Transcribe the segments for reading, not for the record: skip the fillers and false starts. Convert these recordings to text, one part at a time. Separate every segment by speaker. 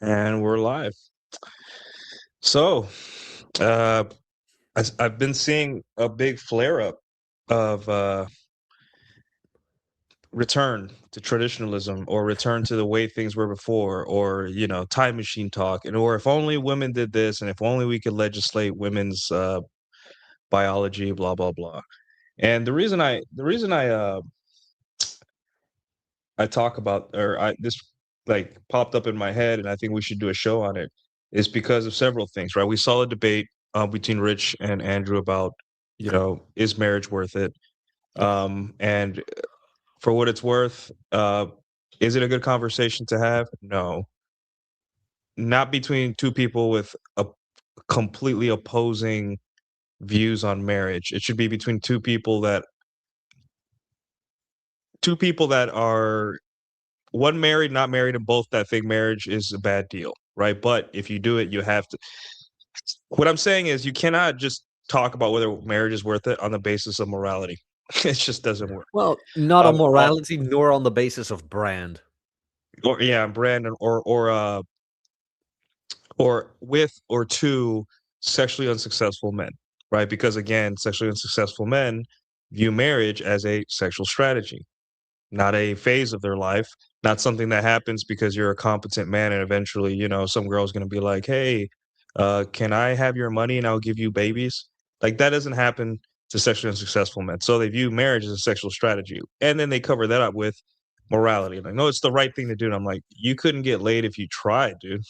Speaker 1: And we're live. So, uh, I've been seeing a big flare up of return to traditionalism or return to the way things were before, or time machine talk, and or if only women did this, and if only we could legislate women's biology, blah blah blah. And the reason I talk about, or I this like popped up in my head, and I think we should do a show on it, is because of several things, right? We saw a debate between Rich and Andrew about, is marriage worth it?
Speaker 2: Yeah.
Speaker 1: And for what it's worth, is it a good conversation to have? No, not between two people with a completely opposing views on marriage. It should be between two people that are one married, not married, and both that think marriage is a bad deal, right? But if you do it, you have to. What I'm saying is, you cannot just talk about whether marriage is worth it on the basis of morality. It just doesn't work.
Speaker 2: Well, not on
Speaker 1: Or,
Speaker 2: morality, nor on the basis of brand.
Speaker 1: or yeah, Brandon, or with or to sexually unsuccessful men, right? Because again, sexually unsuccessful men view marriage as a sexual strategy, not a phase of their life, not something that happens because you're a competent man and eventually, some girl's going to be like, "Hey, can I have your money and I'll give you babies?" Like that doesn't happen to sexually unsuccessful men. So they view marriage as a sexual strategy. And then they cover that up with morality. Like, no, it's the right thing to do. And I'm like, you couldn't get laid if you tried, dude.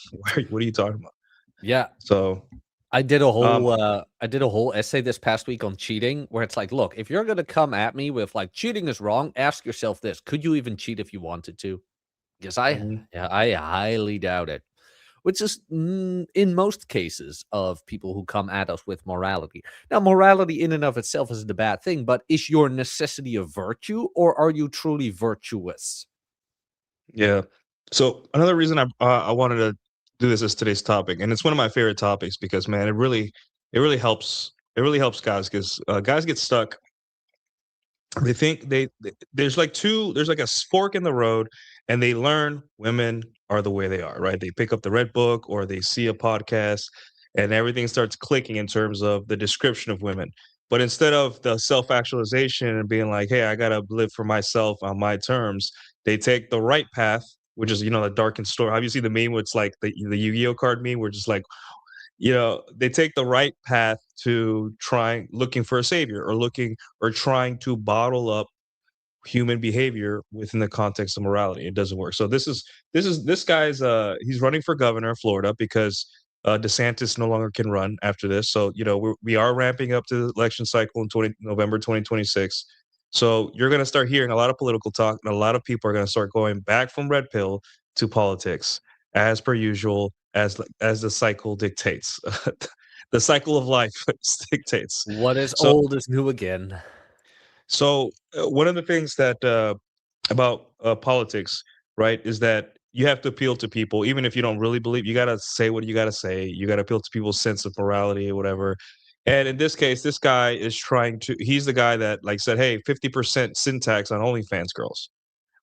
Speaker 1: What are you talking about?
Speaker 2: Yeah,
Speaker 1: So,
Speaker 2: I did a
Speaker 1: um,
Speaker 2: whole essay this past week on cheating, where it's like, look, if you're gonna come at me with like cheating is wrong, ask yourself this: could you even cheat if you wanted to? Because
Speaker 1: mhm.
Speaker 2: I highly doubt it. Which is in most cases of people who come at us with morality. Now, morality in and of itself isn't a bad thing, but is your necessity a virtue, or are you truly virtuous?
Speaker 1: Yeah. So another reason I wanted to do this as today's topic, and it's one of my favorite topics because, man, it really helps. It really helps guys because guys get stuck. They think there's like a fork in the road, and they learn women are the way they are, right? They pick up the red book or they see a podcast, and everything starts clicking in terms of the description of women. But instead of the self-actualization and being like, "Hey, I gotta live for myself on my terms," they take the right path, which is the darkened story. Have you seen the meme where it's like the Yu-Gi-Oh card meme, where just like, they take the right path to trying looking for a savior, or trying to bottle up human behavior within the context of morality. It doesn't work. So this guy's he's running for governor of Florida because DeSantis no longer can run after this. So we are ramping up to the election cycle in November 2026. So you're going to start hearing a lot of political talk, and a lot of people are going to start going back from red pill to politics as per usual, as the cycle dictates. The cycle of life dictates.
Speaker 2: What is
Speaker 1: So
Speaker 2: old is new again.
Speaker 1: one of the things that about politics, right, is that you have to appeal to people, even if you don't really believe. You got to say what you got to say. You got to appeal to people's sense of morality or whatever. And in this case, this guy is trying to. He's the guy that like said, "Hey, 50% syntax on OnlyFans girls,"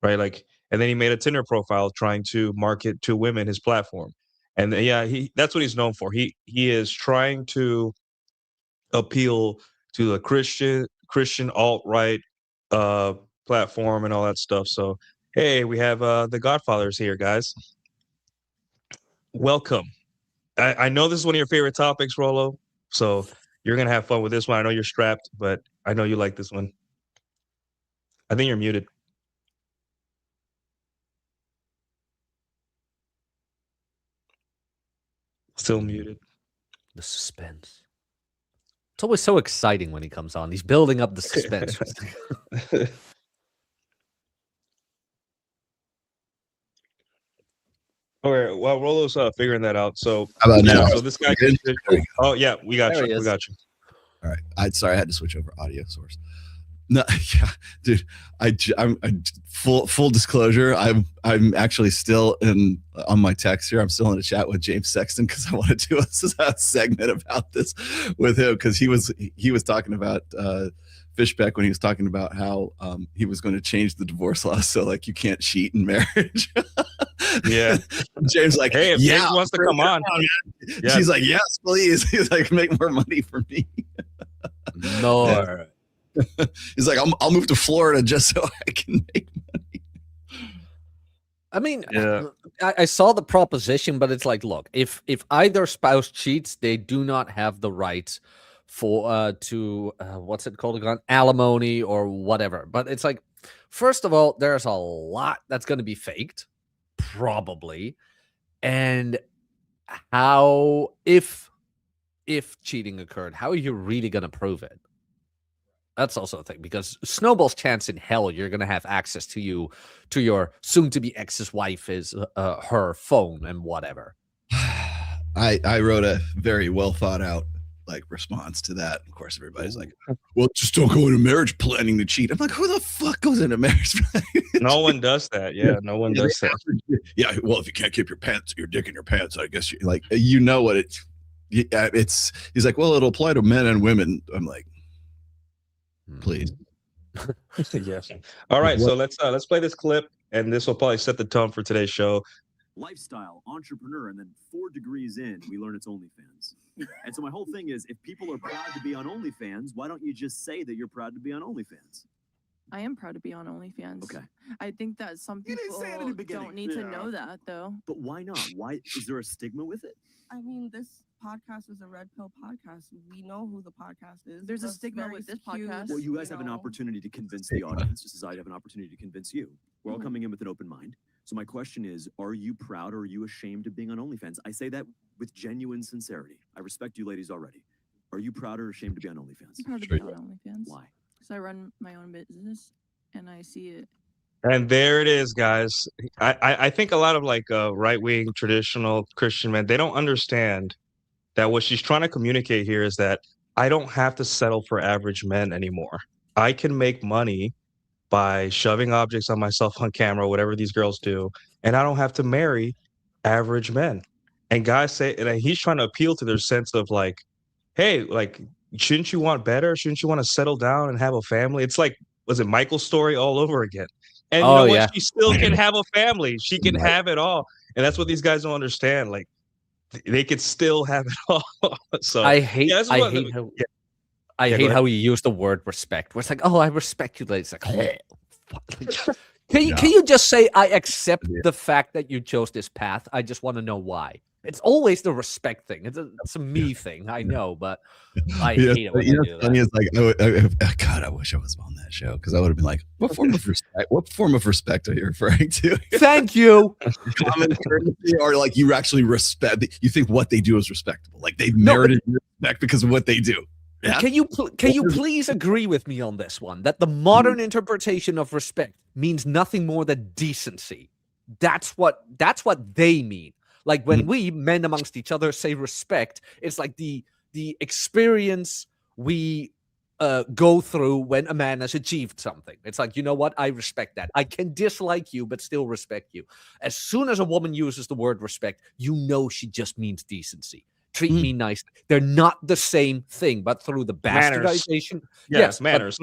Speaker 1: right? Like, and then he made a Tinder profile trying to market to women his platform. And yeah, that's what he's known for. He is trying to appeal to the Christian alt right uh platform and all that stuff. So hey, we have the Godfathers here, guys. Welcome. I know this is one of your favorite topics, Rolo. So you're gonna have fun with this one. I know you're strapped, but I know you like this one. I think you're muted. Still muted.
Speaker 2: The suspense. It's always so exciting when he comes on. He's building up the suspense.
Speaker 1: Okay, well, Rolo's figuring that out. So
Speaker 3: How about now?
Speaker 1: so this guy.
Speaker 3: Good?
Speaker 1: Oh yeah, we got
Speaker 2: There
Speaker 1: you.
Speaker 2: he
Speaker 1: We
Speaker 2: is.
Speaker 1: got you.
Speaker 3: All right. Sorry, I had to switch over audio source. No, yeah, dude. I'm full disclosure. I'm actually still on my text here. I'm still in a chat with James Sexton because I want to do a segment about this with him because he was talking about Fishbeck when he was talking about how he was going to change the divorce law so like you can't cheat in marriage.
Speaker 1: Yeah.
Speaker 3: James like,
Speaker 1: Hey, if
Speaker 3: yeah,
Speaker 1: James wants to come on.
Speaker 3: Yeah. She's like, yes, please. He's like, make more money for me.
Speaker 2: More.
Speaker 3: He's like, I'll move to Florida just so I can make money.
Speaker 2: I mean,
Speaker 1: Yeah.
Speaker 2: I saw the proposition, but it's like, look, if either spouse cheats, they do not have the right for to what's it called again, alimony or whatever. But it's like, first of all, there's a lot that's going to be faked, probably, and how if cheating occurred, how are you really going to prove it? That's also a thing, because snowball's chance in hell you're going to have access to your soon-to-be ex's wife is her phone and whatever.
Speaker 3: I wrote a very well thought out like response to that. Of course, everybody's like, well, just don't go into marriage planning to cheat. I'm like, who the fuck goes into marriage planning?
Speaker 1: No one does that. Yeah, no one does that.
Speaker 3: Yeah, well, if you can't keep your dick in your pants, I guess you like, you know what it's. Yeah, it's. He's like, well, it'll apply to men and women. I'm like, please.
Speaker 1: Yes. All right, so let's play this clip, and this will probably set the tone for today's show.
Speaker 4: Lifestyle, entrepreneur, and then 4 degrees in, we learn it's OnlyFans. And so my whole thing is, if people are proud to be on OnlyFans, why don't you just say that you're proud to be on OnlyFans?
Speaker 5: I am proud to be on OnlyFans.
Speaker 4: Okay.
Speaker 5: I think that some
Speaker 4: You didn't
Speaker 5: people
Speaker 4: say it in the beginning.
Speaker 5: don't need to know that, though.
Speaker 4: But why not? Why is there a stigma with it?
Speaker 6: I mean, this podcast is a red pill podcast. We know who the podcast is.
Speaker 5: There's a
Speaker 6: That's
Speaker 5: stigma
Speaker 6: very
Speaker 5: with this
Speaker 6: cute,
Speaker 5: podcast.
Speaker 4: Well, you guys have an
Speaker 6: know.
Speaker 4: opportunity to convince the audience, just as I have an opportunity to convince you. We're all coming in with an open mind. So my question is, are you proud or are you ashamed of being on OnlyFans? I say that with genuine sincerity. I respect you ladies already. Are you proud or ashamed to be on OnlyFans?
Speaker 5: I'm proud to
Speaker 3: Straight
Speaker 5: be on OnlyFans.
Speaker 4: Why?
Speaker 5: Because I run my own business and I see it.
Speaker 1: And there it is, guys. I think a lot of like right-wing traditional Christian men, they don't understand that what she's trying to communicate here is that I don't have to settle for average men anymore. I can make money by shoving objects on myself on camera, whatever these girls do, and I don't have to marry average men. And guys say, and he's trying to appeal to their sense of like, hey, like, shouldn't you want better? Shouldn't you want to settle down and have a family? It's like, was it Michael's story all over again? And you know what?
Speaker 2: yeah.
Speaker 1: She still can have a family. She can have it all. And that's what these guys don't understand. Like, they could still have it all. So
Speaker 2: I hate
Speaker 1: yeah,
Speaker 2: I hate how
Speaker 1: yeah.
Speaker 2: I
Speaker 1: Yeah, go
Speaker 2: hate
Speaker 1: ahead.
Speaker 2: how he used the word respect. Where it's like, oh, I respect you, ladies. Like, can you just say I accept the fact that you chose this path? I just want to know why. It's always the respect thing. It's a me thing. I know, but I hate it when they do
Speaker 3: Funny
Speaker 2: that.
Speaker 3: is like, God, I wish I was on that show because I would have been like, what form of respect? What form of respect are you referring to?
Speaker 2: Thank you.
Speaker 3: Common courtesy, or like you actually respect? You think what they do is respectable? Like they've merited respect because of what they do. Yeah.
Speaker 2: Can you please agree with me on this one? That the modern interpretation of respect means nothing more than decency. That's what they mean. Like when we men amongst each other say respect, it's like the experience we go through when a man has achieved something. It's like, you know what? I respect that. I can dislike you, but still respect you. As soon as a woman uses the word respect, you know she just means decency. Treat me nicely. They're not the same thing, but through the bastardization.
Speaker 1: Yes,
Speaker 2: but
Speaker 1: manners.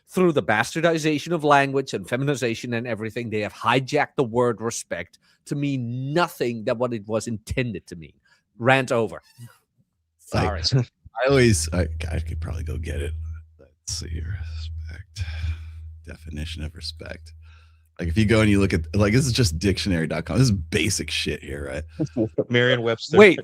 Speaker 2: Through the bastardization of language and feminization and everything, they have hijacked the word respect to mean nothing than what it was intended to mean. Rant over. Sorry.
Speaker 3: I could probably go get it. Let's see, respect. Definition of respect. Like if you go and you look at, like, this is just dictionary.com. This is basic shit here, right?
Speaker 1: Merriam-Webster.
Speaker 2: Wait,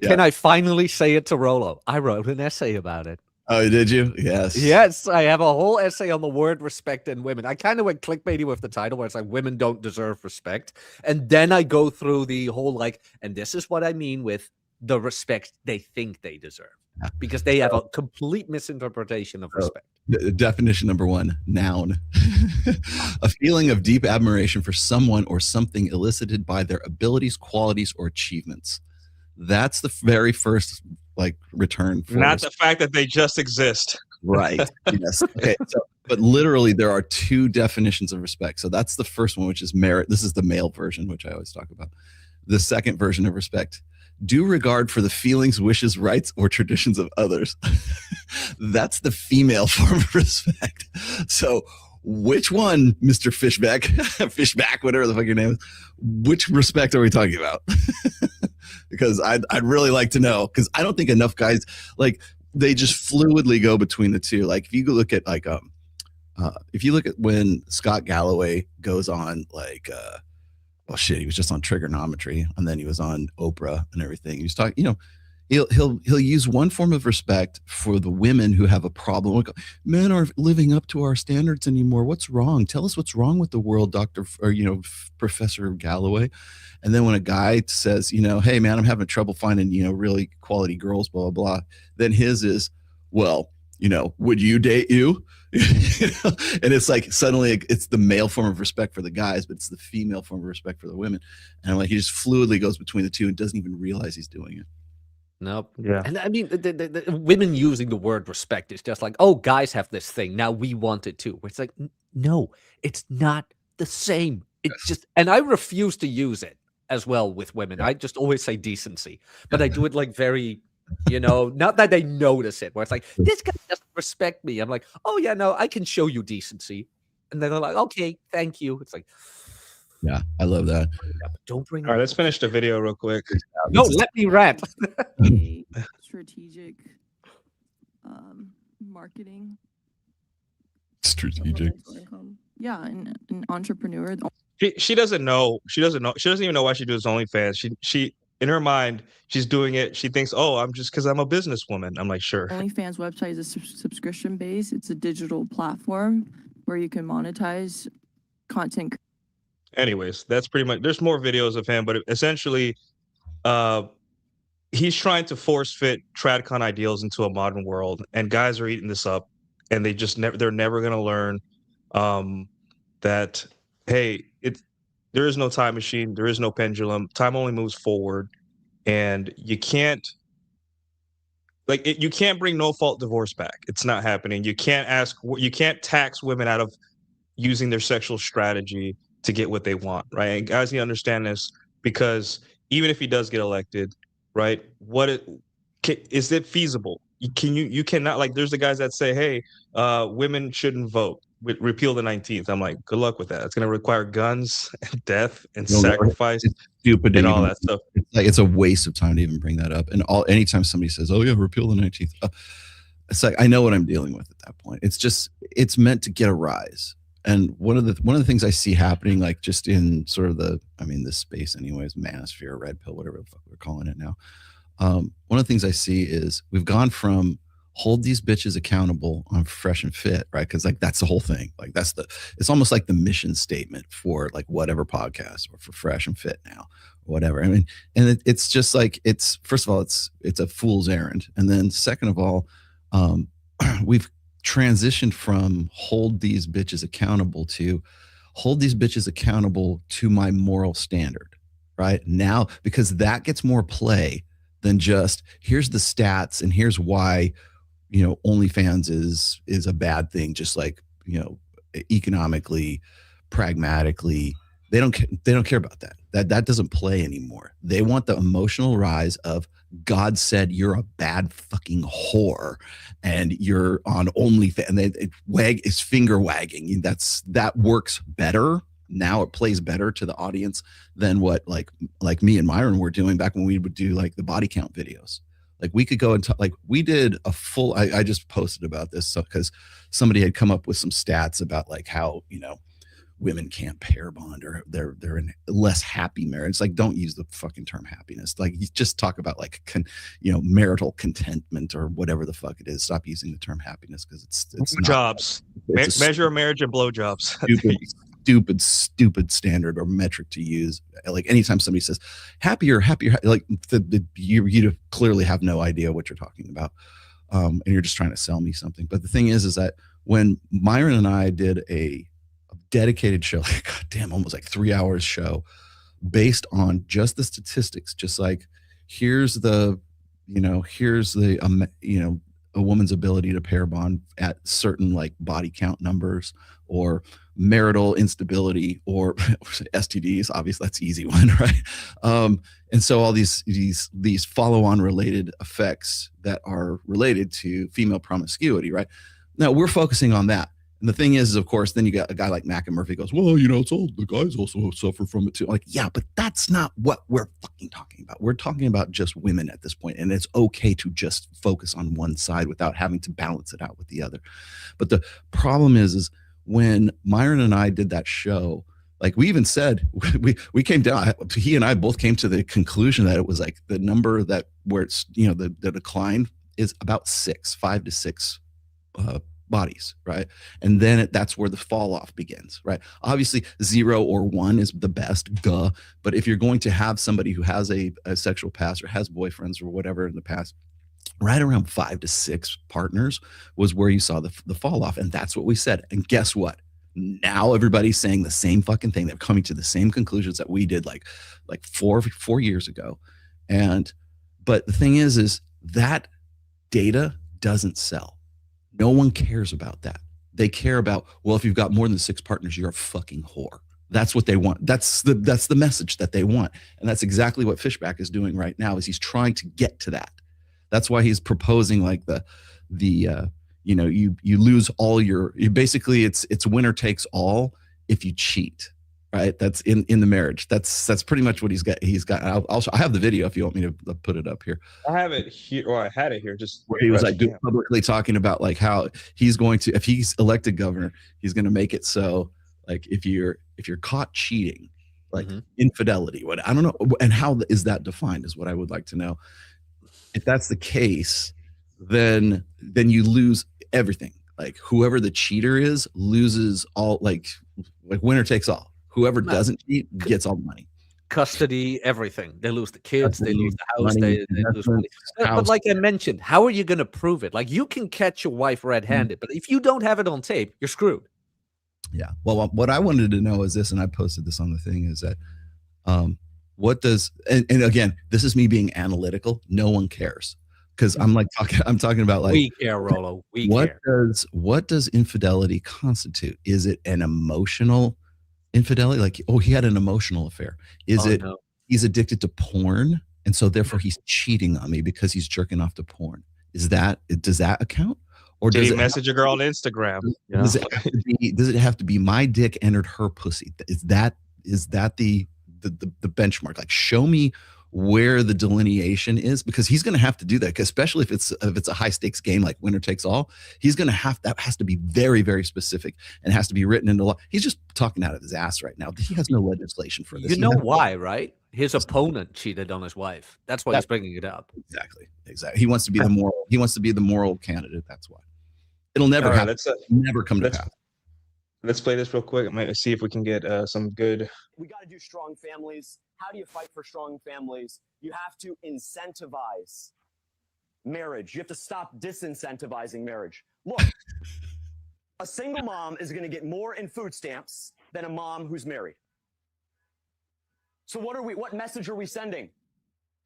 Speaker 2: can I finally say it to Rolo? I wrote an essay about it.
Speaker 3: Oh, did you? Yes.
Speaker 2: Yes, I have a whole essay on the word respect in women. I kind of went clickbaity with the title where it's like women don't deserve respect. And then I go through the whole like, and this is what I mean with the respect they think they deserve. Because they have a complete misinterpretation of respect.
Speaker 3: Definition number 1, noun. A feeling of deep admiration for someone or something elicited by their abilities, qualities, or achievements. That's the very first like return for
Speaker 1: Not the fact that they just exist.
Speaker 3: Right. Yes. Okay. So, but literally there are 2 definitions of respect. So that's the first one, which is merit. This is the male version, which I always talk about. The second version of respect, due regard for the feelings, wishes, rights, or traditions of others. That's the female form of respect. So which one, Mr. Fishback, Fishback, whatever the fuck your name is, which respect are we talking about? Because I'd really like to know, because I don't think enough guys, like, they just fluidly go between the two. Like, if you go look at, like, if you look at when Scott Galloway goes on, like, well, shit, he was just on Trigonometry, and then he was on Oprah and everything. He was talking, you know, he'll use one form of respect for the women who have a problem. Like, men aren't living up to our standards anymore. What's wrong? Tell us what's wrong with the world, Doctor, or, you know, Professor Galloway. And then when a guy says, you know, hey man, I'm having trouble finding, you know, really quality girls, blah blah blah, then his is, well, you know, would you date you? You know? And it's like suddenly it's the male form of respect for the guys, but it's the female form of respect for the women. And I'm like, he just fluidly goes between the two and doesn't even realize he's doing it.
Speaker 2: Nope.
Speaker 1: Yeah.
Speaker 2: And I mean, the women using the word respect is just like, oh, guys have this thing. Now we want it too. It's like, no, it's not the same. It's just, and I refuse to use it as well with women. I just always say decency, but I do it like very, you know, not that they notice it, where it's like, this guy doesn't respect me. I'm like, oh yeah, no, I can show you decency. And then they're like, okay, thank you. It's like,
Speaker 3: yeah, I love that.
Speaker 2: Don't bring
Speaker 1: All right, let's finish the video real quick.
Speaker 2: No, let me rant.
Speaker 5: A strategic marketing.
Speaker 3: Strategic.
Speaker 5: Income. Yeah, an entrepreneur.
Speaker 1: She doesn't know. She doesn't even know why she does OnlyFans. She in her mind, she's doing it. She thinks, oh, I'm just because I'm a businesswoman. I'm like, sure.
Speaker 5: OnlyFans website is a subscription base. It's a digital platform where you can monetize content.
Speaker 1: Anyways, that's pretty much. There's more videos of him, but essentially, he's trying to force fit Tradcon ideals into a modern world, and guys are eating this up, and they just they're never gonna learn that, hey, there is no time machine, there is no pendulum. Time only moves forward, and you can't you can't bring no fault divorce back. It's not happening. You can't tax women out of using their sexual strategy to get what they want, right? And guys need to understand this, because even if he does get elected, right, is it feasible? You cannot, like, there's the guys that say, hey, women shouldn't vote, repeal the 19th. I'm like, good luck with that. It's going to require guns and death and sacrifice.
Speaker 3: It's stupid
Speaker 1: and all that stuff.
Speaker 3: It's a waste of time to even bring that up. And anytime somebody says, oh yeah, repeal the 19th, it's like, I know what I'm dealing with at that point. It's meant to get a rise. And one of the things I see happening, like, just in sort of this space anyways, manosphere, red pill, whatever the fuck we're calling it now. One of the things I see is we've gone from hold these bitches accountable on Fresh and Fit, right? Because, like, that's the whole thing. Like, it's almost like the mission statement for, like, whatever podcast, or for Fresh and Fit now, or whatever. I mean, and it's just like, first of all, it's a fool's errand. And then second of all, we've transitioned from hold these bitches accountable to hold these bitches accountable to my moral standard, right? Now, because that gets more play than just here's the stats and here's why, you know, OnlyFans is a bad thing. Just like, you know, economically, pragmatically, they don't care about that. That doesn't play anymore. They want the emotional rise of God said you're a bad fucking whore and you're on OnlyFans, and is finger wagging. That works better. Now it plays better to the audience than what like me and Myron were doing back when we would do, like, the body count videos. Like, we could go and like, we did a full, I just posted about this because somebody had come up with some stats about, like, how, you know, women can't pair bond, or they're in less happy marriage. Like, don't use the fucking term happiness. Like, you just talk about, like, marital contentment or whatever the fuck it is. Stop using the term happiness, because it's
Speaker 1: jobs. Measure a marriage and blowjobs.
Speaker 3: Stupid standard or metric to use. Like, anytime somebody says happier, like, you clearly have no idea what you're talking about, and you're just trying to sell me something. But the thing is that when Myron and I did a dedicated show, like, goddamn, almost like 3 hours show, based on just the statistics, just like, here's the a woman's ability to pair bond at certain like body count numbers or marital instability or STDs. Obviously, that's an easy one, right? And so all these follow-on related effects that are related to female promiscuity, right? Now we're focusing on that. And the thing is, of course, then you got a guy like Mac and Murphy goes, well, it's all the guys also suffer from it too. Like, yeah, but that's not what we're fucking talking about. We're talking about just women at this point, and it's okay to just focus on one side without having to balance it out with the other. But the problem is when Myron and I did that show, like we even said, we came down, he and I both came to the conclusion that it was like the number that where it's, the decline is about 5 to 6 bodies, right? And then that's where the fall off begins, right? Obviously 0 or 1 is the best, but if you're going to have somebody who has a sexual past or has boyfriends or whatever in the past, right around 5 to 6 partners was where you saw the fall off. And that's what we said. And guess what? Now everybody's saying the same fucking thing. They're coming to the same conclusions that we did like 4 years ago. But the thing is that data doesn't sell. No one cares about that. They care about, well, if you've got more than 6 partners, you're a fucking whore. That's what they want. That's the message that they want. And that's exactly what Fishback is doing right now, is he's trying to get to that. That's why he's proposing like you lose all basically it's winner takes all if you cheat, right? That's in the marriage. That's pretty much what he's got. I have the video if you want me to put it up here.
Speaker 1: I have it here, or I had it here, just
Speaker 3: where he was like publicly talking about like how he's going to, if he's elected governor, he's going to make it so like if you're caught cheating, like infidelity, what I don't know, and how is that defined is what I would like to know. If that's the case, then you lose everything. Like whoever the cheater is loses all, like winner takes all. Whoever doesn't cheat gets all the money.
Speaker 2: Custody, everything. They lose the kids, they lose the house,
Speaker 3: money,
Speaker 2: they lose money. But like I mentioned, how are you going to prove it? Like you can catch your wife red-handed, but if you don't have it on tape, you're screwed.
Speaker 3: Yeah. Well, what I wanted to know is this, and I posted this on the thing, is that what does, and again, this is me being analytical. No one cares. Because I'm talking about like,
Speaker 2: we care, Rolo. We care.
Speaker 3: What does infidelity constitute? Is it an emotional infidelity? Like, oh, he had an emotional affair. Is it he's addicted to porn, and so therefore he's cheating on me because he's jerking off to porn? Does that account? Or
Speaker 1: did he message a girl on Instagram?
Speaker 3: Does it have to be my dick entered her pussy? Is that the benchmark? Like, show me where the delineation is, because he's going to have to do that, especially if it's a high stakes game like winner takes all. He's going to have, that has to be very, very specific and has to be written into law. He's just talking out of his ass right now. He has no legislation for this.
Speaker 2: You know why, right? His opponent cheated on his wife. That's why he's bringing it up.
Speaker 3: Exactly. He wants to be the moral. He wants to be the moral candidate. That's why. It'll never happen. Never come to pass.
Speaker 1: Let's play this real quick. I might see if we can get some good.
Speaker 7: We got to do strong families. How do you fight for strong families? You have to incentivize marriage. You have to stop disincentivizing marriage. Look, a single mom is going to get more in food stamps than a mom who's married. So what message are we sending?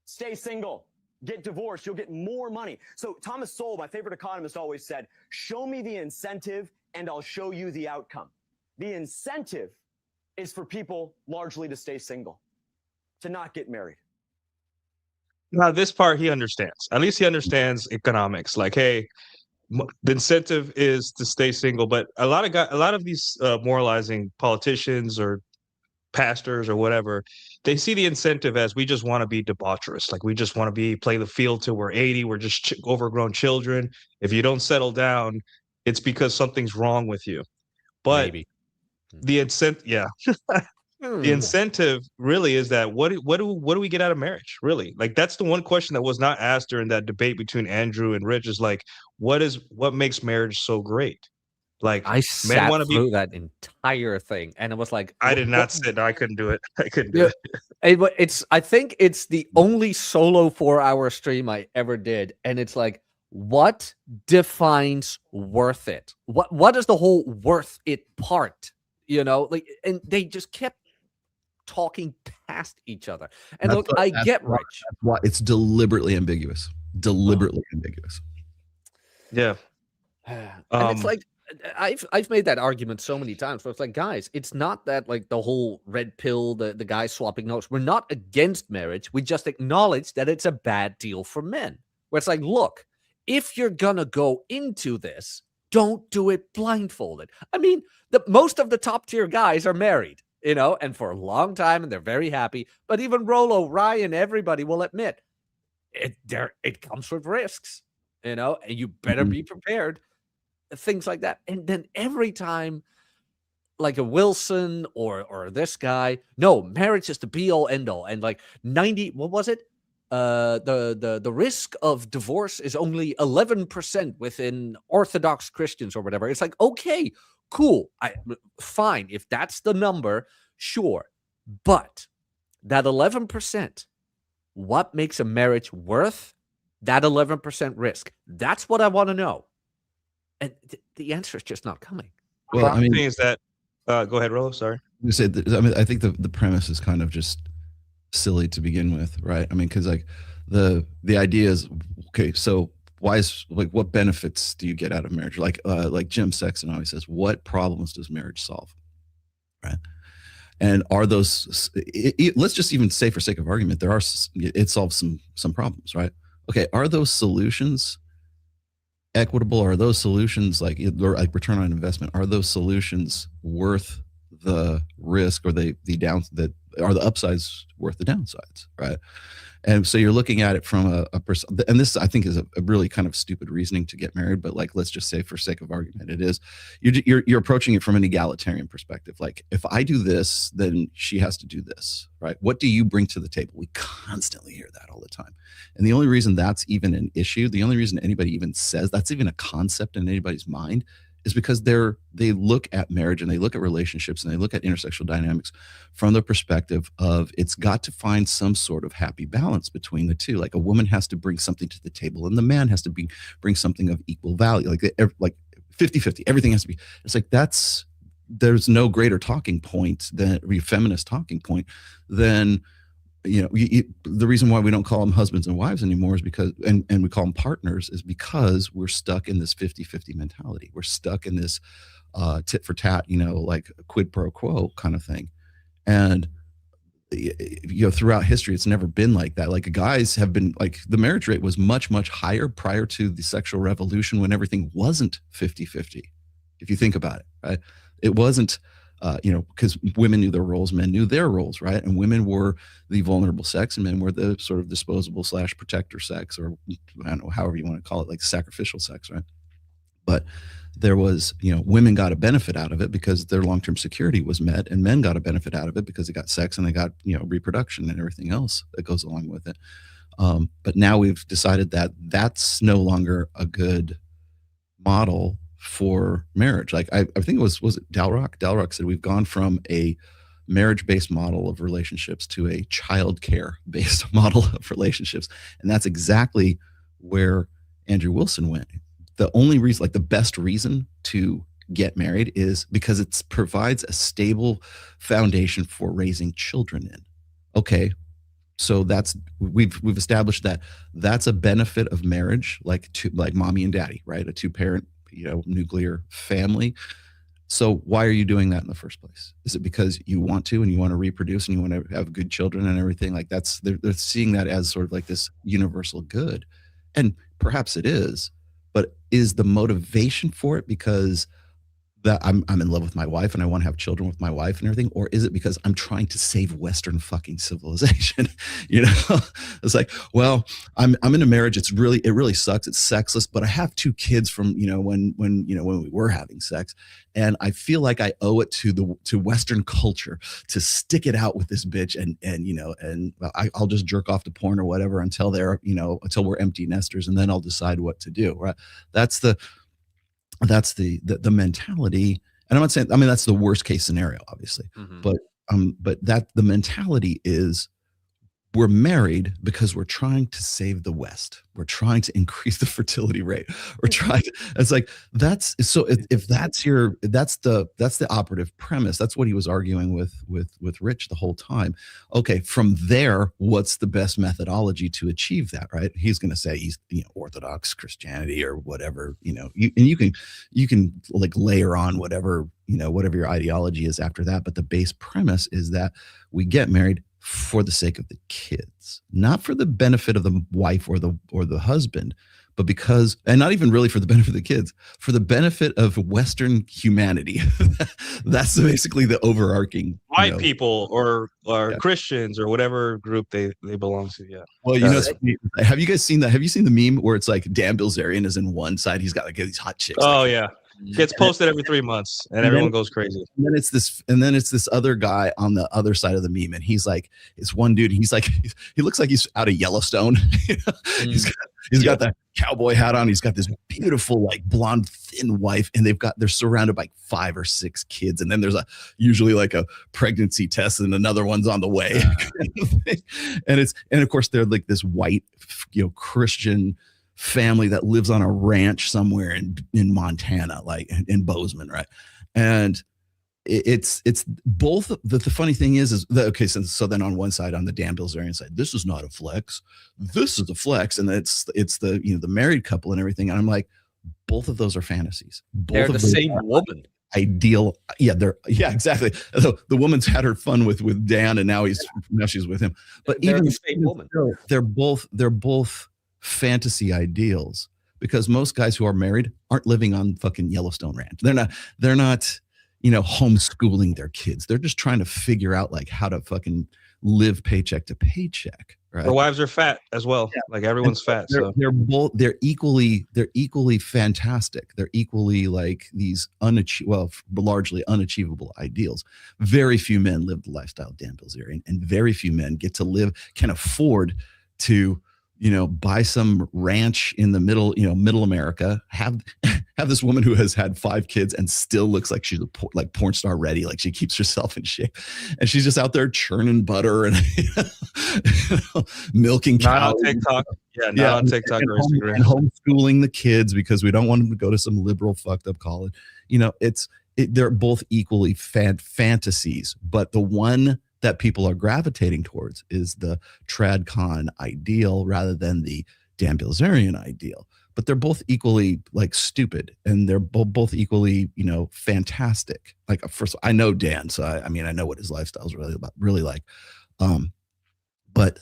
Speaker 7: Stay single. Get divorced. You'll get more money. So Thomas Sowell, my favorite economist, always said, show me the incentive and I'll show you the outcome. The incentive is for people largely to stay single, to not get married.
Speaker 1: Now, this part he understands. At least he understands economics. Like, hey, the incentive is to stay single. But a lot of these moralizing politicians or pastors or whatever, they see the incentive as we just want to be debaucherous. Like we just want to play the field till we're 80. We're just overgrown children. If you don't settle down, it's because something's wrong with you. But
Speaker 2: maybe
Speaker 1: the incentive, the incentive really is that what do we get out of marriage? Really, like that's the one question that was not asked during that debate between Andrew and Rich. Is like, what makes marriage so great? Like
Speaker 2: I sat through that entire thing, and it was like
Speaker 1: I did not sit. I couldn't do it. I couldn't do
Speaker 2: it. I think it's the only solo 4-hour stream I ever did, and it's like, what defines worth it? What is the whole worth it part? You know, like, and they just kept talking past each other. And look, I get Rich.
Speaker 3: Why it's deliberately ambiguous. Deliberately ambiguous.
Speaker 1: Yeah.
Speaker 2: And it's like I've made that argument so many times where it's like, guys, it's not that like the whole red pill, the guy swapping notes. We're not against marriage. We just acknowledge that it's a bad deal for men. Where it's like, look, if you're gonna go into this, don't do it blindfolded. I mean, most of the top tier guys are married, and for a long time, and they're very happy. But even Rolo, Ryan, everybody will admit it comes with risks, and you better be prepared. Things like that. And then every time, like a Wilson or this guy, no, marriage is the be all end all. And like 90, what was it? The risk of divorce is only 11% within Orthodox Christians or whatever. It's like, okay, cool. Fine. If that's the number, sure. But that 11%, what makes a marriage worth that 11% risk? That's what I want to know. And the answer is just not coming.
Speaker 3: Well, I mean,
Speaker 1: the thing is that, go ahead, Rolo. Sorry.
Speaker 3: You said, I mean, I think the premise is kind of just silly to begin with, right? I mean, because like the idea is, okay, so why is like what benefits do you get out of marriage? Like Jim Sexton always says, what problems does marriage solve, right? And are those? Let's just even say, for sake of argument, it solves some problems, right? Okay, are those solutions equitable? Are those solutions like return on investment? Are those solutions worth the risk, or are the upsides worth the downsides, right? And so you're looking at it from and this I think is a really kind of stupid reasoning to get married, but like let's just say for sake of argument, it is. You're approaching it from an egalitarian perspective. Like if I do this, then she has to do this, right? What do you bring to the table? We constantly hear that all the time. And the only reason that's even an issue, the only reason anybody even says that's even a concept in anybody's mind, is because they look at marriage and they look at relationships and they look at intersexual dynamics from the perspective of it's got to find some sort of happy balance between the two. Like a woman has to bring something to the table and the man has to bring something of equal value, like 50-50. Everything has to be. It's like there's no greater talking point than feminist talking point than the reason why we don't call them husbands and wives anymore is because, and we call them partners, is because we're stuck in this 50-50 mentality. We're stuck in this tit for tat, like quid pro quo kind of thing. And, throughout history, it's never been like that. Like guys have been like, the marriage rate was much, much higher prior to the sexual revolution when everything wasn't 50-50. If you think about it, right? It wasn't, because women knew their roles, men knew their roles, right? And women were the vulnerable sex and men were the sort of disposable / protector sex, or I don't know, however you want to call it, like sacrificial sex, right? But there was, women got a benefit out of it because their long-term security was met, and men got a benefit out of it because they got sex and they got, reproduction and everything else that goes along with it. But now we've decided that that's no longer a good model for marriage. Like I think it was it Dalrock? Dalrock said we've gone from a marriage-based model of relationships to a childcare-based model of relationships. And that's exactly where Andrew Wilson went. The only reason, like the best reason to get married is because it provides a stable foundation for raising children in. Okay, so we've established that that's a benefit of marriage, like mommy and daddy, right? A two-parent, nuclear family. So why are you doing that in the first place? Is it because you want to and you want to reproduce and you want to have good children and everything? Like they're seeing that as sort of like this universal good. And perhaps it is, but is the motivation for it because that I'm in love with my wife and I want to have children with my wife and everything? Or is it because I'm trying to save Western fucking civilization? It's like, well, I'm in a marriage. It really sucks. It's sexless, but I have 2 kids from, when we were having sex, and I feel like I owe it to Western culture to stick it out with this bitch. And I'll just jerk off to porn or whatever until until we're empty nesters. And then I'll decide what to do. Right. That's the mentality. And I'm not saying, that's the worst case scenario, obviously, but that the mentality is we're married because we're trying to save the West. We're trying to increase the fertility rate. We're trying. It's like that's so. If that's the operative premise. That's what he was arguing with Rich the whole time. Okay, from there, what's the best methodology to achieve that? Right? He's going to say he's Orthodox Christianity or whatever. You can like layer on whatever your ideology is after that. But the base premise is that we get married for the sake of the kids, not for the benefit of the wife or the husband, but because, and not even really for the benefit of the kids, for the benefit of Western humanity. That's basically the overarching
Speaker 1: white people or Christians or whatever group they belong to. Yeah.
Speaker 3: Well, have you guys seen that? Have you seen the meme where it's like Dan Bilzerian is in one side, he's got like these hot chicks?
Speaker 1: Oh yeah. Gets posted every 3 months and everyone goes crazy.
Speaker 3: And then it's this other guy on the other side of the meme, and he's like, it's one dude. He's like, he looks like he's out of Yellowstone. He's got that cowboy hat on. He's got this beautiful like blonde thin wife, and they're surrounded by 5 or 6 kids, and then there's usually like a pregnancy test, and another one's on the way. and of course they're like this white, Christian family that lives on a ranch somewhere in Montana, like in Bozeman, right? And it's both. The funny thing is that, okay, so then on one side, on the Dan Bilzerian side, this is not a flex, this is a flex, and it's the the married couple and everything. And I'm like, both of those are fantasies.
Speaker 2: They're the same woman.
Speaker 3: Ideal, exactly. The woman's had her fun with Dan, and now she's with him. But
Speaker 2: they're
Speaker 3: even
Speaker 2: the same woman.
Speaker 3: They're both fantasy ideals, because most guys who are married aren't living on fucking Yellowstone Ranch. They're not homeschooling their kids. They're just trying to figure out like how to fucking live paycheck to paycheck. Right.
Speaker 1: Their wives are fat as well. Yeah. Like everyone's fat.
Speaker 3: They're equally fantastic. They're equally like these largely unachievable ideals. Very few men live the lifestyle Dan Bilzerian, and very few men can afford to buy some ranch in the middle America, have this woman who has had 5 kids and still looks like she's like porn star ready, like she keeps herself in shape, and she's just out there churning butter and milking cows.
Speaker 1: Not on TikTok. Not on TikTok or Instagram.
Speaker 3: And homeschooling the kids because we don't want them to go to some liberal fucked up college. They're both equally fantasies, but the one that people are gravitating towards is the Tradcon ideal rather than the Dan Bilzerian ideal. But they're both equally like stupid, and they're both equally, fantastic. Like, first, I know Dan, so I know what his lifestyle is really like. But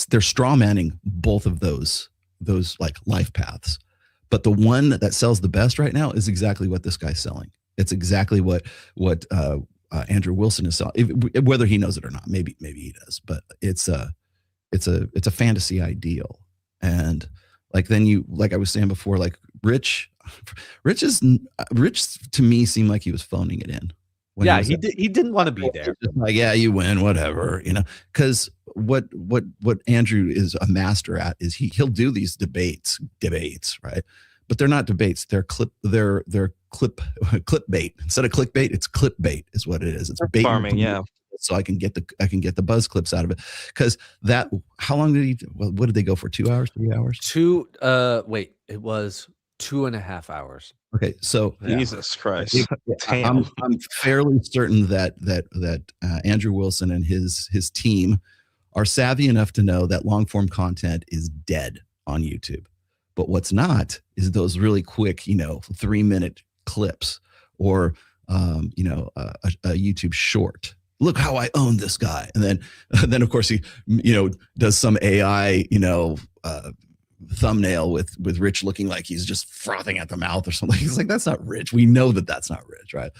Speaker 3: they're straw manning both of those like life paths. But the one that sells the best right now is exactly what this guy's selling. It's exactly what Andrew Wilson is selling, whether he knows it or not. Maybe he does, but it's a fantasy ideal. And like, then like I was saying before, like Rich to me seemed like he was phoning it in.
Speaker 2: He didn't want to be there.
Speaker 3: Like, yeah, you win, whatever, because what Andrew is a master at is he'll do these debates, right? But they're not debates. They're clickbait. Instead of clickbait, it's clipbait is what it is. It's bait
Speaker 1: farming, yeah.
Speaker 3: So I can get the buzz clips out of it. Because how long what did they go for? 2 hours, 3 hours?
Speaker 2: It was 2.5 hours.
Speaker 3: Okay, so
Speaker 1: Jesus Christ.
Speaker 3: I'm fairly certain that Andrew Wilson and his team are savvy enough to know that long form content is dead on YouTube. But what's not is those really quick, 3-minute clips or, a YouTube short. Look how I own this guy. And then of course he, does some AI, thumbnail with Rich looking like he's just frothing at the mouth or something. He's like, that's not Rich. We know that that's not Rich. Right.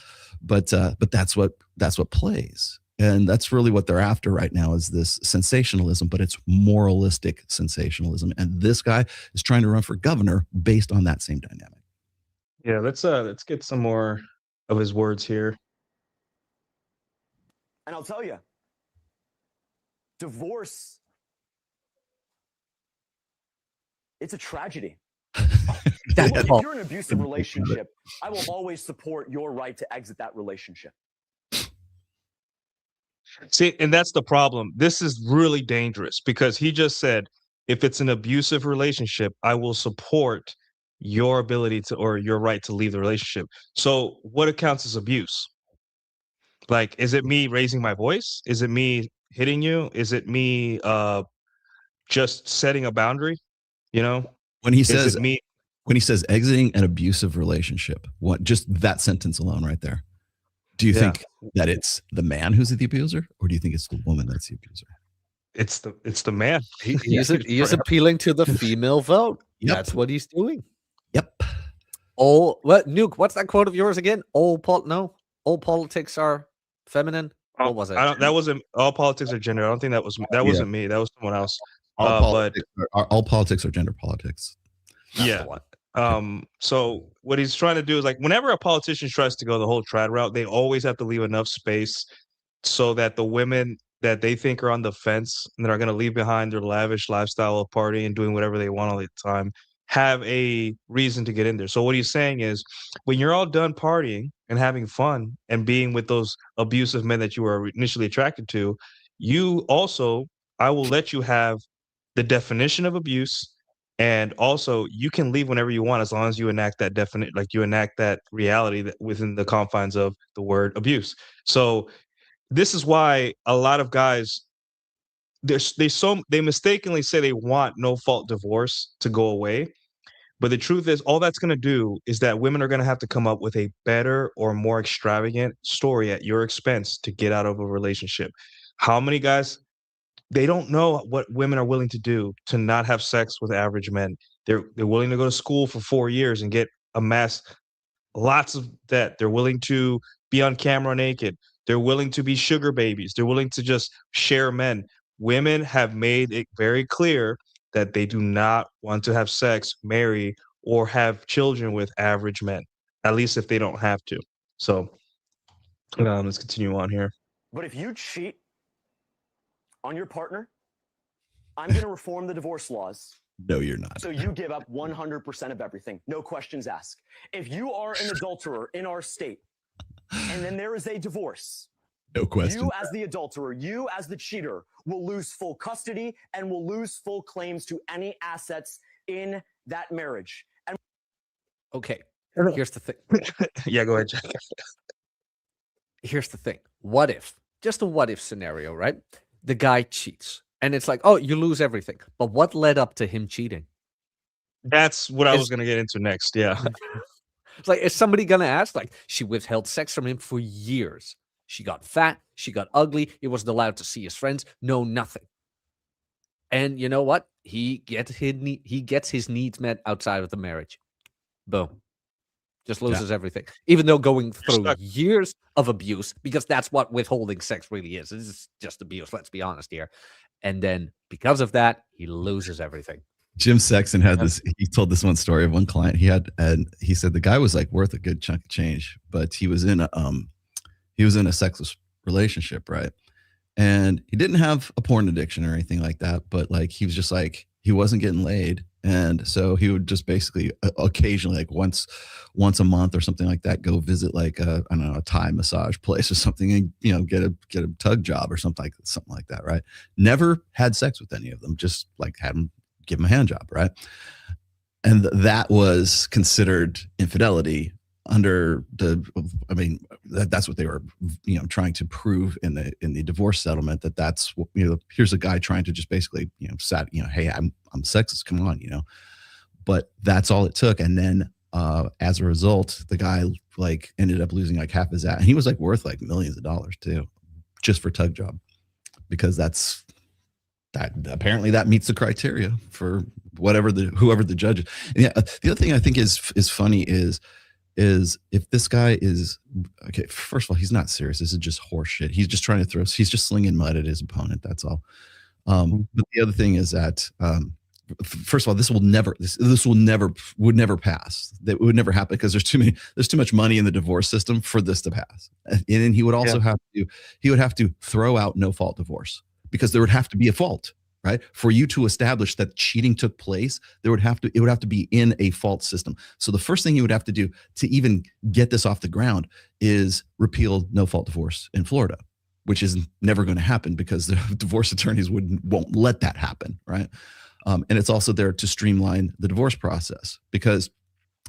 Speaker 3: But that's what plays. And that's really what they're after right now, is this sensationalism, but it's moralistic sensationalism. And this guy is trying to run for governor based on that same dynamic.
Speaker 1: Yeah, let's get some more of his words here.
Speaker 7: And I'll tell you, divorce, it's a tragedy. Look, if you're in an abusive relationship, I will always support your right to exit that relationship.
Speaker 1: See, and that's the problem. This is really dangerous because he just said, if it's an abusive relationship, I will support your ability to or your right to leave the relationship. So, what accounts as abuse? Like, is it me raising my voice? Is it me hitting you? Is it me just setting a boundary? You know,
Speaker 3: When he
Speaker 1: is
Speaker 3: says
Speaker 1: it me?
Speaker 3: exiting an abusive relationship, what just that sentence alone right there. Do you
Speaker 1: Yeah.
Speaker 3: think that it's the man who's the abuser, or do you think it's the woman that's the abuser?
Speaker 1: It's the man.
Speaker 2: He is appealing to the female vote.
Speaker 3: Yep.
Speaker 2: That's what he's doing.
Speaker 3: Yep.
Speaker 2: All what Nuke? What's that quote of yours again? All politics are feminine. What was it?
Speaker 1: That wasn't all politics are gender. I don't think that was wasn't me. That was someone else.
Speaker 3: All politics are gender politics.
Speaker 2: That's
Speaker 1: yeah.
Speaker 2: the one.
Speaker 1: So what he's trying to do is like whenever a politician tries to go the whole trad route, they always have to leave enough space so that the women that they think are on the fence and that are going to leave behind their lavish lifestyle of partying and doing whatever they want all the time have a reason to get in there. So what he's saying is when you're all done partying and having fun and being with those abusive men that you were initially attracted to, I will let you have the definition of abuse. And also, you can leave whenever you want as long as you enact that you enact that reality that within the confines of the word abuse. So this is why a lot of guys they mistakenly say they want no fault divorce to go away. But the truth is, all that's going to do is that women are going to have to come up with a better or more extravagant story at your expense to get out of a relationship. How many guys? They don't know what women are willing to do to not have sex with average men. They're willing to go to school for 4 years and amass lots of debt. They're willing to be on camera naked. They're willing to be sugar babies. They're willing to just share men. Women have made it very clear that they do not want to have sex, marry, or have children with average men, at least if they don't have to. So let's continue on here.
Speaker 7: But if you cheat on your partner, I'm going to reform the divorce laws.
Speaker 3: No, you're not.
Speaker 7: So you give up 100% of everything. No questions asked. If you are an adulterer in our state, and then there is a divorce,
Speaker 3: no question.
Speaker 7: you as the adulterer, you as the cheater will lose full custody and will lose full claims to any assets in that marriage. And
Speaker 2: Okay, here's the thing.
Speaker 1: Yeah, go ahead, Jack.
Speaker 2: Here's the thing. What if? Just a what if scenario, right? The guy cheats. And it's like, oh, you lose everything. But what led up to him cheating?
Speaker 1: That's what I was going to get into next. Yeah.
Speaker 2: It's like, is somebody going to ask? Like, she withheld sex from him for years. She got fat. She got ugly. He wasn't allowed to see his friends. No, nothing. And you know what? He gets his needs met outside of the marriage. Boom. Just loses everything. Even though going through years of abuse, because that's what withholding sex really is. This is just abuse. Let's be honest here. And then because of that, he loses everything.
Speaker 3: Jim Sexton had this. He told this one story of one client he had, and he said the guy was like worth a good chunk of change, but he was in a sexless relationship, right? And he didn't have a porn addiction or anything like that, but like he was just like he wasn't getting laid, and so he would just basically occasionally, like once a month or something like that, go visit like a Thai massage place or something, and get a tug job or something like that, right? Never had sex with any of them, just like had them give him a hand job, right? And that was considered infidelity under that's what they were trying to prove in the divorce settlement, that's here's a guy trying to just basically hey, I'm sexist, come on, but that's all it took. And then as a result, the guy like ended up losing like half his ass, and he was like worth like millions of dollars too, just for tug job, because that apparently that meets the criteria for whoever the judge is. And yeah, the other thing I think is funny is if this guy is okay, first of all, he's not serious. This is just horse shit. He's just trying to he's just slinging mud at his opponent. That's all. But the other thing is that, first of all, this would never pass. That would never happen because there's too much money in the divorce system for this to pass. And then he would also have to throw out no fault divorce, because there would have to be a fault. Right? For you to establish that cheating took place, it would have to be in a fault system. So the first thing you would have to do to even get this off the ground is repeal no fault divorce in Florida, which is never going to happen because the divorce attorneys won't let that happen, right? And it's also there to streamline the divorce process, because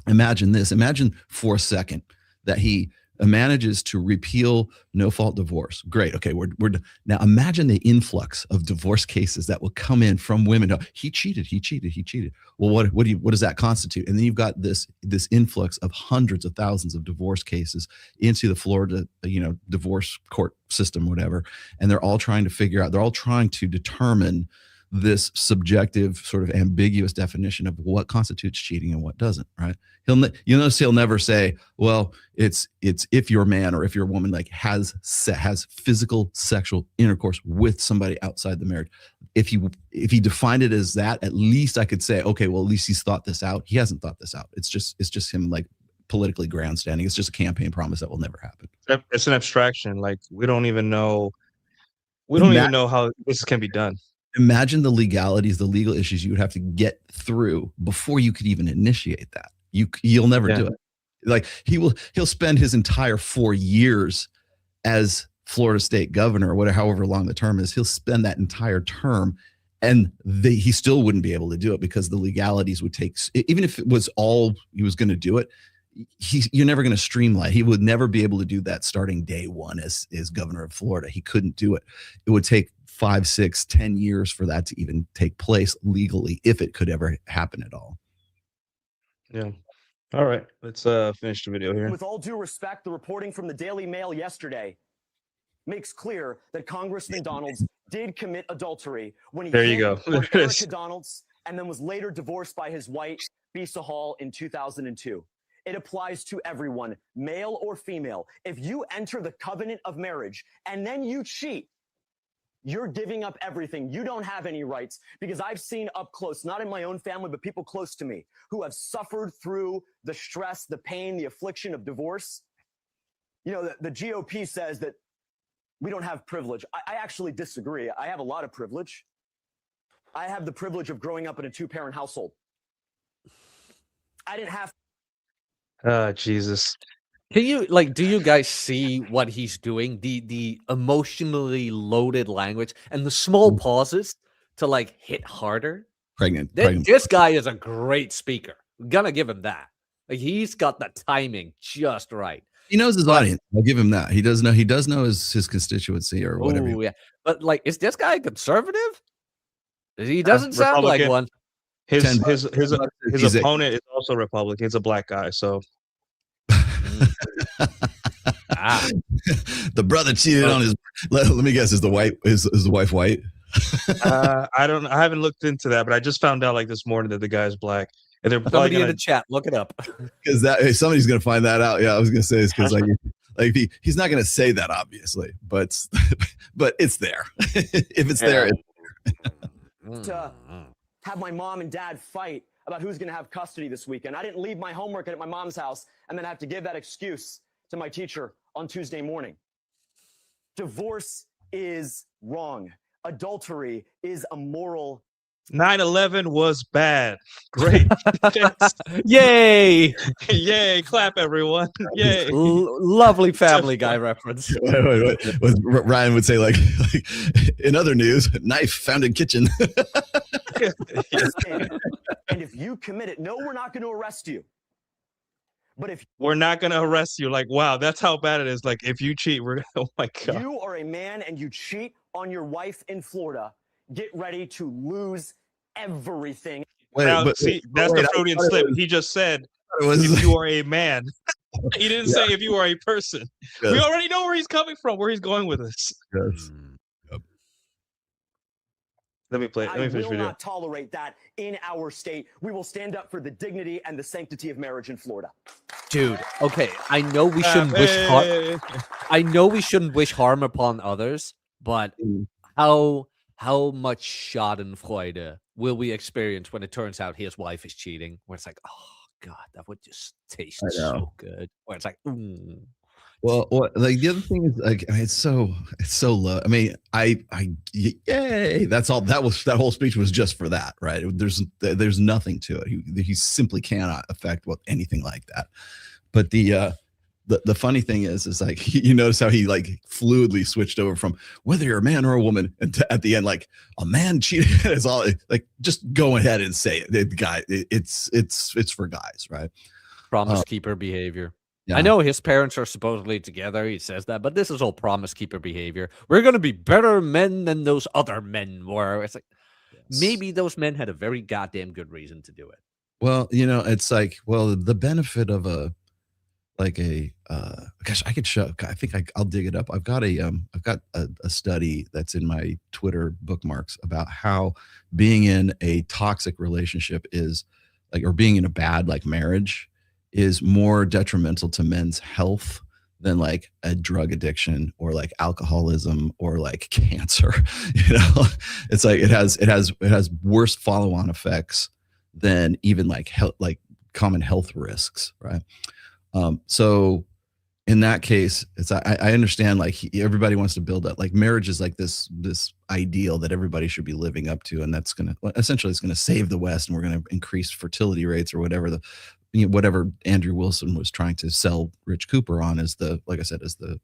Speaker 3: imagine for a second that he manages to repeal no-fault divorce. Great. Okay, we're now imagine the influx of divorce cases that will come in from women. He cheated. Well, what does that constitute? And then you've got this influx of hundreds of thousands of divorce cases into the Florida, divorce court system, whatever. And they're all trying to determine this subjective, sort of ambiguous definition of what constitutes cheating and what doesn't, right? You'll notice he'll never say, well, it's if your man or if your woman like has physical sexual intercourse with somebody outside the marriage. If he defined it as that, at least I could say, okay, well, at least he's thought this out. He hasn't thought this out. It's just him like politically grandstanding. It's just a campaign promise that will never happen.
Speaker 1: It's an abstraction. Like we don't even know how this can be done.
Speaker 3: Imagine the legalities, the legal issues you would have to get through before you could even initiate that. You'll never do it. Like he'll spend his entire 4 years as Florida state governor or whatever, however long the term is. He'll spend that entire term, and he still wouldn't be able to do it because the legalities would take. Even if it was all he was going to do it, you're never going to streamline. He would never be able to do that starting day one as governor of Florida. He couldn't do it. It would take 5, 6, 10 years for that to even take place legally, if it could ever happen at all.
Speaker 1: Yeah. All right. Let's finish the video here.
Speaker 7: With all due respect, the reporting from the Daily Mail yesterday makes clear that Congressman Donalds did commit adultery when he hit on Erica Donalds and then was later divorced by his wife, Bisa Hall, in 2002. It applies to everyone, male or female. If you enter the covenant of marriage and then you cheat, you're giving up everything. You don't have any rights, because I've seen up close, not in my own family, but people close to me who have suffered through the stress, the pain, the affliction of divorce. The GOP says that we don't have privilege. I actually disagree. I have a lot of privilege. I have the privilege of growing up in a 2-parent household. I didn't have.
Speaker 1: Jesus.
Speaker 2: Do you guys see what he's doing? The emotionally loaded language and the small pauses to hit harder.
Speaker 3: Pregnant.
Speaker 2: This guy is a great speaker. I'm gonna give him that. He's got the timing just right.
Speaker 3: He knows his audience. I'll give him that. He does know his constituency or whatever.
Speaker 2: Oh yeah, but is this guy conservative? He doesn't sound like one.
Speaker 1: His opponent is also Republican. He's a black guy, so.
Speaker 3: The brother cheated on his. Let me guess. Is the wife white?
Speaker 1: I haven't looked into that, but I just found out this morning that the guy's black, and they're
Speaker 2: somebody in the chat. Look it up,
Speaker 3: because somebody's gonna find that out. Yeah, I was gonna say it's because he's not gonna say that obviously, but it's there. If it's there, it's
Speaker 7: to have my mom and dad fight about who's going to have custody this weekend. I didn't leave my homework at my mom's house and then have to give that excuse to my teacher on Tuesday morning. Divorce is wrong. Adultery is immoral.
Speaker 1: 9/11 was bad. Great.
Speaker 2: Yay.
Speaker 1: Yay. Clap, everyone. Yay.
Speaker 2: Lovely Family Guy reference.
Speaker 3: Wait. Ryan would say in other news, knife found in kitchen.
Speaker 7: And if you commit it, no, we're not going to arrest you. But if
Speaker 1: we're not going to arrest you, wow, that's how bad it is. If you cheat, oh my God.
Speaker 7: You are a man and you cheat on your wife in Florida, get ready to lose everything.
Speaker 1: That's the Freudian slip. He just said, if you are a man. He didn't say if you are a person. Yes. We already know where he's coming from, where he's going with this.
Speaker 3: Yes.
Speaker 1: Let me finish
Speaker 7: video.
Speaker 1: We will
Speaker 7: not tolerate that in our state. We will stand up for the dignity and the sanctity of marriage in Florida.
Speaker 2: Dude, okay, I know we shouldn't wish harm upon others, but how much Schadenfreude will we experience when it turns out his wife is cheating? Where it's oh God, that would just taste so good. Where it's
Speaker 3: Well, the other thing is it's so low. I mean, yay! That's all. That whole speech was just for that, right? There's nothing to it. He simply cannot affect anything like that. But the funny thing is like you notice how he like fluidly switched over from whether you're a man or a woman, and at the end like a man cheated is all like just go ahead and say it. The guy, it's for guys, right?
Speaker 2: Promise keeper behavior.
Speaker 3: Yeah.
Speaker 2: I know his parents are supposedly together. He says that, but this is all promise keeper behavior. We're going to be better men than those other men were. It's like, maybe those men had a very goddamn good reason to do it.
Speaker 3: Well, you know, it's like, well, the benefit of gosh, I could show, I think I'll dig it up. I've got a study that's in my Twitter bookmarks about how being in a toxic relationship is like, or being in a bad like marriage is more detrimental to men's health than like a drug addiction or like alcoholism or like cancer. You know, it's like it has worse follow-on effects than even like health, like common health risks, right? So in that case, it's I understand like everybody wants to build up like marriage is like this ideal that everybody should be living up to, and that's gonna essentially it's gonna save the West, and we're gonna increase fertility rates or whatever whatever Andrew Wilson was trying to sell Rich Cooper on as the, like I said, as the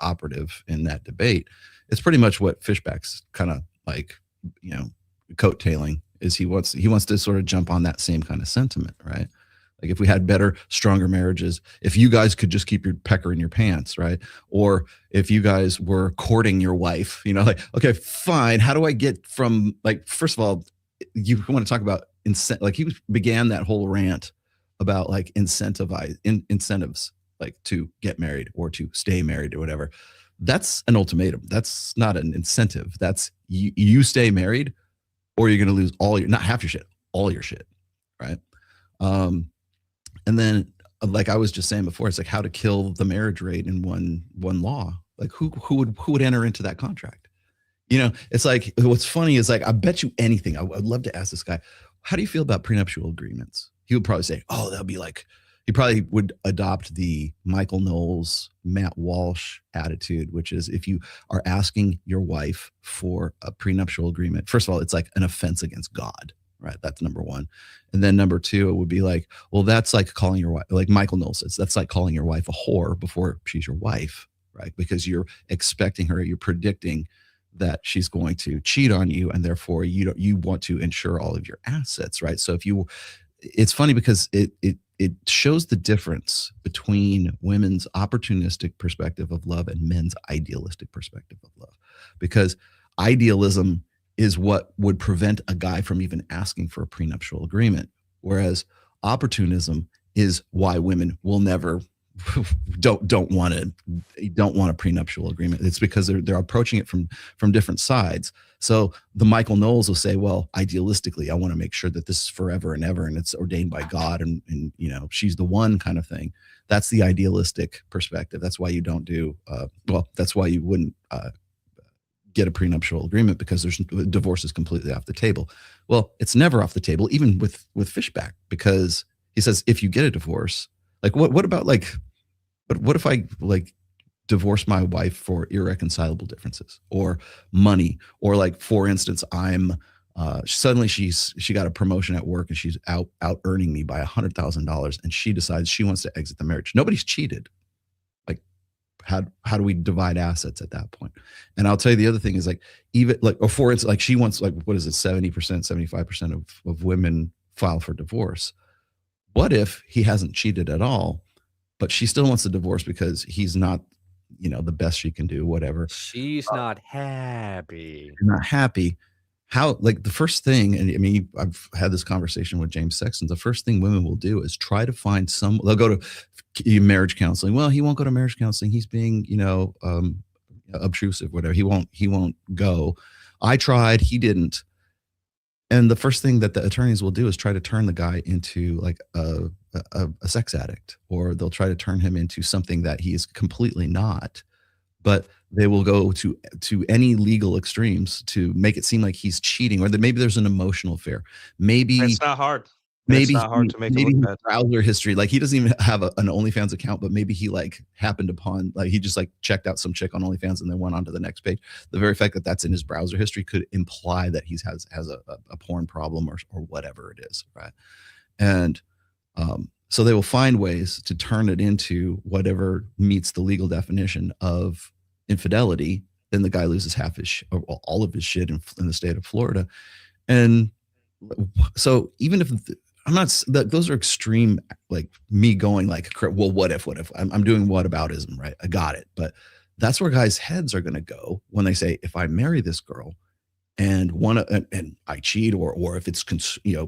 Speaker 3: operative in that debate. It's pretty much what Fishback's kind of like, you know, coattailing is he wants to sort of jump on that same kind of sentiment, right? Like if we had better, stronger marriages, if you guys could just keep your pecker in your pants, right? Or if you guys were courting your wife, you know, like, okay, fine. How do I get from like, first of all, you want to talk about like he began that whole rant about like incentives like to get married or to stay married or whatever. That's an ultimatum. That's not an incentive. That's you stay married or you're going to lose all your, not half your shit, all your shit. Right. And then like I was just saying before, it's like how to kill the marriage rate in one law. Like who would enter into that contract? You know, it's like, what's funny is like, I bet you anything. I'd love to ask this guy, how do you feel about prenuptial agreements? He would probably say, oh, that'll be like, he probably would adopt the Michael Knowles, Matt Walsh attitude, which is if you are asking your wife for a prenuptial agreement, first of all, it's like an offense against God, right? That's number one. And then number two, it would be like, well, that's like calling your wife, like Michael Knowles says, that's like calling your wife a whore before she's your wife, right? Because you're expecting her, you're predicting that she's going to cheat on you, and therefore you want to insure all of your assets, right? So if you, it's funny because it shows the difference between women's opportunistic perspective of love and men's idealistic perspective of love, because idealism is what would prevent a guy from even asking for a prenuptial agreement, whereas opportunism is why women will never don't want a prenuptial agreement. It's because they're approaching it from different sides. So the Michael Knowles will say, well, idealistically, I want to make sure that this is forever and ever, and it's ordained by God, and you know, she's the one kind of thing. That's the idealistic perspective. That's why you don't do that's why you wouldn't get a prenuptial agreement, because divorce is completely off the table. Well, it's never off the table, even with Fishback, because he says if you get a divorce, like what about like, but what if I like divorce my wife for irreconcilable differences or money, or like, for instance, I'm suddenly she got a promotion at work and she's out earning me by $100,000, and she decides she wants to exit the marriage. Nobody's cheated. Like how do we divide assets at that point? And I'll tell you the other thing is like, even like, or for instance, like she wants, like, what is it, 70%, 75% of women file for divorce. What if he hasn't cheated at all, but she still wants a divorce because he's not, you know, the best she can do, whatever.
Speaker 2: She's not happy.
Speaker 3: Not happy. How, like the first thing, and I mean, I've had this conversation with James Sexton, the first thing women will do is try to find they'll go to marriage counseling. Well, he won't go to marriage counseling. He's being, you know, obtrusive, whatever. He won't go. I tried, he didn't. And the first thing that the attorneys will do is try to turn the guy into like a sex addict, or they'll try to turn him into something that he is completely not. But they will go to any legal extremes to make it seem like he's cheating, or that maybe there's an emotional affair. Maybe
Speaker 1: it's not hard.
Speaker 3: Maybe
Speaker 1: it's not hard to make it look bad.
Speaker 3: Browser history, like he doesn't even have an OnlyFans account, but maybe he like happened upon, like he just like checked out some chick on OnlyFans and then went on to the next page. The very fact that that's in his browser history could imply that he has a porn problem or whatever it is, right? And So they will find ways to turn it into whatever meets the legal definition of infidelity. Then the guy loses half his or all of his shit in the state of Florida. And so even if I'm not, those are extreme, like me going like, well, what if I'm doing whataboutism, right? I got it. But that's where guys' heads are going to go when they say, if I marry this girl and and I cheat, or if it's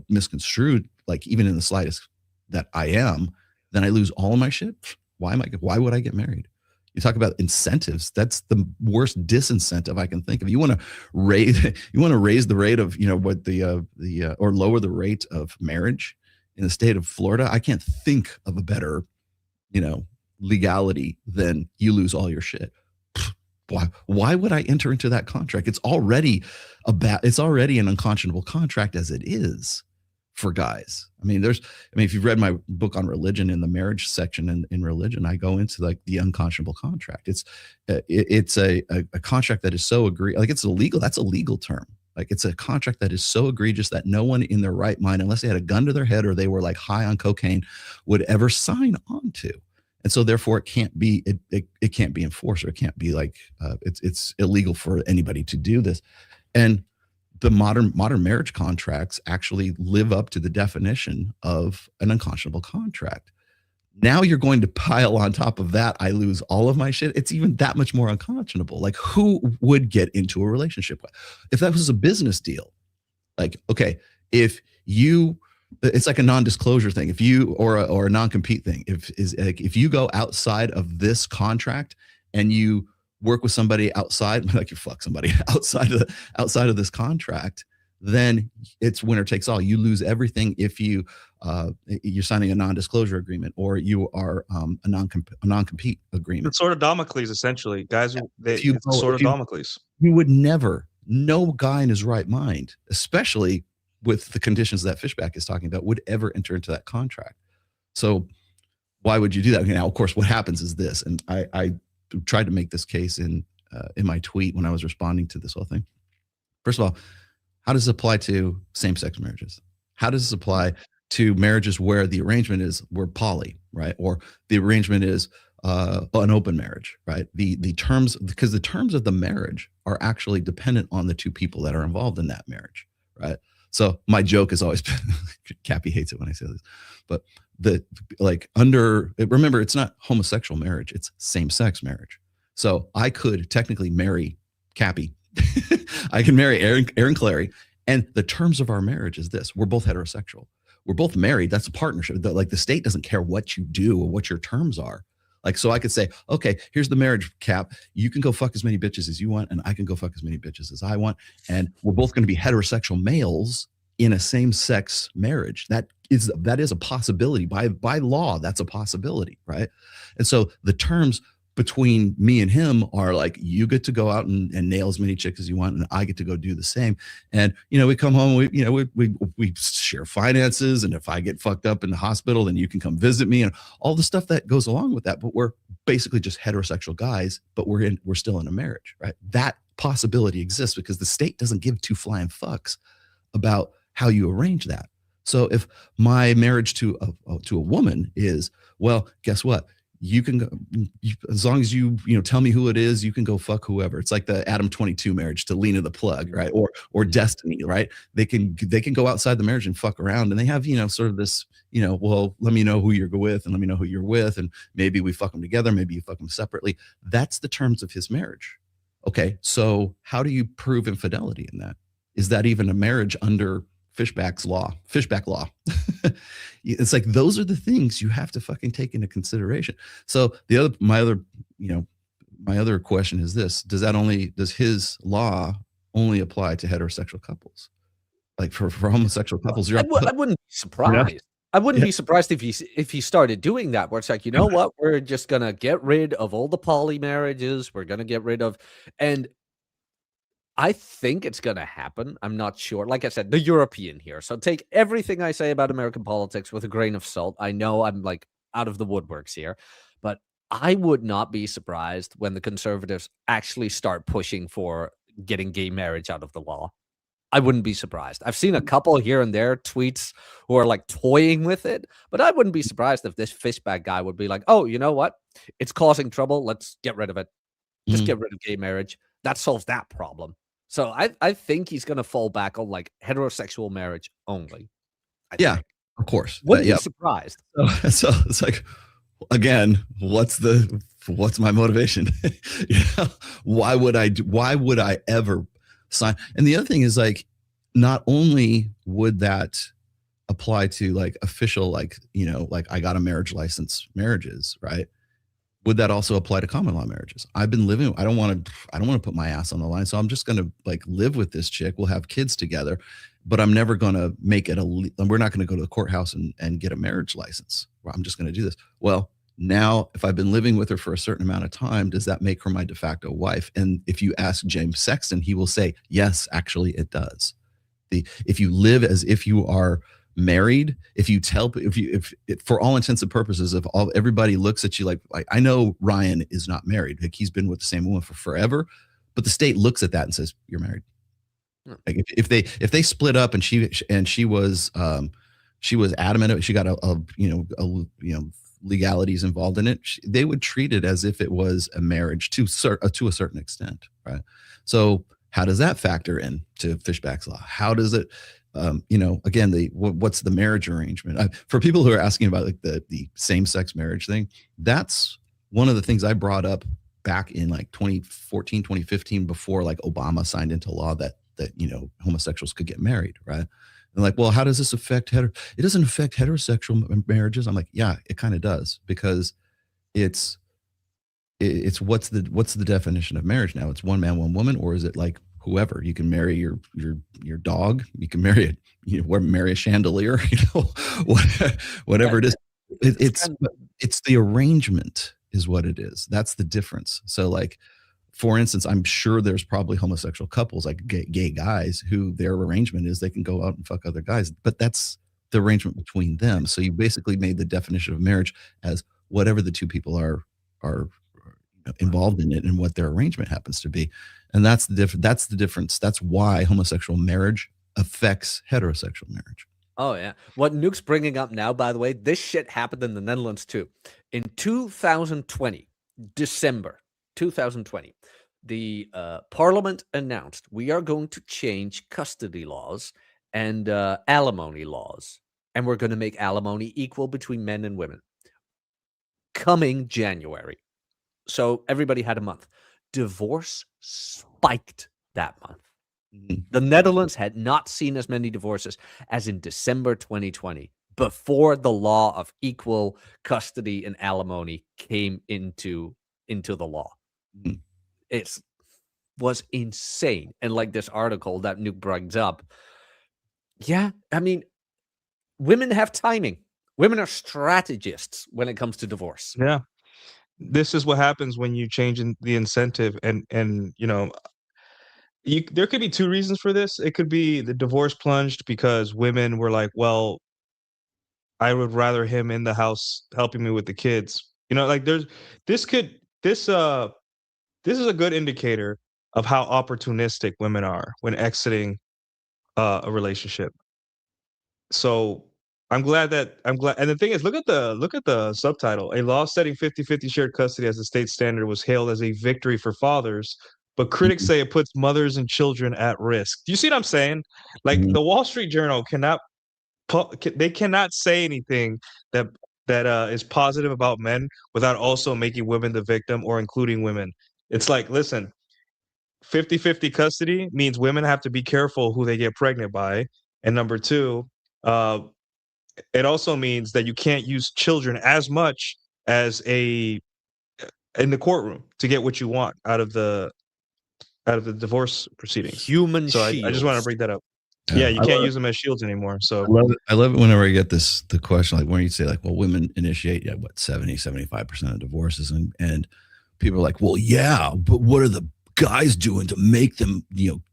Speaker 3: misconstrued, like even in the slightest that I am, then I lose all of my shit. Why would I get married? You talk about incentives. That's the worst disincentive I can think of. You want to raise the rate of, or lower the rate of marriage in the state of Florida. I can't think of a better, legality than you lose all your shit. Why would I enter into that contract? It's already an unconscionable contract as it is for guys. If you've read my book on religion, in the marriage section in religion, I go into like the unconscionable contract. It's a contract that is so like it's illegal. That's a legal term. Like it's a contract that is so egregious that no one in their right mind, unless they had a gun to their head or they were like high on cocaine, would ever sign on to. And so therefore it can't be enforced, or it can't be like it's illegal for anybody to do this. And the modern marriage contracts actually live up to the definition of an unconscionable contract. Now you're going to pile on top of that, I lose all of my shit. It's even that much more unconscionable. Like, who would get into a relationship if that was a business deal? Like, okay, it's like a non-disclosure thing. If you or a non-compete thing, if you go outside of this contract and you work with somebody outside, like you fuck somebody outside of this contract, then it's winner takes all. You lose everything if you're signing a non-disclosure agreement, or you are a non-compete agreement.
Speaker 1: It's sort of Damocles, essentially, guys. It's sort of Damocles.
Speaker 3: You would never, no guy in his right mind, especially with the conditions that Fishback is talking about, would ever enter into that contract. So why would you do that? Now, of course, what happens is this, and I tried to make this case in my tweet when I was responding to this whole thing. First of all, how does it apply to same-sex marriages? How does this apply to marriages where the arrangement is we're poly, right? Or the arrangement is an open marriage, right? The terms, because the terms of the marriage are actually dependent on the two people that are involved in that marriage, right? So my joke has always been, Cappy hates it when I say this, but remember, it's not homosexual marriage, it's same-sex marriage. So I could technically marry Cappy. I can marry Aaron Clary, and the terms of our marriage is this: we're both heterosexual. We're both married. That's a partnership. Like, the state doesn't care what you do or what your terms are. Like, so I could say, okay, here's the marriage cap. You can go fuck as many bitches as you want, and I can go fuck as many bitches as I want. And we're both going to be heterosexual males in a same-sex marriage. That is a possibility. By law, that's a possibility, right? And so the terms between me and him are like, you get to go out and nail as many chicks as you want, and I get to go do the same. And we come home, we share finances, and if I get fucked up in the hospital, then you can come visit me, and all the stuff that goes along with that. But we're basically just heterosexual guys, but we're still in a marriage, right? That possibility exists because the state doesn't give two flying fucks about how you arrange that. So if my marriage to a woman is, well, guess what? You can go, as long as you tell me who it is, you can go fuck whoever. It's like the Adam 22 marriage to Lena the Plug, right? Or Destiny, right? They can go outside the marriage and fuck around, and they have sort of this, well, let me know who you're with, and let me know who you're with, and maybe we fuck them together, maybe you fuck them separately. That's the terms of his marriage. Okay, so how do you prove infidelity in that? Is that even a marriage under Fishback law? It's like, those are the things you have to fucking take into consideration. So my other question is this: does his law only apply to heterosexual couples? Like for homosexual couples,
Speaker 2: I wouldn't be surprised. Yeah. I wouldn't be surprised if he started doing that, where it's like, what, we're just gonna get rid of all the poly marriages. We're gonna get rid of, and I think it's going to happen. I'm not sure. Like I said, the European here. So take everything I say about American politics with a grain of salt. I know I'm like out of the woodworks here, but I would not be surprised when the conservatives actually start pushing for getting gay marriage out of the law. I wouldn't be surprised. I've seen a couple here and there tweets who are like toying with it, but I wouldn't be surprised if this fishbag guy would be like, oh, you know what? It's causing trouble. Let's get rid of it. Just
Speaker 3: Mhm.
Speaker 2: get rid of gay marriage. That solves that problem. So I think he's going to fall back on like heterosexual marriage only. I
Speaker 3: Yeah,
Speaker 2: think.
Speaker 3: of course.
Speaker 2: Wouldn't
Speaker 3: Yeah.
Speaker 2: be surprised.
Speaker 3: So it's like, again, what's my motivation? You know, why would I ever sign? And the other thing is, like, not only would that apply to like official, like, you know, like I got a marriage license marriages, right? Would that also apply to common law marriages? I don't want to put my ass on the line. So I'm just going to like live with this chick. We'll have kids together, but I'm never going to make it we're not going to go to the courthouse and get a marriage license. I'm just going to do this. Well, now if I've been living with her for a certain amount of time, does that make her my de facto wife? And if you ask James Sexton, he will say, yes, actually it does. If you live as if you are married, if for all intents and purposes, if everybody looks at you like I know Ryan is not married, like he's been with the same woman for forever, but the state looks at that and says you're married. Like if they split up and she was adamant, she got a legalities involved in it, they would treat it as if it was a marriage to a certain extent, right? So how does that factor in to Fishback's law? How does it again, what's the marriage arrangement? For people who are asking about like the same-sex marriage thing, that's one of the things I brought up back in like 2014, 2015, before like Obama signed into law that homosexuals could get married, right? And like, well, how does this affect it doesn't affect heterosexual marriages. I'm like, yeah, it kind of does, because it's what's the definition of marriage now? It's one man, one woman, or is it like whoever? You can marry your dog, you can marry marry a chandelier, whatever it is. It's the arrangement is what it is. That's the difference. So like, for instance, I'm sure there's probably homosexual couples, like gay guys, who their arrangement is they can go out and fuck other guys, but that's the arrangement between them. So you basically made the definition of marriage as whatever the two people are involved in it and what their arrangement happens to be. And that's the difference. That's why homosexual marriage affects heterosexual marriage.
Speaker 2: Oh, yeah. What Nuke's bringing up now, by the way, this shit happened in the Netherlands too. In 2020, December 2020, the parliament announced we are going to change custody laws and alimony laws, and we're going to make alimony equal between men and women. Coming January. So everybody had a month. Divorce spiked that month. The Netherlands had not seen as many divorces as in December 2020, before the law of equal custody and alimony came into the law. It was insane. And like this article that Nuke brings up, yeah, I mean, women have timing. Women are strategists when it comes to divorce.
Speaker 1: Yeah. This is what happens when you change the incentive, and there could be two reasons for this. It could be the divorce plunged because women were like, well, I would rather him in the house helping me with the kids. Like this is a good indicator of how opportunistic women are when exiting a relationship. So I'm glad. And the thing is, look at the subtitle. A law setting 50-50 shared custody as the state standard was hailed as a victory for fathers, but critics say it puts mothers and children at risk. Do you see what I'm saying? Like the Wall Street Journal cannot say anything that is positive about men without also making women the victim or including women. It's like, listen, 50-50 custody means women have to be careful who they get pregnant by. And number two, it also means that you can't use children as much as in the courtroom to get what you want out of the divorce proceedings.
Speaker 2: Human
Speaker 1: so
Speaker 2: shields.
Speaker 1: I just want to bring that up. Yeah, you can't use them as shields anymore. So
Speaker 3: I love it whenever I get the question, like when you say like, well, women initiate 70-75% of divorces, and people are like, well, yeah, but what are the guys doing to make them,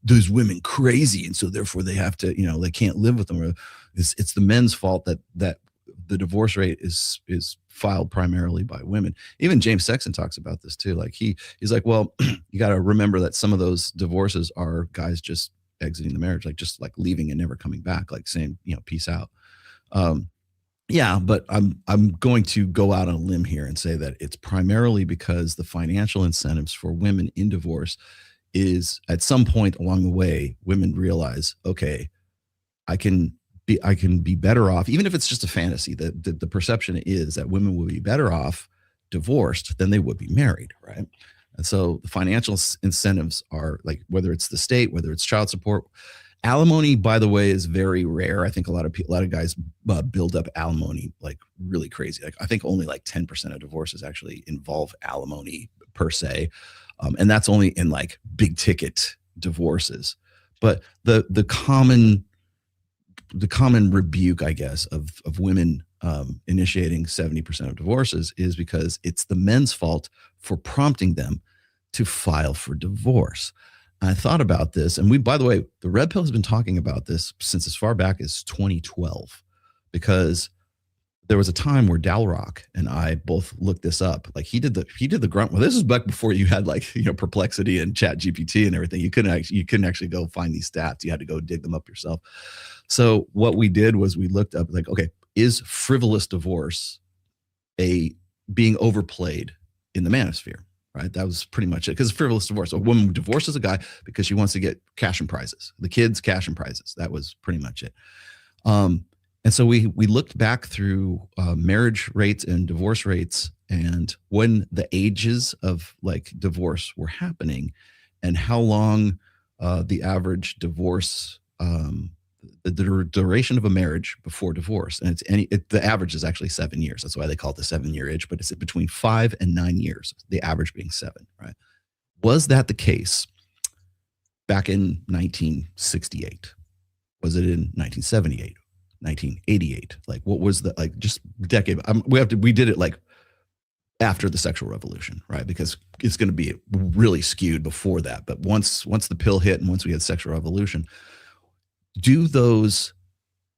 Speaker 3: those women crazy, and so therefore they have to, they can't live with them? Or it's the men's fault that the divorce rate is filed primarily by women. Even James Sexton talks about this too. Like he's like, well, you got to remember that some of those divorces are guys just exiting the marriage, like just like leaving and never coming back, like saying, peace out. Yeah, but I'm going to go out on a limb here and say that it's primarily because the financial incentives for women in divorce is at some point along the way, women realize, okay, I can be better off, even if it's just a fantasy. The perception is that women will be better off divorced than they would be married, right? And so the financial incentives are like, whether it's the state, whether it's child support. Alimony, by the way, is very rare. I think a lot of guys build up alimony like really crazy. Like I think only like 10% of divorces actually involve alimony per se, and that's only in like big ticket divorces. But the common rebuke, I guess, of women initiating 70% of divorces is because it's the men's fault for prompting them to file for divorce. I thought about this, and by the way, the Red Pill has been talking about this since as far back as 2012, because there was a time where Dalrock and I both looked this up. Like he did the grunt. Well, this is back before you had like Perplexity and Chat GPT and everything. You couldn't actually go find these stats. You had to go dig them up yourself. So what we did was we looked up like, okay, is frivolous divorce being overplayed in the manosphere? Right. That was pretty much it. Because frivolous divorce, a woman divorces a guy because she wants to get cash and prizes, the kids, cash and prizes. That was pretty much it. And so we looked back through marriage rates and divorce rates, and when the ages of like divorce were happening, and how long the average divorce, the duration of a marriage before divorce, and the average is actually 7 years. That's why they call it the 7-year itch, but it's between 5 and 9 years, the average being 7, right? Was that the case back in 1968? Was it in 1978, 1988? Like what was the, like just decade? We did it like after the sexual revolution, right? Because it's going to be really skewed before that. But once the pill hit and once we had sexual revolution, does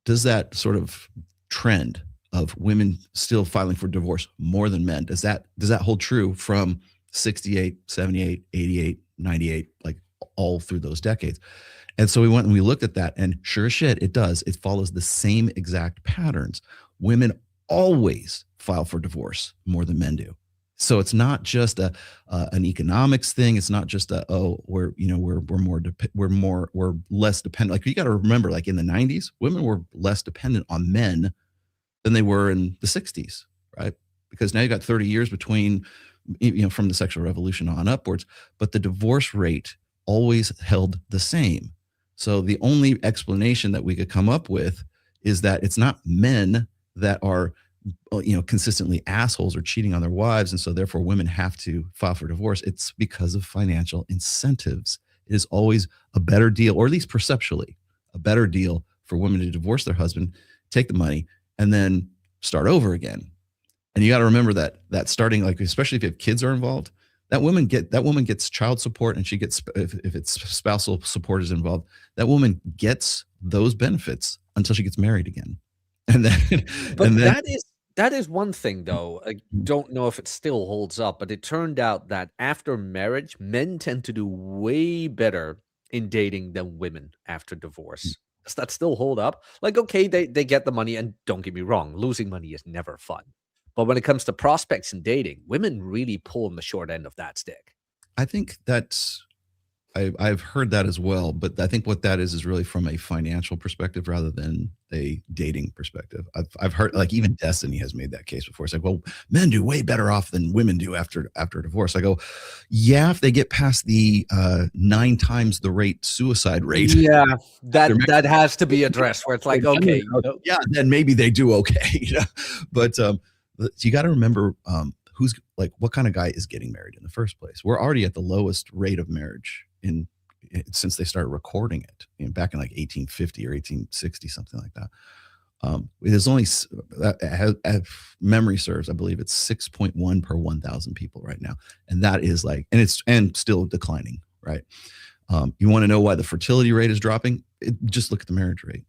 Speaker 3: that sort of trend of women still filing for divorce more than men, does that hold true from 68, 78, 88, 98, like all through those decades? And so we went and we looked at that, and sure as shit, it does. It follows the same exact patterns. Women always file for divorce more than men do. So it's not just an economics thing. It's not just we're less dependent. Like you got to remember, like in the 90s, women were less dependent on men than they were in the 60s, right? Because now you got 30 years between, from the sexual revolution on upwards, but the divorce rate always held the same. So the only explanation that we could come up with is that it's not men that are consistently assholes or cheating on their wives, and so therefore women have to file for divorce. It's because of financial incentives. It is always a better deal, or at least perceptually a better deal, for women to divorce their husband, take the money, and then start over again. And you got to remember that starting, like especially if kids are involved, that woman gets child support, and she gets, if it's spousal support is involved, that woman gets those benefits until she gets married again. And then,
Speaker 2: that is one thing, though. I don't know if it still holds up, but it turned out that after marriage, men tend to do way better in dating than women after divorce. Does that still hold up? Like, okay, they get the money, and don't get me wrong, losing money is never fun. But when it comes to prospects and dating, women really pull on the short end of that stick.
Speaker 3: I think I've heard that as well, but I think what that is really from a financial perspective rather than a dating perspective. I've heard, like, even Destiny has made that case before. It's like, well, men do way better off than women do after divorce. I go, yeah, if they get past the 9 times the rate suicide rate.
Speaker 2: Yeah, that has to be addressed, where it's like, okay,
Speaker 3: yeah, then maybe they do okay. But you got to remember who's, like, what kind of guy is getting married in the first place. We're already at the lowest rate of marriage since they started recording it, back in like 1850 or 1860, something like that. There's only, if memory serves, I believe it's 6.1 per 1,000 people right now, and that is like, and still declining, right? You want to know why the fertility rate is dropping? Just look at the marriage rate.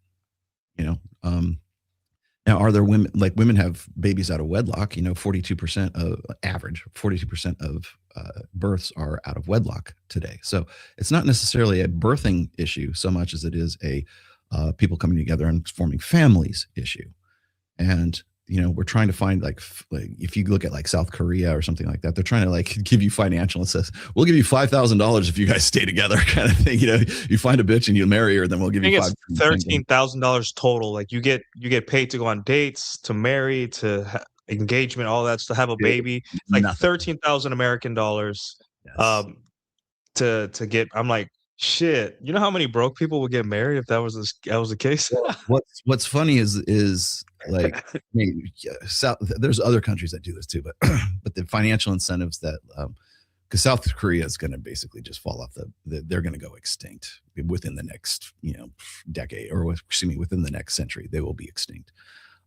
Speaker 3: Now, are there women, like women have babies out of wedlock? 42% of average, 42% of births are out of wedlock today. So it's not necessarily a birthing issue so much as it is a people coming together and forming families issue. And we're trying to find like if you look at like South Korea or something like that, they're trying to like give you financial and says, we'll give you $5,000 if you guys stay together, kind of thing. You find a bitch and you marry her, then we'll give you
Speaker 1: $13,000 total. Like you get paid to go on dates, to marry, to engagement, all that, to have a baby. Like $13,000 American dollars.
Speaker 3: Yes.
Speaker 1: To get. I'm like, shit. You know how many broke people would get married if that was the case?
Speaker 3: What's funny is like there's other countries that do this too, but the financial incentives that because South Korea is going to basically just fall off they're going to go extinct within the next decade, or within the next century. They will be extinct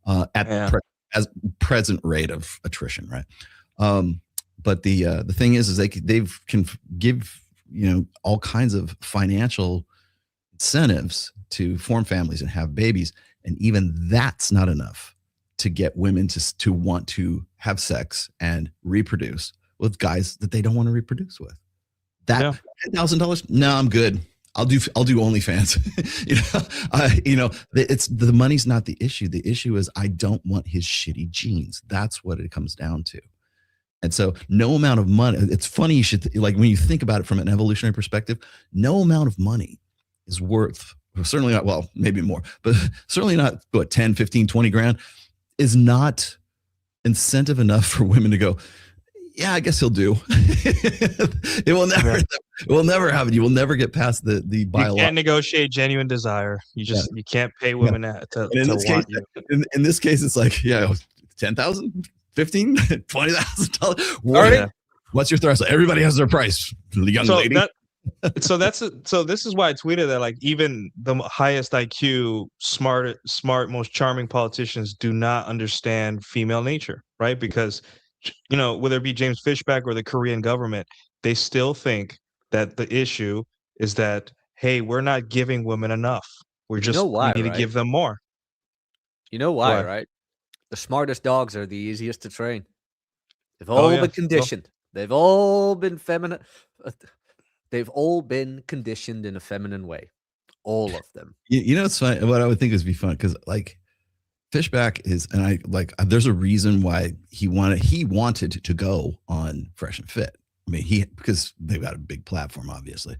Speaker 3: as present rate of attrition, right? But the thing is they can give all kinds of financial incentives to form families and have babies, and even that's not enough to get women to want to have sex and reproduce with guys that they don't want to reproduce with. That $10,000, no, I'm good. I'll do OnlyFans. It's the money's not the issue. The issue is I don't want his shitty genes. That's what it comes down to. And so no amount of money, it's funny, you should, like when you think about it from an evolutionary perspective, no amount of money is worth, certainly not, well, maybe more, but certainly not, 10, 15, 20 grand is not incentive enough for women to go, yeah, I guess he'll do. It will never happen. You will never get past the biological.
Speaker 1: You can't negotiate genuine desire. You can't pay women to want you.
Speaker 3: In this case, it's like, $10,000, $15,000, $20,000. What's your threshold? Everybody has their price, young lady.
Speaker 1: So this is why I tweeted that, like, even the highest IQ, smart, most charming politicians do not understand female nature, right? Because whether it be James Fishback or the Korean government, they still think that the issue is that, hey, we're not giving women enough. We need to give them more.
Speaker 2: You know why, right? The smartest dogs are the easiest to train. They've all been conditioned. They've all been feminine. They've all been conditioned in a feminine way. All of them.
Speaker 3: It's fun. What I would think is be fun because like Fishback is, and there's a reason why he wanted to go on Fresh and Fit. I mean, because they've got a big platform, obviously.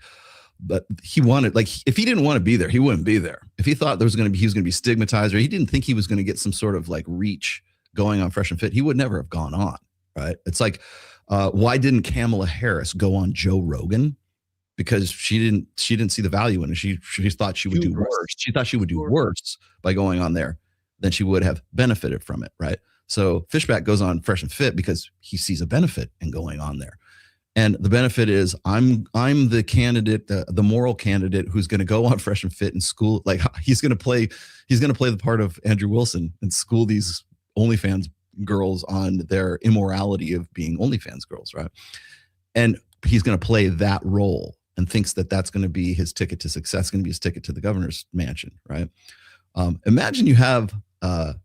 Speaker 3: But he wanted, like, if he didn't want to be there, he wouldn't be there. If he thought he was going to be stigmatized, or he didn't think he was going to get some sort of like reach going on Fresh and Fit, he would never have gone on, right? It's like, why didn't Kamala Harris go on Joe Rogan? Because she didn't see the value in it. She thought she would do worse. She thought she would do worse by going on there than she would have benefited from it, right? So Fishback goes on Fresh and Fit because he sees a benefit in going on there. And the benefit is I'm the candidate, the moral candidate who's going to go on Fresh and Fit and school. Like he's going to play the part of Andrew Wilson and school these OnlyFans girls on their immorality of being OnlyFans girls, right? And he's going to play that role and thinks that that's going to be his ticket to success, going to be his ticket to the governor's mansion, right? Imagine you have a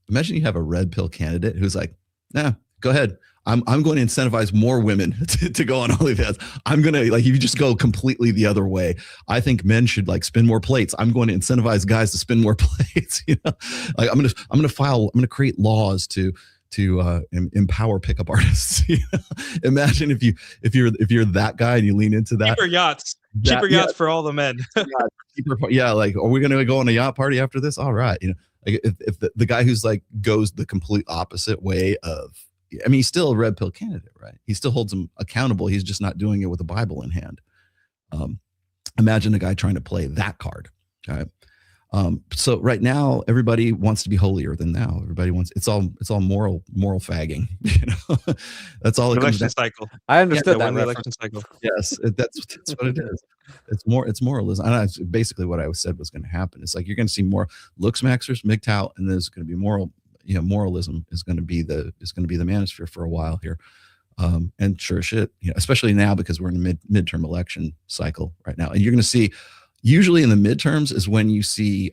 Speaker 3: red pill candidate who's like, nah, go ahead. I'm going to incentivize more women to go on OnlyFans. I'm going to, like, if you just go completely the other way, I think men should like spin more plates. I'm going to incentivize guys to spin more plates. Like I'm going to create laws to empower pickup artists. Imagine if you're that guy and you lean into that.
Speaker 1: Cheaper yachts for all the men.
Speaker 3: Like, are we going to go on a yacht party after this? All right. Like if the guy who's like goes the complete opposite way of, I mean, he's still a red pill candidate, right? He still holds him accountable. He's just not doing it with a Bible in hand. Imagine a guy trying to play that card. Okay. So right now, everybody wants to be holier than thou. Everybody wants, it's all moral fagging. That's all.
Speaker 1: Election cycle.
Speaker 2: I understood that election
Speaker 3: cycle. Yes, that's what it is. It's moralism. And that's basically what I said was going to happen. It's like you're going to see more looks maxers, MGTOW, and there's going to be moralism is going to be the manosphere for a while here. And sure shit, especially now because we're in a midterm election cycle right now, and you're going to see. Usually in the midterms is when you see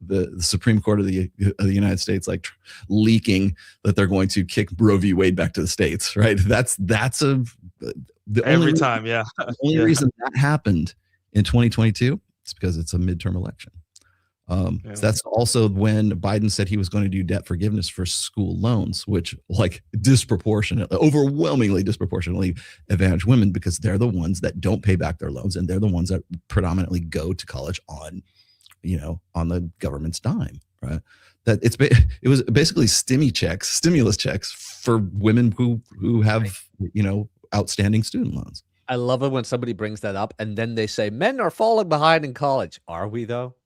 Speaker 3: the Supreme Court of the United States like leaking that they're going to kick Roe v. Wade back to the states, right? That's the
Speaker 1: Every time, yeah.
Speaker 3: The only
Speaker 1: Yeah.
Speaker 3: reason that happened in 2022 is because it's a midterm election. So that's also when Biden said he was going to do debt forgiveness for school loans, which like overwhelmingly disproportionately advantage women because they're the ones that don't pay back their loans and they're the ones that predominantly go to college on the government's dime, right? That it was basically stimulus checks for women who have outstanding student loans.
Speaker 2: I love it when somebody brings that up and then they say men are falling behind in college. Are we though?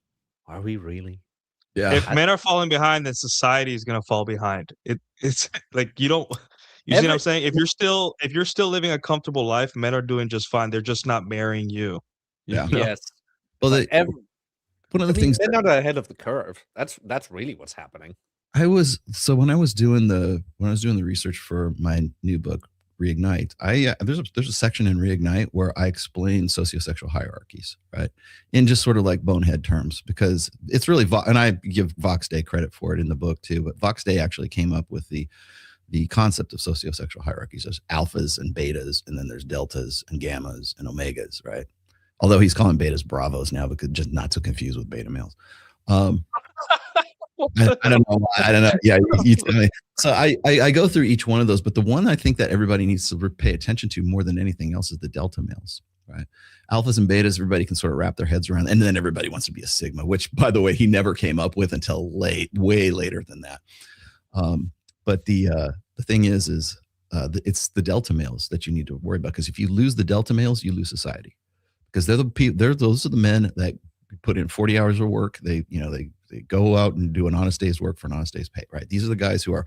Speaker 2: Are we really?
Speaker 3: Yeah.
Speaker 1: If men are falling behind, then society is going to fall behind. It's like you see what I'm saying? If you're still living a comfortable life, men are doing just fine. They're just not marrying you.
Speaker 3: Yeah.
Speaker 2: Yes.
Speaker 3: Well, one of the things
Speaker 2: men are ahead of the curve. That's really what's happening.
Speaker 3: when I was doing the research for my new book Reignite, there's a section in Reignite where I explain sociosexual hierarchies, right, in just sort of like bonehead terms, because it's really, and I give Vox Day credit for it in the book too, but Vox Day actually came up with the concept of sociosexual hierarchies. There's alphas and betas, and then there's deltas and gammas and omegas, right? Although he's calling betas bravos now because just not to confuse with beta males. I don't know. I don't know. Yeah, you tell me. So I go through each one of those, but the one I think that everybody needs to pay attention to more than anything else is the delta males, right? Alphas and betas, everybody can sort of wrap their heads around, and then everybody wants to be a sigma, which, by the way, he never came up with until way later than that. But the thing is it's the delta males that you need to worry about, because if you lose the delta males, you lose society, because those are the men that put in 40 hours of work. They go out and do an honest day's work for an honest day's pay, right? These are the guys who are,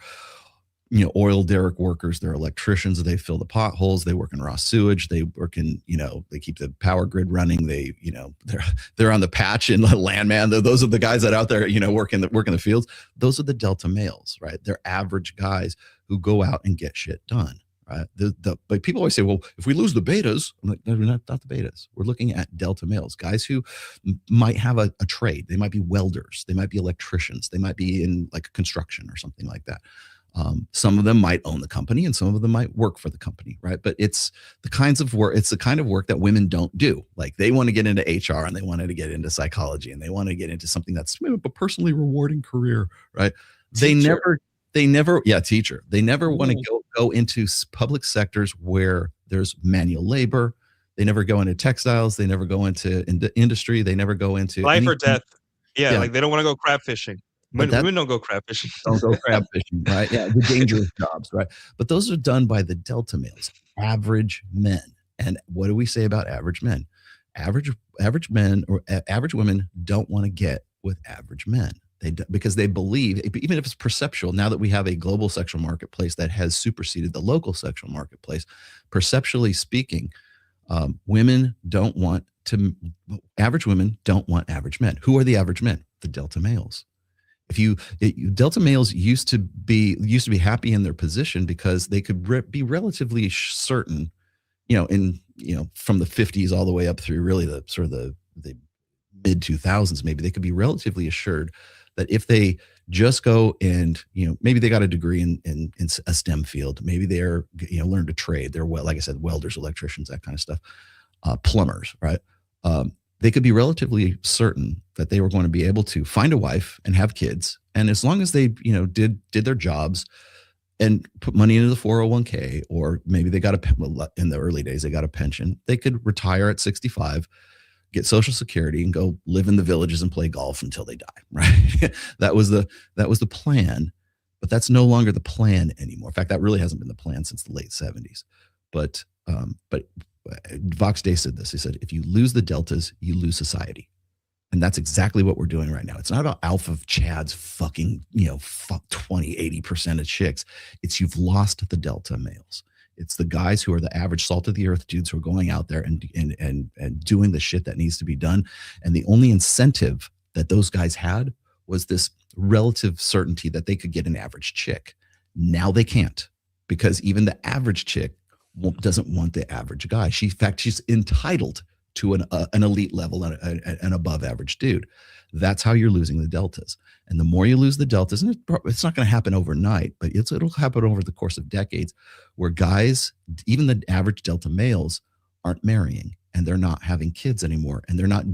Speaker 3: oil derrick workers. They're electricians. They fill the potholes. They work in raw sewage. They work in, they keep the power grid running. They, they're on the patch and the landman. Those are the guys that out there, work in the fields. Those are the delta males, right? They're average guys who go out and get shit done. Right. But people always say, well, if we lose the betas, I'm like, no, not the betas. We're looking at delta males, guys who might have a trade. They might be welders. They might be electricians. They might be in like construction or something like that. Some of them might own the company and some of them might work for the company. Right. But it's the kind of work that women don't do. Like they want to get into HR and they wanted to get into psychology and they want to get into something that's a personally rewarding career. Right. Teacher. They never want to go into public sectors where there's manual labor. They never go into textiles. They never go into industry. They never go into
Speaker 1: life or death. Yeah, like they don't want to go crab fishing. Women don't go crab fishing.
Speaker 3: Don't go crab fishing, right? Yeah, the dangerous jobs, right? But those are done by the delta males, average men. And what do we say about average men? Average men or average women don't want to get with average men. Because they believe, even if it's perceptual, now that we have a global sexual marketplace that has superseded the local sexual marketplace, perceptually speaking, average women don't want average men. Who are the average men? The delta males. Delta males used to be happy in their position because they could be relatively certain, from the 50s all the way up through really the sort of the mid 2000s, maybe they could be relatively assured that if they just go and, maybe they got a degree in a STEM field, maybe they're, learned a trade. They're, like I said, welders, electricians, that kind of stuff, plumbers, right? They could be relatively certain that they were going to be able to find a wife and have kids. And as long as they, did their jobs and put money into the 401k, or maybe they got in the early days, they got a pension, they could retire at 65, get Social Security and go live in the villages and play golf until they die, right? That was the plan, but that's no longer the plan anymore. In fact, that really hasn't been the plan since the late 70s. But Vox Day said this. He said, if you lose the deltas, you lose society. And that's exactly what we're doing right now. It's not about alpha chads fucking, 20-80% of chicks. It's you've lost the delta males. It's the guys who are the average salt of the earth dudes who are going out there and doing the shit that needs to be done. And the only incentive that those guys had was this relative certainty that they could get an average chick. Now they can't, because even the average chick doesn't want the average guy. In fact, she's entitled to an elite level and an above average dude. That's how you're losing the deltas. And the more you lose the deltas, and it's not going to happen overnight, but it'll happen over the course of decades, where guys, even the average delta males, aren't marrying and they're not having kids anymore, and they're not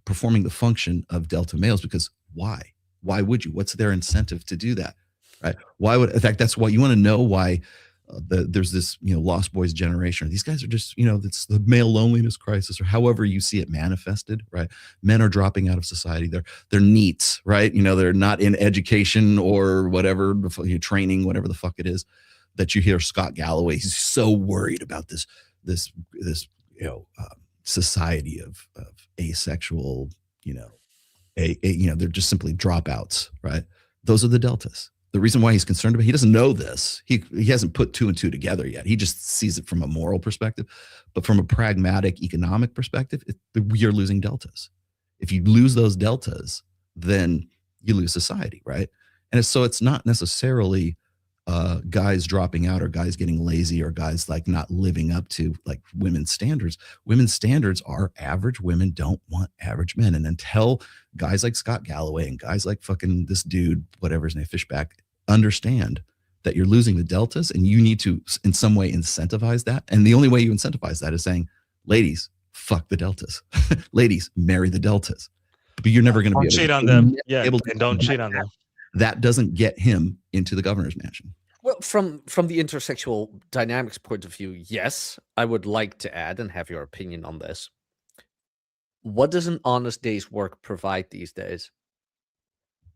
Speaker 3: performing the function of delta males, because why? Why would you? What's their incentive to do that, right? Why would, in fact, that's why you want to know why there's this, Lost Boys generation. These guys are just, it's the male loneliness crisis, or however you see it manifested, right? Men are dropping out of society. They're neats, right? They're not in education or whatever, training, whatever the fuck it is that you hear Scott Galloway. He's so worried about this society of asexual, they're just simply dropouts, right? Those are the deltas. The reason why he's concerned about, he doesn't know this. He hasn't put 2 and 2 together yet. He just sees it from a moral perspective, but from a pragmatic economic perspective, you're losing deltas. If you lose those deltas, then you lose society, right? And it's not necessarily guys dropping out, or guys getting lazy, or guys like not living up to like women's standards. Women's standards are average women don't want average men. And until guys like Scott Galloway and guys like fucking this dude, whatever his name, Fishback, understand that you're losing the deltas, and you need to in some way incentivize that. And the only way you incentivize that is saying, ladies, fuck the deltas. Ladies, marry the deltas. But you're never going to be able
Speaker 1: cheat
Speaker 3: to,
Speaker 1: on them.
Speaker 3: and
Speaker 1: don't cheat on them.
Speaker 3: That doesn't get him into the governor's mansion.
Speaker 2: Well, from the intersexual dynamics point of view, yes, I would like to add and have your opinion on this. What does an honest day's work provide these days?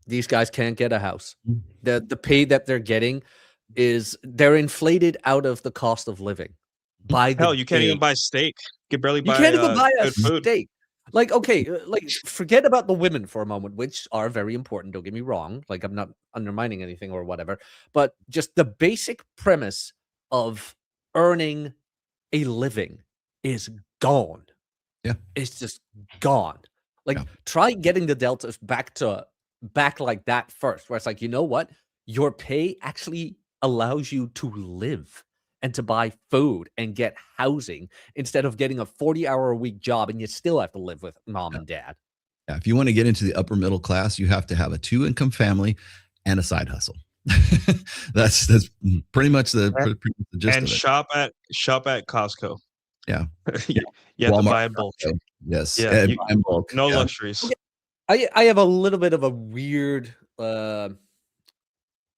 Speaker 2: These guys can't get a house. The pay that they're getting they're inflated out of the cost of living.
Speaker 1: Hell, you can't even buy steak. You can barely buy.
Speaker 2: You can't even buy a
Speaker 1: good food.
Speaker 2: steak. Like, okay, like forget about the women for a moment, which are very important. Don't get me wrong. Like, I'm not undermining anything or whatever, but just the basic premise of earning a living is gone.
Speaker 3: Yeah,
Speaker 2: it's just gone. Like, try getting the deltas back like that first, where it's like, you know what, your pay actually allows you to live and to buy food and get housing, instead of getting a 40-hour-a-week job and you still have to live with mom and dad.
Speaker 3: Yeah, if you want to get into the upper middle class, you have to have a 2-income family and a side hustle. That's pretty much the gist
Speaker 1: and
Speaker 3: of it.
Speaker 1: Shop at Costco.
Speaker 3: Yeah,
Speaker 1: you have to buy in bulk.
Speaker 3: Yes,
Speaker 1: yeah,
Speaker 3: in bulk.
Speaker 1: No luxuries.
Speaker 2: Okay. I have a little bit of a weird. Maybe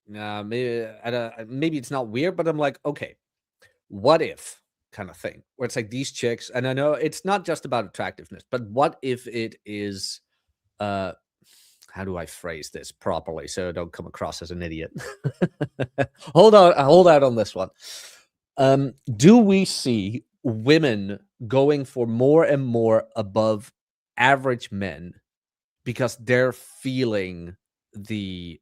Speaker 2: it's not weird, but I'm like, okay, what if kind of thing, where it's like these chicks, and I know it's not just about attractiveness, but what if it is, how do I phrase this properly so I don't come across as an idiot? hold out on this one. Do we see women going for more and more above average men because they're feeling the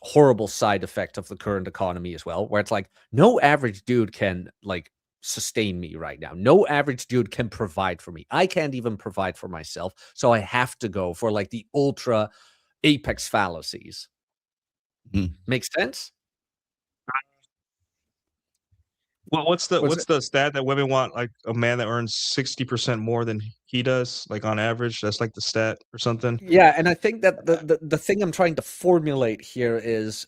Speaker 2: horrible side effect of the current economy as well, where it's like, no average dude can like sustain me right now. No average dude can provide for me. I can't even provide for myself, so I have to go for like the ultra apex fallacies. Makes sense?
Speaker 1: Well, what's the stat that women want, like a man that earns 60% more than he does, like on average? That's like the stat or something.
Speaker 2: Yeah, and I think that the thing I'm trying to formulate here is,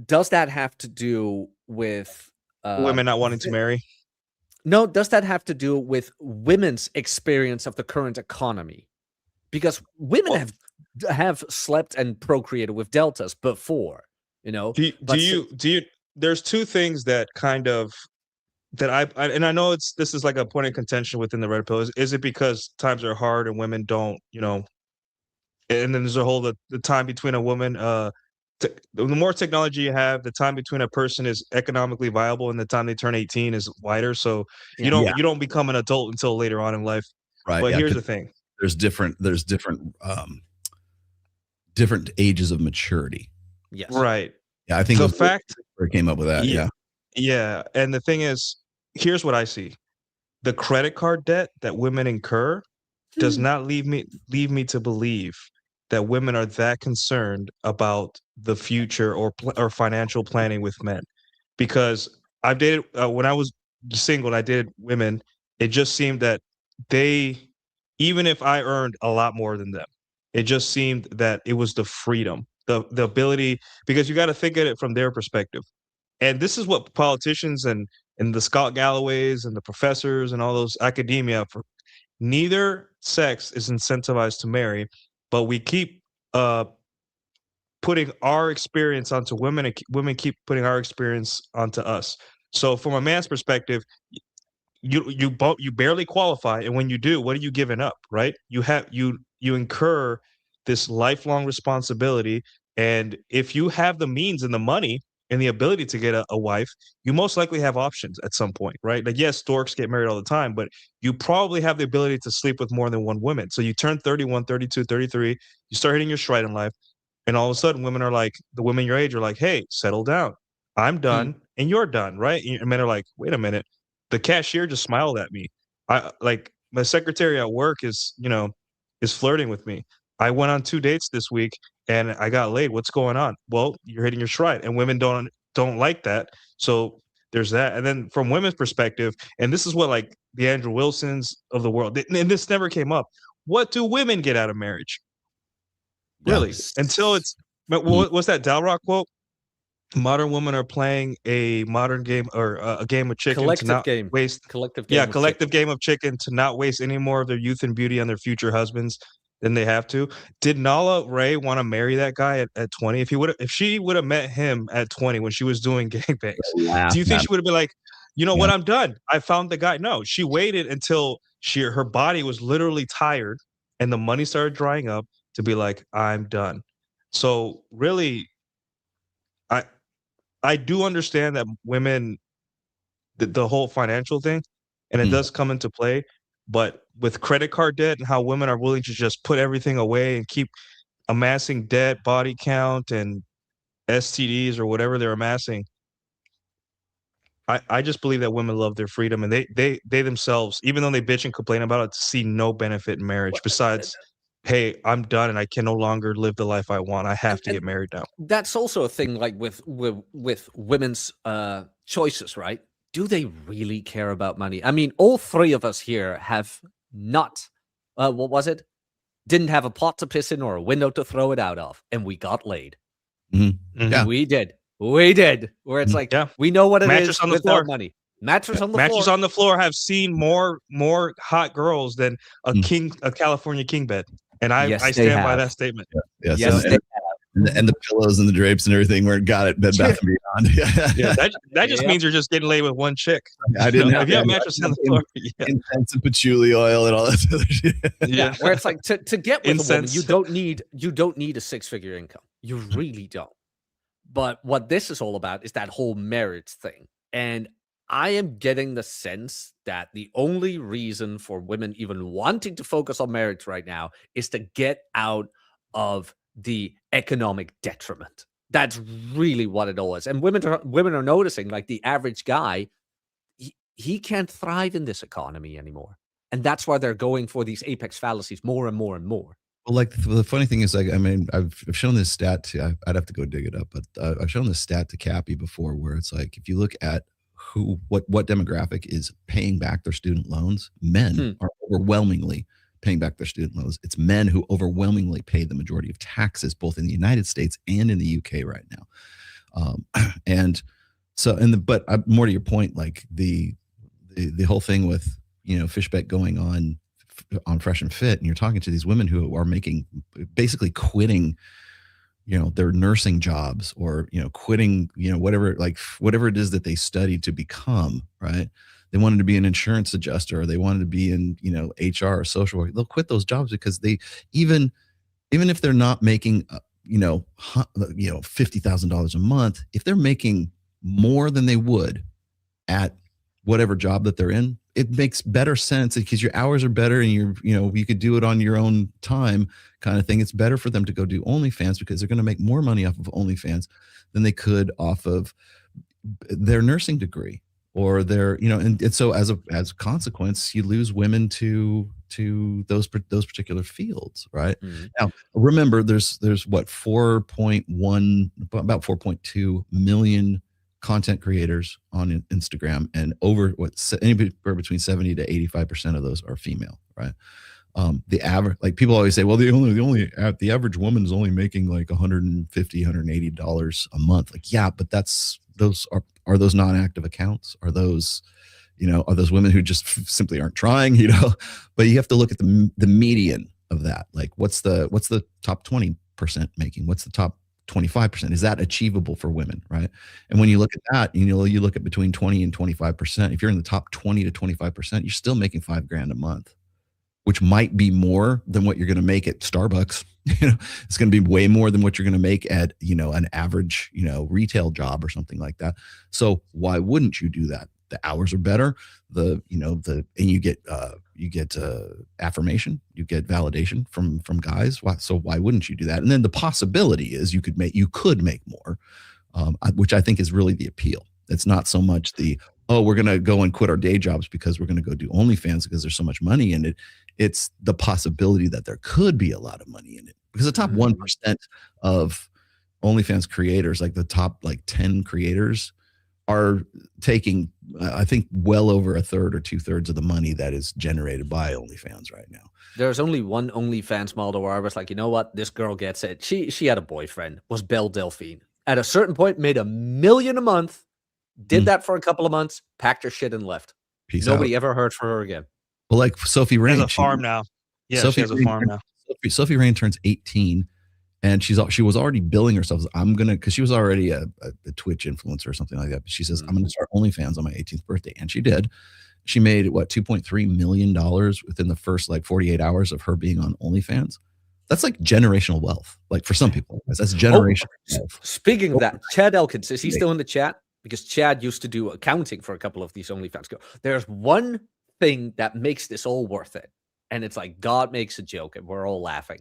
Speaker 2: does that have to do with
Speaker 1: women not wanting to marry?
Speaker 2: No, does that have to do with women's experience of the current economy? Because women have slept and procreated with deltas before, you know.
Speaker 1: Do you? There's two things that kind of that I and I know this is like a point of contention within the red pill. Is it because times are hard and women don't, and then there's a whole the time between a woman, the more technology you have, the time between a person is economically viable, and the time they turn 18 is wider. So you don't become an adult until later on in life.
Speaker 3: Right.
Speaker 1: But here's the thing:
Speaker 3: there's different ages of maturity.
Speaker 2: Yes.
Speaker 1: Right.
Speaker 3: Yeah, I think
Speaker 1: the fact
Speaker 3: came up with that.
Speaker 1: Yeah. And the thing is, here's what I see: the credit card debt that women incur does not leave me to believe that women are that concerned about the future or financial planning with men. Because I've dated when I was single and I dated women, it just seemed that they even if I earned a lot more than them. It just seemed that it was the freedom, the ability, because you got to think at it from their perspective. And this is what politicians and the Scott Galloways and the professors and all those academia for neither sex is incentivized to marry, but we keep putting our experience onto women, and women keep putting our experience onto us. So from a man's perspective, you barely qualify, and when you do, what are you giving up, right? You incur this lifelong responsibility, and if you have the means and the money and the ability to get a wife, you most likely have options at some point, right? Like, yes, dorks get married all the time, but you probably have the ability to sleep with more than one woman. So you turn 31, 32, 33, you start hitting your stride in life, and all of a sudden women are like, the women your age are like, hey, settle down, I'm done and you're done, right? And men are like, wait a minute, the cashier just smiled at me. I like my secretary at work is flirting with me. I went on 2 dates this week and I got laid. What's going on? Well, you're hitting your stride, and women don't like that. So there's that. And then from women's perspective, and this is what like the Andrew Wilsons of the world, and this never came up. What do women get out of marriage? Really? Until it's what's that Dalrock quote? Modern women are playing a modern game or a game of chicken
Speaker 2: Collective
Speaker 1: to not
Speaker 2: game.
Speaker 1: waste
Speaker 2: Collective game.
Speaker 1: yeah,
Speaker 2: of
Speaker 1: collective
Speaker 2: chicken.
Speaker 1: game of chicken to not waste any more of their youth and beauty on their future husbands than they have to. Did Nala Ray want to marry that guy at 20? If she would have met him at 20 when she was doing gangbangs, do you think she would have been like, you know what, I'm done, I found the guy? No, she waited until her body was literally tired and the money started drying up to be like, I'm done. So really, I do understand that women, the whole financial thing, and it does come into play. But with credit card debt and how women are willing to just put everything away and keep amassing debt, body count, and STDs or whatever they're amassing, I just believe that women love their freedom, and they themselves, even though they bitch and complain about it, see no benefit in marriage besides, hey, I'm done and I can no longer live the life I want. I have to get married now.
Speaker 2: That's also a thing, like with women's choices, right? Do they really care about money? I mean, all three of us here have not, what was it? Didn't have a pot to piss in or a window to throw it out of, and we got laid.
Speaker 3: Yeah.
Speaker 2: We did. Where it's like, we know what it
Speaker 1: Mattress
Speaker 2: is
Speaker 1: on the
Speaker 2: without
Speaker 1: floor.
Speaker 2: money. Mattress on the
Speaker 1: Matches
Speaker 2: floor.
Speaker 1: on the floor have seen more hot girls than a California king bed, and I stand by that statement.
Speaker 3: Yeah,
Speaker 2: Yes,
Speaker 3: so, and the pillows and the drapes and everything were got it Bed Bath and Beyond.
Speaker 1: Yeah, that just means you're just getting laid with one chick.
Speaker 3: I didn't
Speaker 1: if you have mattress on the floor,
Speaker 3: incense and patchouli oil and all that other shit.
Speaker 2: Yeah, where it's like to get with
Speaker 1: Incense.
Speaker 2: a woman, you don't need a 6-figure income. You really don't. But what this is all about is that whole marriage thing. And I am getting the sense that the only reason for women even wanting to focus on marriage right now is to get out of the economic detriment. That's really what it all is. And women are noticing, like, the average guy, he can't thrive in this economy anymore. And that's why they're going for these apex fallacies more and more and more.
Speaker 3: Well, like the funny thing is, like, I mean, I've shown this stat to, I'd have to go dig it up, but I've shown this stat to Cappy before, where it's like, if you look at what demographic is paying back their student loans, men are overwhelmingly paying back their student loans. It's men who overwhelmingly pay the majority of taxes, both in the United States and in the UK right now. And so, but more to your point, like the whole thing with, Fishbeck going on Fresh and Fit, and you're talking to these women who are basically quitting, their nursing jobs, or, quitting, whatever it is that they studied to become, right? They wanted to be an insurance adjuster, or they wanted to be in, HR or social work. They'll quit those jobs because they, even if they're not making, $50,000 a month, if they're making more than they would at whatever job that they're in, it makes better sense because your hours are better and you could do it on your own time kind of thing. It's better for them to go do OnlyFans because they're going to make more money off of OnlyFans than they could off of their nursing degree or their, and so as a consequence, you lose women to those particular fields, right? Now, remember, there's what, 4.2 million content creators on Instagram, and anywhere between 70 to 85% of those are female, right? The average, like people always say, well, the average woman is only making like $150, $180 a month. Like, yeah, but are those non-active accounts? Are those women who just simply aren't trying, but you have to look at the median of that. Like what's the top 20% making? What's the top 25%? Is that achievable for women? Right. And when you look at that, you look at between 20 and 25%, if you're in the top 20 to 25%, you're still making $5,000 a month, which might be more than what you're going to make at Starbucks. It's going to be way more than what you're going to make at, an average, retail job or something like that. So why wouldn't you do that? The hours are better. And you get affirmation, you get validation from guys. So why wouldn't you do that? And then the possibility is you could make more, which I think is really the appeal. It's not so much we're going to go and quit our day jobs because we're going to go do OnlyFans because there's so much money in it. It's the possibility that there could be a lot of money in it, because the top 1% of OnlyFans creators, like the top 10 creators, are taking, I think, well over a third or 2/3 of the money that is generated by OnlyFans right now.
Speaker 2: There's only one OnlyFans model where I was like, you know what? This girl gets it. She had a boyfriend, was Belle Delphine. At a certain point, made $1 million a month, did that for a couple of months, packed her shit and left. Nobody ever heard from her again.
Speaker 3: Well, like Sophie Rain.
Speaker 1: She has a farm now. Yeah, she has a farm now.
Speaker 3: Sophie Rain turns 18. And she was already billing herself as, because she was already a Twitch influencer or something like that. But she says, I'm going to start OnlyFans on my 18th birthday. And she did. She made $2.3 million within the first 48 hours of her being on OnlyFans. That's like generational wealth. Like for some people, that's generational wealth.
Speaker 2: Speaking of that, Chad Elkins, is he still in the chat? Because Chad used to do accounting for a couple of these OnlyFans. There's one thing that makes this all worth it. And it's like God makes a joke and we're all laughing.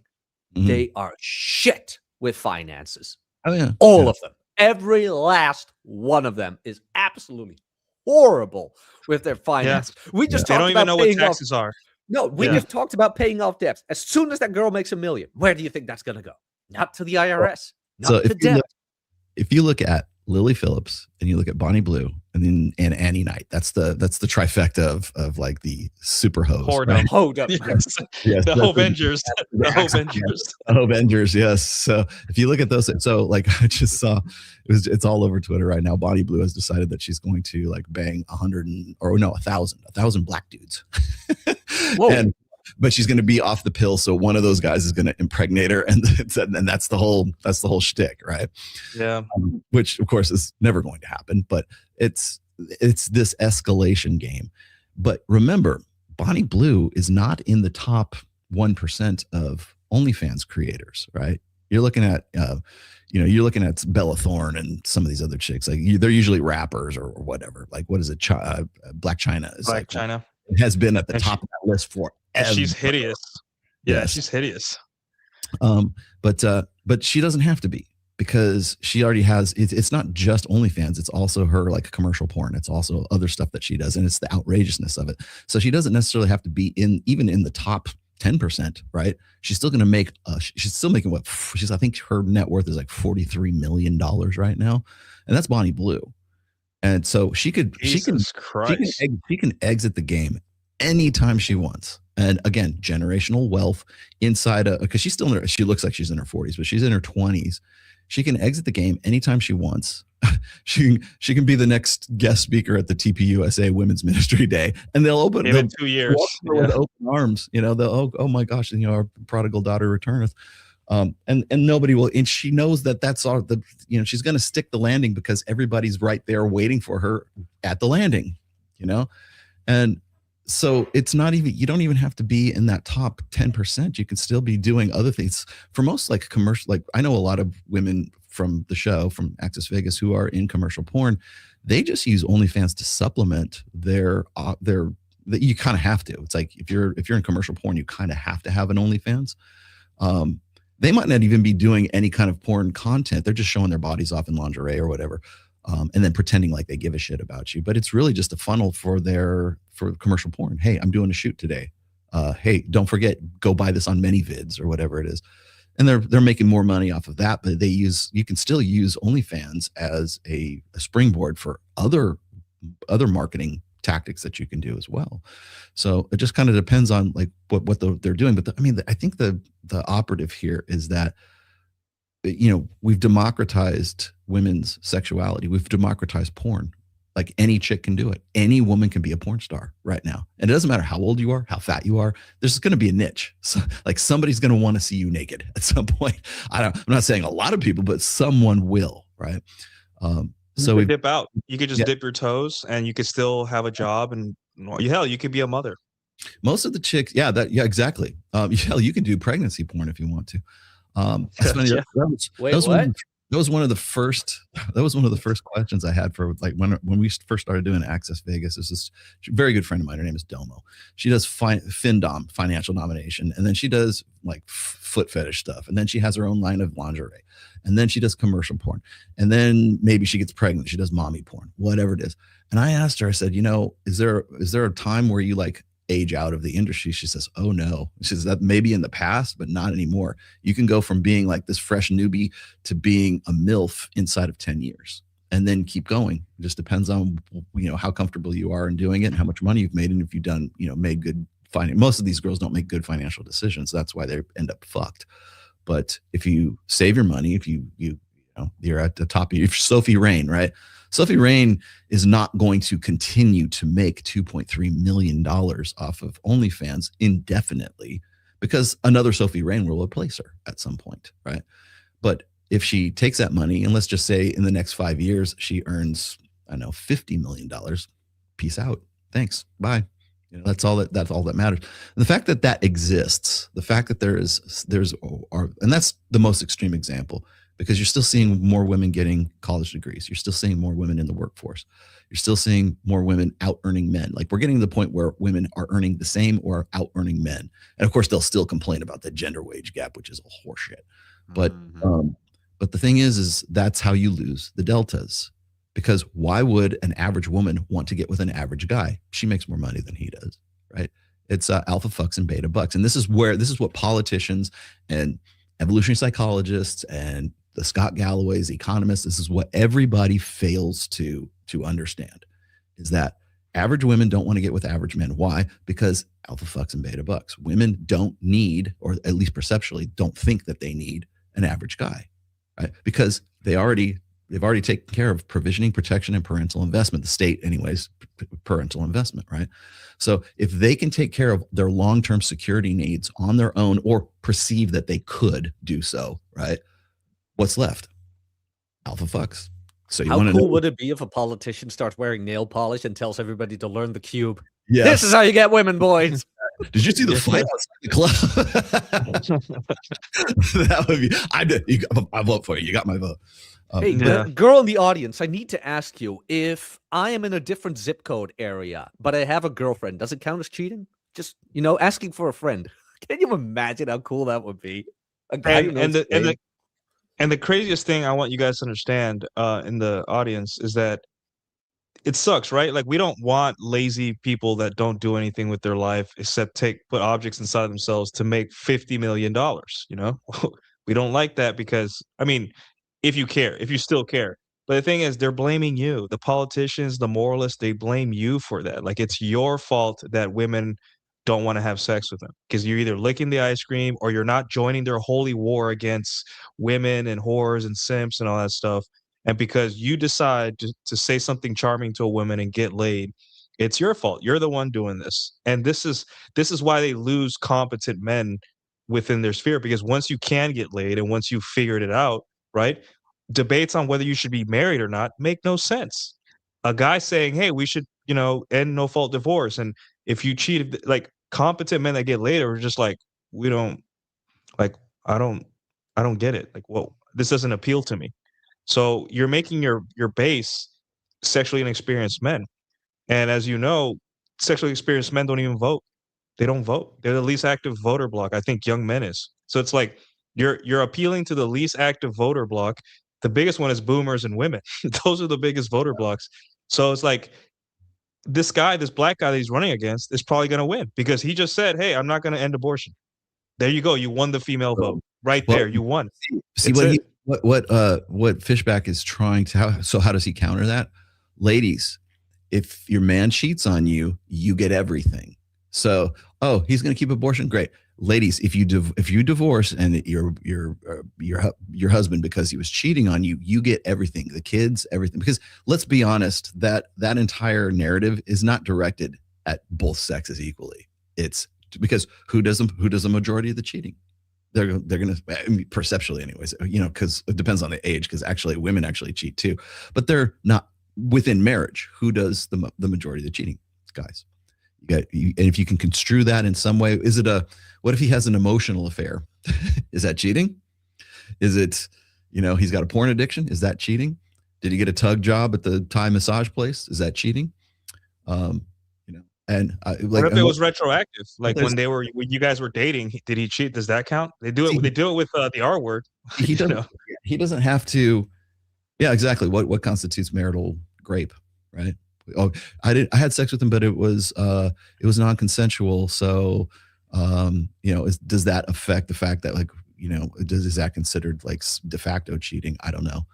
Speaker 2: They are shit with finances.
Speaker 3: Oh yeah,
Speaker 2: all of them. Every last one of them is absolutely horrible with their finances. We just
Speaker 1: they don't even know what taxes are.
Speaker 2: No, we just talked about paying off debts. As soon as that girl makes $1 million, where do you think that's going to go? Not to the IRS. Not to debt.
Speaker 3: If you look at Lily Phillips and you look at Bonnie Blue and Annie Knight, that's the trifecta of like the super hoes.
Speaker 2: Right? Hold up.
Speaker 1: Yes, the Avengers. The
Speaker 3: Avengers, yes. So if you look at those, so like I just saw it's all over Twitter right now. Bonnie Blue has decided that she's going to bang 1,000 black dudes.
Speaker 2: Whoa.
Speaker 3: But she's going to be off the pill, so one of those guys is going to impregnate her, and that's the whole shtick, right?
Speaker 1: Yeah.
Speaker 3: Which of course is never going to happen, but it's this escalation game. But remember, Bonnie Blue is not in the top 1% of OnlyFans creators, right? You're looking at you're looking at Bella Thorne and some of these other chicks. They're usually rappers or whatever. Like what is it? Black China is
Speaker 1: Black China.
Speaker 3: It has been at the top of that list forever.
Speaker 1: She's hideous. Yeah, she's hideous.
Speaker 3: But she doesn't have to be, because she already has. It's not just OnlyFans. It's also her commercial porn. It's also other stuff that she does, and it's the outrageousness of it. So she doesn't necessarily have to be even in the top 10%, right? She's still going to make. She's still making what I think her net worth is $43 million right now, and that's Bonnie Blue. And so she can exit the game anytime she wants. And again, generational wealth inside because she's still she looks like she's in her 40s, but she's in her 20s. She can exit the game anytime she wants. She can be the next guest speaker at the TPUSA Women's Ministry Day, and they'll open
Speaker 1: in 2 years
Speaker 3: with open arms. They'll oh my gosh, our prodigal daughter returneth. And nobody will, and she knows that that's all she's going to stick the landing because everybody's right there waiting for her at the landing, and so it's not even, you don't even have to be in that top 10%. You can still be doing other things. For most commercial, I know a lot of women from the show, from Access Vegas, who are in commercial porn. They just use OnlyFans to supplement their you kind of have to. It's like if you're in commercial porn, you kind of have to have an OnlyFans. They might not even be doing any kind of porn content. They're just showing their bodies off in lingerie or whatever, and then pretending like they give a shit about you. But it's really just a funnel for commercial porn. Hey, I'm doing a shoot today. Hey, don't forget, go buy this on ManyVids or whatever it is. And they're making more money off of that. But you can still use OnlyFans as a springboard for other marketing tactics that you can do as well. So it just kind of depends on like what they're doing. But I think the operative here is that, we've democratized women's sexuality. We've democratized porn. Like any chick can do it. Any woman can be a porn star right now. And it doesn't matter how old you are, how fat you are. There's going to be a niche. So, like somebody's going to want to see you naked at some point. I'm not saying a lot of people, but someone will, right?
Speaker 1: So we dip out. You could just dip your toes, and you could still have a job, and hell, you could be a mother.
Speaker 3: Most of the chicks, exactly. Hell, you can do pregnancy porn if you want to. That was one of the first questions I had for like when we first started doing Access Vegas. There's this very good friend of mine. Her name is Domo. She does FinDom, financial nomination, and then she does like foot fetish stuff, and then she has her own line of lingerie, and then she does commercial porn, and then maybe she gets pregnant. She does mommy porn, whatever it is. And I asked her, I said, is there a time where you like age out of the industry? She says, oh no. She says that maybe in the past, but not anymore. You can go from being like this fresh newbie to being a MILF inside of 10 years and then keep going. It just depends on, how comfortable you are in doing it and how much money you've made. And if you've done, made good most of these girls don't make good financial decisions. That's why they end up fucked. But if you save your money, if you're at the top of your Sophie Rain, right? Sophie Rain is not going to continue to make $2.3 million off of OnlyFans indefinitely because another Sophie Rain will replace her at some point, right? But if she takes that money and let's just say in the next 5 years, she earns, $50 million, peace out. Thanks. Bye. That's all that matters. And the fact that exists, the fact that and that's the most extreme example. Because you're still seeing more women getting college degrees. You're still seeing more women in the workforce. You're still seeing more women out earning men. Like we're getting to the point where women are earning the same or out earning men. And of course, they'll still complain about the gender wage gap, which is a horseshit. But the thing is that's how you lose the deltas. Because why would an average woman want to get with an average guy? She makes more money than he does, right? It's alpha fucks and beta bucks. And this is what politicians and evolutionary psychologists and the Scott Galloway's economists, this is what everybody fails to understand, is that average women don't want to get with average men. Why? Because alpha fucks and beta bucks. Women don't need, or at least perceptually, don't think that they need an average guy, right? Because they've already taken care of provisioning, protection, and parental investment. The state, anyways, parental investment, right? So if they can take care of their long-term security needs on their own or perceive that they could do so, right? What's left? Alpha fucks. So
Speaker 2: how cool would it be if a politician starts wearing nail polish and tells everybody to learn the cube?
Speaker 3: Yes.
Speaker 2: This is how you get women, boys.
Speaker 3: Did you see the fight outside the club? That would be. I did. I vote for you. You got my vote.
Speaker 2: Hey, girl in the audience, I need to ask you, if I am in a different zip code area, but I have a girlfriend, does it count as cheating? Just, asking for a friend. Can you imagine how cool that would be? A guy
Speaker 1: and the craziest thing I want you guys to understand in the audience is that it sucks, right? Like we don't want lazy people that don't do anything with their life except put objects inside themselves to make $50 million, We don't like that because, if you still care. But the thing is, they're blaming you. The politicians, the moralists, they blame you for that. Like it's your fault that women don't want to have sex with them because you're either licking the ice cream or you're not joining their holy war against women and whores and simps and all that stuff. And because you decide to say something charming to a woman and get laid, it's your fault. You're the one doing this. And this is why they lose competent men within their sphere, because once you can get laid and once you've figured it out, right? Debates on whether you should be married or not make no sense. A guy saying, hey, we should, end no fault divorce. And if you cheated, like competent men that get laid are just like, we don't, like, I don't get it. Like, whoa, this doesn't appeal to me. So you're making your base sexually inexperienced men. And as you know, sexually experienced men don't even vote. They don't vote. They're the least active voter bloc. I think young men is. So it's like you're appealing to the least active voter bloc. The biggest one is boomers and women. Those are the biggest voter blocs. So it's like this black guy that he's running against is probably going to win because he just said, hey, I'm not going to end abortion. There you go. You won the female vote right there. You won.
Speaker 3: See what Fishback is trying to. How does he counter that? Ladies, if your man cheats on you, you get everything. So, oh, he's going to keep abortion. Great. Ladies, if you divorce and your husband because he was cheating on you, you get everything, the kids, everything. Because let's be honest, that entire narrative is not directed at both sexes equally. It's because who does the majority of the cheating? They're going to, I mean, perceptually anyways, because it depends on the age, because actually women actually cheat too, but they're not within marriage. Who does the majority of the cheating? Guys. And if you can construe that in some way, what if he has an emotional affair? Is that cheating? Is it, he's got a porn addiction? Is that cheating? Did he get a tug job at the Thai massage place? Is that cheating? And
Speaker 1: what if it was retroactive? Like when you guys were dating, did he cheat? Does that count? They do it with the R word.
Speaker 3: He doesn't have to. Yeah, exactly. What constitutes marital grape, right? Oh, I had sex with him, but it was non-consensual. So, does that affect the fact that is that considered like de facto cheating? I don't know.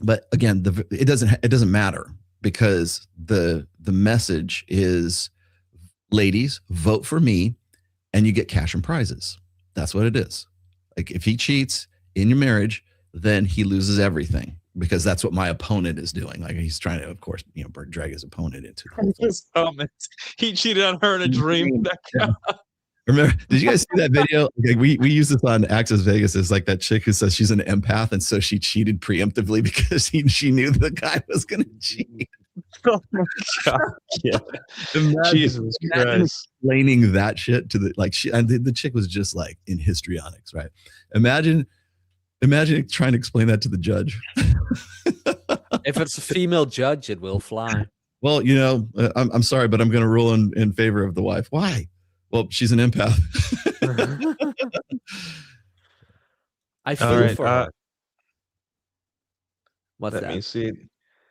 Speaker 3: But again, it doesn't matter, because the message is, ladies, vote for me and you get cash and prizes. That's what it is. Like if he cheats in your marriage, then he loses everything, because that's what my opponent is doing. Like he's trying to, of course, drag his opponent into it.
Speaker 1: He cheated on her in a dream.
Speaker 3: Remember, did you guys see that video? Okay, we use this on Access Vegas. It's like that chick who says she's an empath, and so she cheated preemptively because she knew the guy was going to cheat.
Speaker 1: Oh my God! Yeah, Jesus Christ!
Speaker 3: Explaining that shit to the chick was just like in histrionics, right? Imagine trying to explain that to the judge.
Speaker 2: If it's a female judge, it will fly.
Speaker 3: Well, I'm sorry, but I'm going to rule in favor of the wife. Why? Well, she's an empath.
Speaker 2: I feel for her.
Speaker 1: Let me see.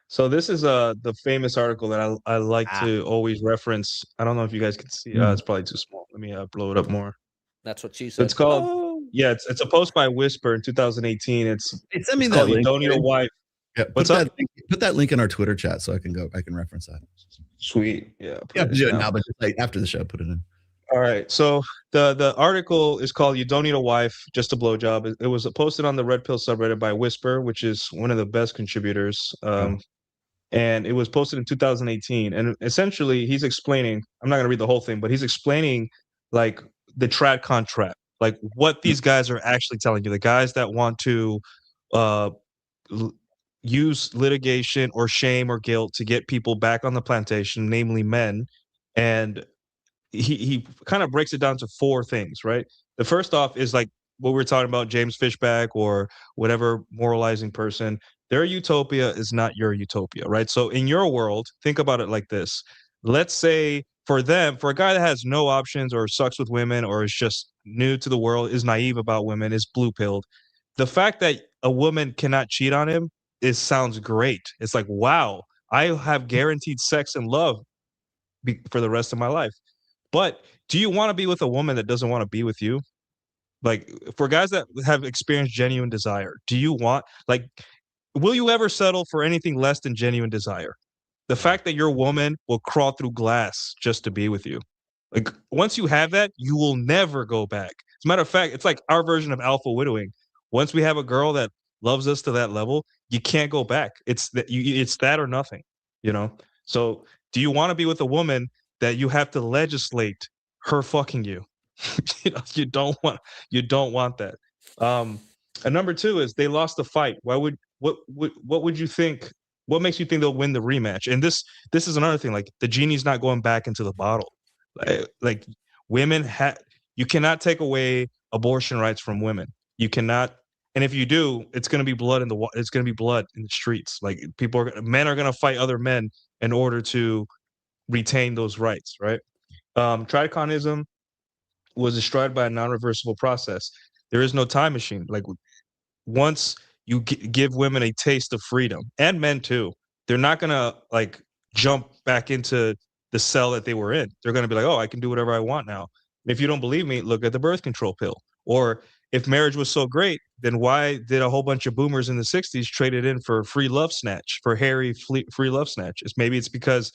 Speaker 1: So this is the famous article that I like to always reference. I don't know if you guys can see. It's probably too small. Let me blow it up more.
Speaker 2: That's what she said.
Speaker 1: It's called. Yeah, it's a post by Whisper in 2018.
Speaker 3: Send me that link.
Speaker 1: You don't need a wife.
Speaker 3: Yeah, put that link in our Twitter chat so I can reference that.
Speaker 1: Sweet. Yeah.
Speaker 3: Yeah, do it now, but just after the show, put it in.
Speaker 1: All right. So the article is called "You Don't Need a Wife, Just a Blowjob." It was posted on the Red Pill subreddit by Whisper, which is one of the best contributors. And it was posted in 2018. And essentially, he's explaining. I'm not going to read the whole thing, but he's explaining like the Tradcon trap, like what these guys are actually telling you. The guys that want to use litigation or shame or guilt to get people back on the plantation, namely men, and he kind of breaks it down to 4 things, right? The first off is like what we were talking about, James Fishback or whatever moralizing person. Their utopia is not your utopia, right? So in your world, think about it like this. Let's say for a guy that has no options or sucks with women or is just new to the world, is naive about women, is blue-pilled, the fact that a woman cannot cheat on him sounds great. It's like, wow, I have guaranteed sex and love for the rest of my life. But do you want to be with a woman that doesn't want to be with you? Like, for guys that have experienced genuine desire, will you ever settle for anything less than genuine desire? The fact that your woman will crawl through glass just to be with you. Like, once you have that, you will never go back. As a matter of fact, it's like our version of alpha widowing. Once we have a girl that loves us to that level, you can't go back. It's that or nothing, So do you want to be with a woman that you have to legislate her fucking you? You don't want that. And number 2 is they lost the fight. What would you think? What makes you think they'll win the rematch? And this is another thing. Like, the genie's not going back into the bottle. Like women you cannot take away abortion rights from women. You cannot. And if you do, it's going to be blood in the streets. Like, men are going to fight other men in order to retain those rights, right? Tradconism was destroyed by a non-reversible process. There is no time machine. Like, once you give women a taste of freedom, and men too, they're not gonna like jump back into the cell that they were in. They're gonna be like, oh, I can do whatever I want now. And if you don't believe me, look at the birth control pill. Or if marriage was so great, then why did a whole bunch of boomers in the 60s trade it in for free love snatch, for hairy free love snatch? Maybe it's because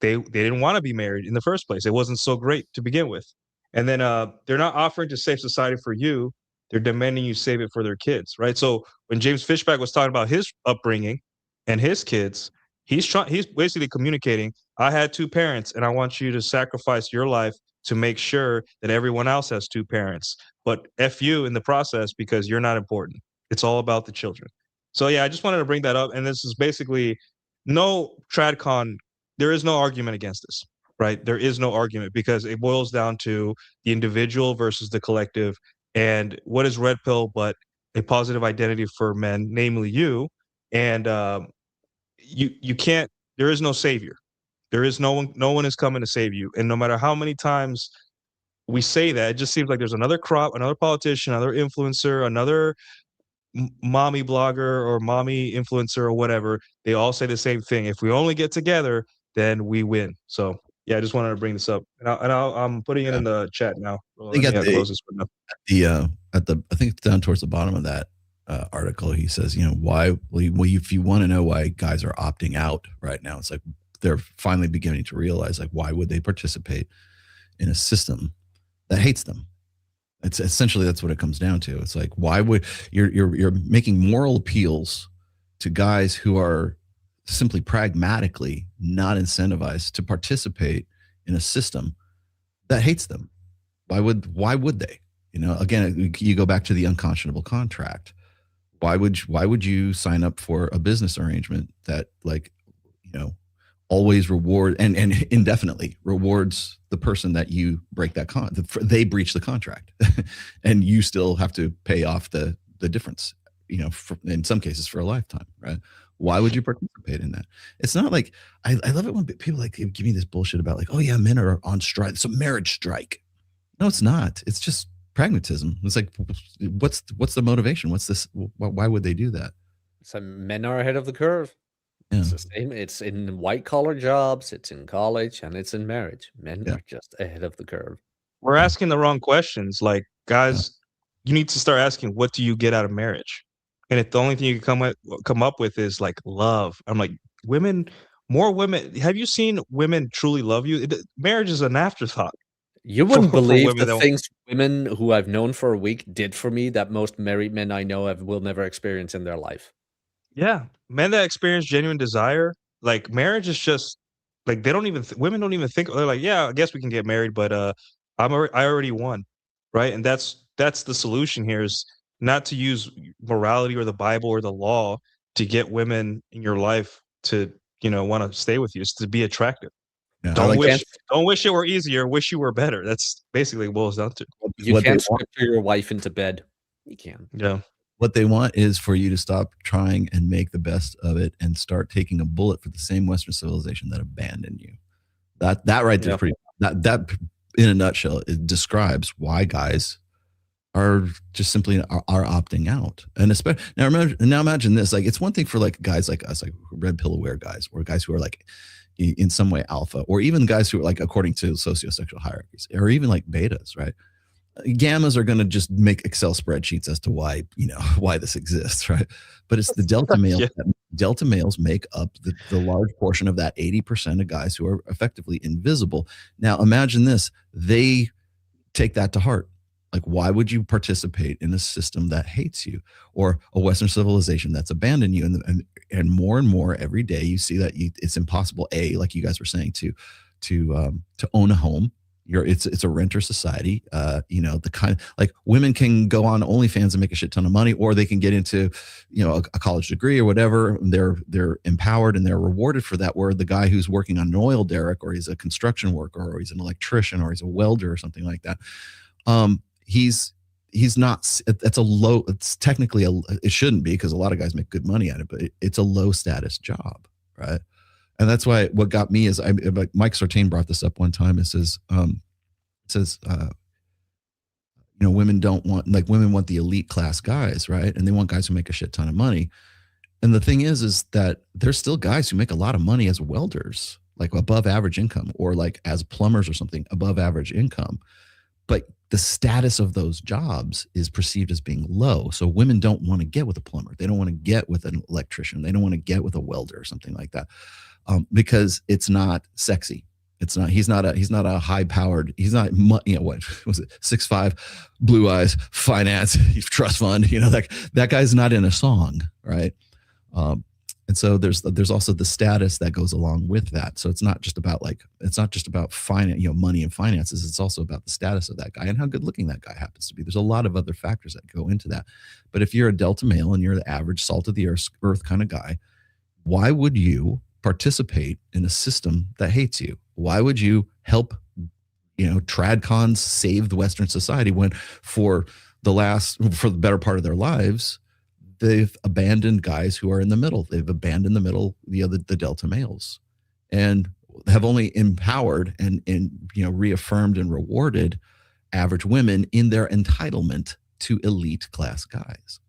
Speaker 1: they didn't want to be married in the first place. It wasn't so great to begin with. And then they're not offering to save society for you. They're demanding you save it for their kids, right? So when James Fishback was talking about his upbringing and his kids, he's basically communicating, I had two parents and I want you to sacrifice your life to make sure that everyone else has two parents. But F you in the process because you're not important. It's all about the children. So yeah, I just wanted to bring that up. And this is basically no Tradcon. There is no argument against this, right? There is no argument because it boils down to the individual versus the collective. And what is red pill but a positive identity for men, namely you? And you can't. There is no savior. There is no one. No one is coming to save you. And no matter how many times we say that, it just seems like there's another crop, another politician, another influencer, another mommy blogger or mommy influencer or whatever. They all say the same thing. If we only get together, then we win. So yeah, I just wanted to bring this up, and I'm putting it in the chat now.
Speaker 3: I think I think it's down towards the bottom of that article. He says, why? Well, if you want to know why guys are opting out right now, it's like they're finally beginning to realize, like, why would they participate in a system that hates them? It's essentially that's what it comes down to. It's like, why would you're making moral appeals to guys who are simply pragmatically not incentivized to participate in a system that hates them? Why would they? Again, you go back to the unconscionable contract. Why would you sign up for a business arrangement that, like, always reward and indefinitely rewards the person that you break that they breach the contract and you still have to pay off the difference, in some cases for a lifetime, right? Why would you participate in that? It's not like, I love it when people like give me this bullshit about, like, oh yeah, men are on strike. It's a marriage strike. No, it's not. It's just pragmatism. It's like, what's the motivation? What's this? Why would they do that?
Speaker 2: So men are ahead of the curve.
Speaker 3: Yeah.
Speaker 2: It's the same. It's in white collar jobs, it's in college, and it's in marriage. Men are just ahead of the curve.
Speaker 1: We're asking the wrong questions. Like, guys, you need to start asking, what do you get out of marriage? And if the only thing you can come up with is like love, I'm like, more women. Have you seen women truly love you? Marriage is an afterthought.
Speaker 2: You wouldn't believe the things women who I've known for a week did for me that most married men I know will never experience in their life.
Speaker 1: Yeah, men that experience genuine desire, like, marriage is just like, they don't even women don't even think. They're like, yeah, I guess we can get married, but I already won, right? And that's the solution here, is not to use morality or the Bible or the law to get women in your life to want to stay with you. It's to be attractive.
Speaker 3: Yeah,
Speaker 1: don't wish it were easier. Wish you were better. That's basically what it boils down to.
Speaker 2: You can't scripture your wife into bed. You can.
Speaker 1: Yeah.
Speaker 3: What they want is for you to stop trying and make the best of it and start taking a bullet for the same Western civilization that abandoned you. That right there, that in a nutshell, it describes why guys are just simply are opting out. And especially now imagine this. Like, it's one thing for like guys like us, like red pill aware guys, or guys who are like in some way alpha, or even guys who are like according to sociosexual hierarchies, or even like betas, right? Gammas are going to just make Excel spreadsheets as to why this exists, right? But it's the delta males. Delta males make up the large portion of that 80% of guys who are effectively invisible. Now imagine this: they take that to heart. Like, why would you participate in a system that hates you, or a Western civilization that's abandoned you? And more every day, you see that it's impossible. Like you guys were saying, to own a home. It's a renter society. The kind of, like, women can go on OnlyFans and make a shit ton of money, or they can get into a college degree or whatever. They're empowered and they're rewarded for that. Where the guy who's working on an oil derrick, or he's a construction worker, or he's an electrician, or he's a welder or something like that, he's not. It's technically it shouldn't be, because a lot of guys make good money at it, but it's a low status job, right? And that's why what got me is Mike Sartain brought this up one time. It says women want the elite class guys, right? And they want guys who make a shit ton of money. And the thing is that there's still guys who make a lot of money as welders, like above average income, or like as plumbers or something, above average income. but the status of those jobs is perceived as being low. So women don't want to get with a plumber. They don't want to get with an electrician. They don't want to get with a welder or something like that, because it's not sexy. It's not. He's not a high powered. He's not. What was it? 6'5", blue eyes, finance, trust fund. That guy's not in a song, right? And so there's also the status that goes along with that. So it's not just about finance, money and finances. It's also about the status of that guy and how good looking that guy happens to be. There's a lot of other factors that go into that. But if you're a Delta male and you're the average salt of the earth kind of guy, why would you participate in a system that hates you? Why would you help, Tradcons save the Western society when for the better part of their lives, they've abandoned guys who are in the middle. They've abandoned the Delta males, and have only empowered and reaffirmed and rewarded average women in their entitlement to elite class guys.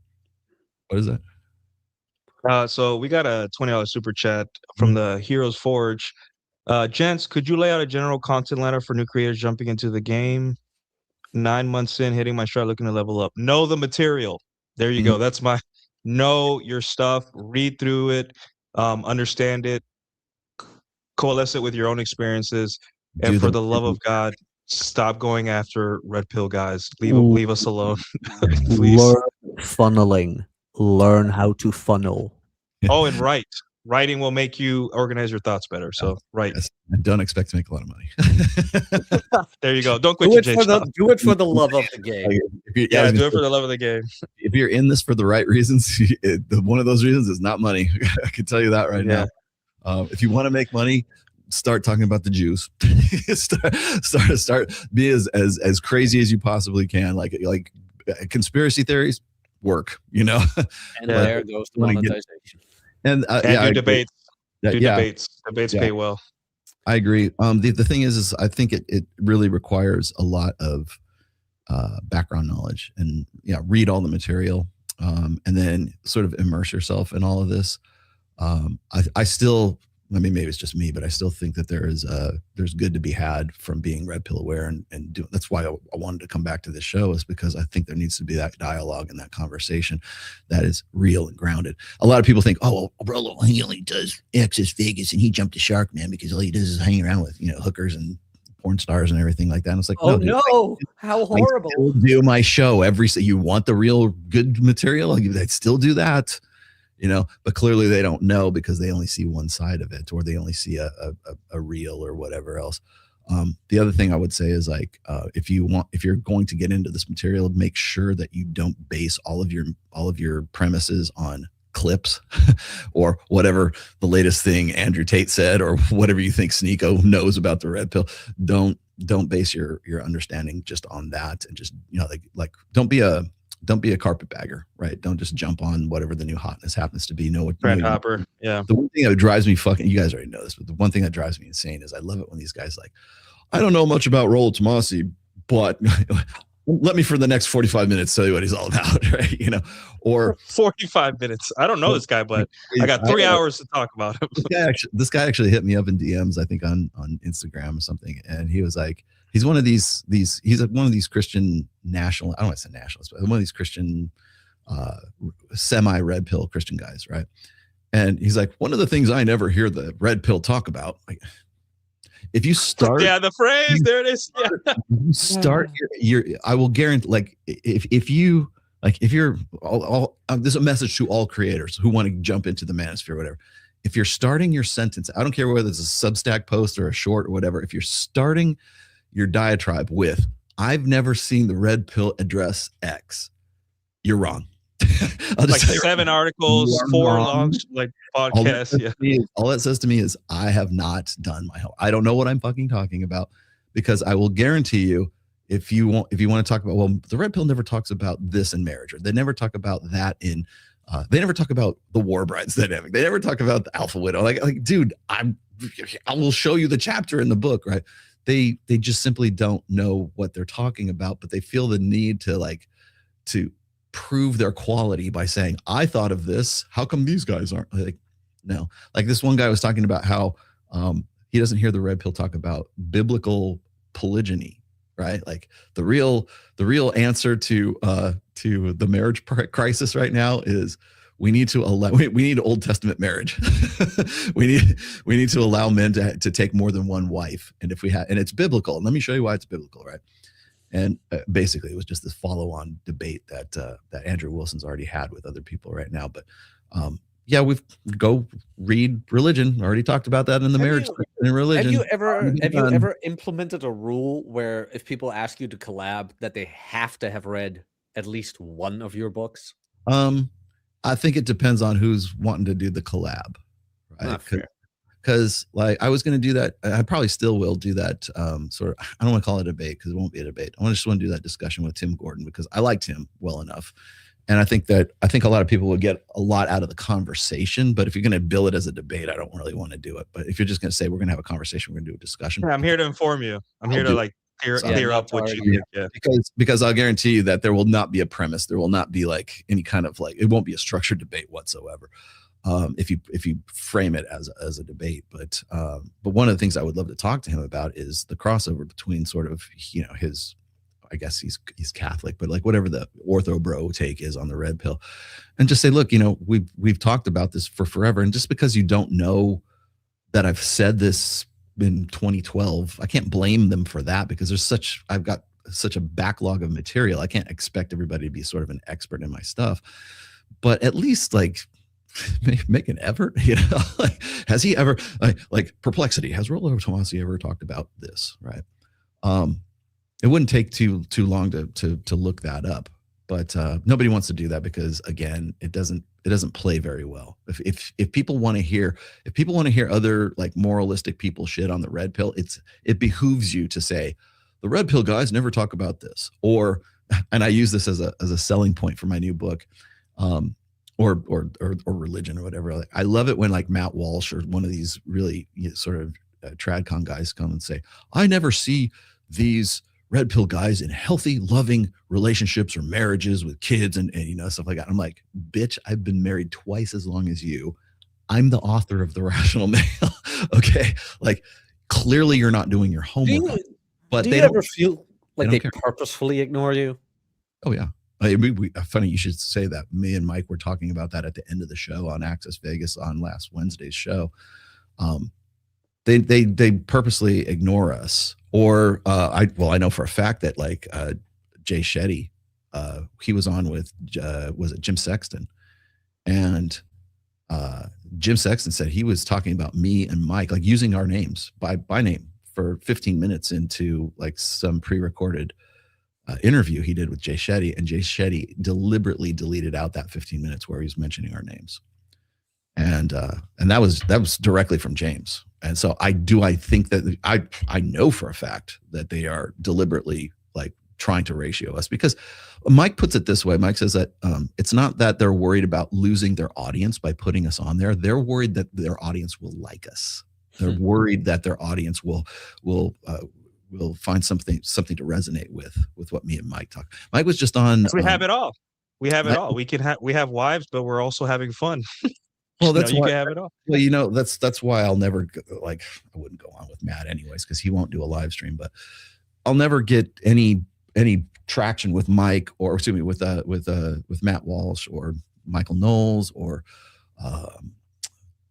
Speaker 3: What is that?
Speaker 1: So we got a $20 super chat from the Heroes Forge. Gents, could you lay out a general content ladder for new creators jumping into the game? 9 months in, hitting my stride, looking to level up. Know the material. There you go. That's my know your stuff. Read through it, understand it, coalesce it with your own experiences, and for the love of God, stop going after red pill guys. Leave us alone, please.
Speaker 2: Learn funneling. Learn how to funnel.
Speaker 1: Oh, and writing will make you organize your thoughts better. So write.
Speaker 3: Yes. I don't expect to make a lot of money.
Speaker 1: There you go. Don't quit your day job.
Speaker 2: Do it for the love of the game.
Speaker 1: Do it for the love of the game.
Speaker 3: If you're in this for the right reasons, one of those reasons is not money. I can tell you that right now. If you want to make money, start talking about the Jews. start be as crazy as you possibly can. Like conspiracy theories work,
Speaker 2: And there goes the monetization.
Speaker 3: And
Speaker 1: do debates. Debates pay well.
Speaker 3: I agree. The thing is I think it really requires a lot of background knowledge and read all the material, and then sort of immerse yourself in all of this. I mean, maybe it's just me, but I still think that there's good to be had from being red pill aware and doing. That's why I wanted to come back to this show, is because I think there needs to be that dialogue and that conversation that is real and grounded. A lot of people think, oh, well, he only does Access Vegas and he jumped the shark, man, because all he does is hang around with hookers and porn stars and everything like that. And it's like,
Speaker 2: no, how horrible!
Speaker 3: I still do my show you want the real good material? I'd still do that. But clearly they don't know because they only see one side of it, or they only see a reel or whatever else. The other thing I would say is if you're going to get into this material, make sure that you don't base all of your premises on clips or whatever the latest thing Andrew Tate said, or whatever you think Sneeko knows about the red pill. Don't base your understanding just on that, and just don't be a carpetbagger, right? Don't just jump on whatever the new hotness happens to be.
Speaker 1: Trend hopper. Yeah.
Speaker 3: The one thing that drives me you guys already know this, but the one thing that drives me insane is I love it when these guys I don't know much about Rollo Tomasi, but let me for the next 45 minutes tell you what he's all about, right? Or
Speaker 1: 45 minutes. I don't know this guy, but I got 3 hours to talk about him.
Speaker 3: This guy actually hit me up in DMs, I think on Instagram or something, and he was like, he's one of these Christian national, I don't want to say nationalists, but one of these Christian semi red pill Christian guys, right? And he's like, one of the things I never hear the red pill talk about, if you start,
Speaker 1: the phrase, there it is.
Speaker 3: You start I will guarantee, if you're all there's a message to all creators who want to jump into the manosphere, whatever. If you're starting your sentence, I don't care whether it's a Substack post or a short or whatever, if you're starting your diatribe with, I've never seen the red pill address X, you're wrong.
Speaker 1: Like 7 articles, 4 long podcasts.
Speaker 3: All that says to me is I have not done my homework. I don't know what I'm fucking talking about, because I will guarantee you, if you want to talk about, well, the red pill never talks about this in marriage, or they never talk about that in they never talk about the war brides dynamic. They never talk about the alpha widow. Like, dude, I will show you the chapter in the book, right? They just simply don't know what they're talking about, but they feel the need to prove their quality by saying, I thought of this. How come these guys aren't? No. Like this one guy was talking about how he doesn't hear the red pill talk about biblical polygyny right? Like the real answer to the marriage crisis right now is we need to allow we need Old Testament marriage. we need to allow men to take more than one wife, and if we have, and it's biblical. And let me show you why it's biblical, right? And basically, it was just this follow-on debate that Andrew Wilson's already had with other people right now. But yeah, we've go read religion. Already talked about that in the marriage in religion.
Speaker 2: Have you ever implemented a rule where if people ask you to collab, that they have to have read at least one of your books?
Speaker 3: I think it depends on who's wanting to do the collab, right? Because like I was going to do that, I probably still will do that. Sort of, I don't want to call it a debate because it won't be a debate. I just want to do that discussion with Tim Gordon because I liked him well enough, and I think a lot of people would get a lot out of the conversation. But if you're going to bill it as a debate, I don't really want to do it. But if you're just going to say we're going to have a conversation, we're going to do a discussion.
Speaker 1: Yeah, I'm here to inform you. I'm here to like clear up what you think. Yeah.
Speaker 3: Because I'll guarantee you that there will not be a premise. There will not be like any kind of like, it won't be a structured debate whatsoever. If you frame it as a debate, but one of the things I would love to talk to him about is the crossover between sort of, you know, his, I guess he's Catholic, but like whatever the ortho bro take is on the red pill, and just say, look, you know, we've talked about this for forever, and just because you don't know that I've said this in 2012, I can't blame them for that because I've got such a backlog of material. I can't expect everybody to be sort of an expert in my stuff, but at least like make an effort, you know. Like, has he ever like perplexity? Has Rollo Tomasi ever talked about this? Right. It wouldn't take too long to look that up, but nobody wants to do that because again, it doesn't play very well. If people want to hear other like moralistic people shit on the red pill, it behooves you to say the red pill guys never talk about this, and I use this as a selling point for my new book. Or religion or whatever. Like, I love it when like Matt Walsh or one of these really sort of Tradcon guys come and say, I never see these red pill guys in healthy, loving relationships or marriages with kids and you know, stuff like that. I'm like, bitch, I've been married twice as long as you. I'm the author of The Rational Male. Okay. Like clearly you're not doing your homework.
Speaker 2: Do you ever feel like they purposefully ignore you?
Speaker 3: Oh yeah. Funny you should say that. Me and Mike were talking about that at the end of the show on Access Vegas on last Wednesday's show. They purposely ignore us, or I know for a fact that like Jay Shetty, he was on with was it Jim Sexton, and Jim Sexton said he was talking about me and Mike, like using our names by name for 15 minutes into like some pre-recorded interview he did with Jay Shetty, and Jay Shetty deliberately deleted out that 15 minutes where he was mentioning our names, and that was directly from James. And so I think that I know for a fact that they are deliberately like trying to ratio us, because Mike puts it this way. Mike says that it's not that they're worried about losing their audience by putting us on there. They're worried that their audience will like us. They're worried that their audience will find something to resonate with what me and Mike talk. Mike was just on.
Speaker 1: We have it all. We have it all. We have wives, but we're also having fun.
Speaker 3: Well, that's
Speaker 1: why
Speaker 3: you
Speaker 1: can have it all.
Speaker 3: Well, you know, that's why I'll never I wouldn't go on with Matt anyways, because he won't do a live stream. But I'll never get any traction with Mike, or excuse me, with Matt Walsh or Michael Knowles, or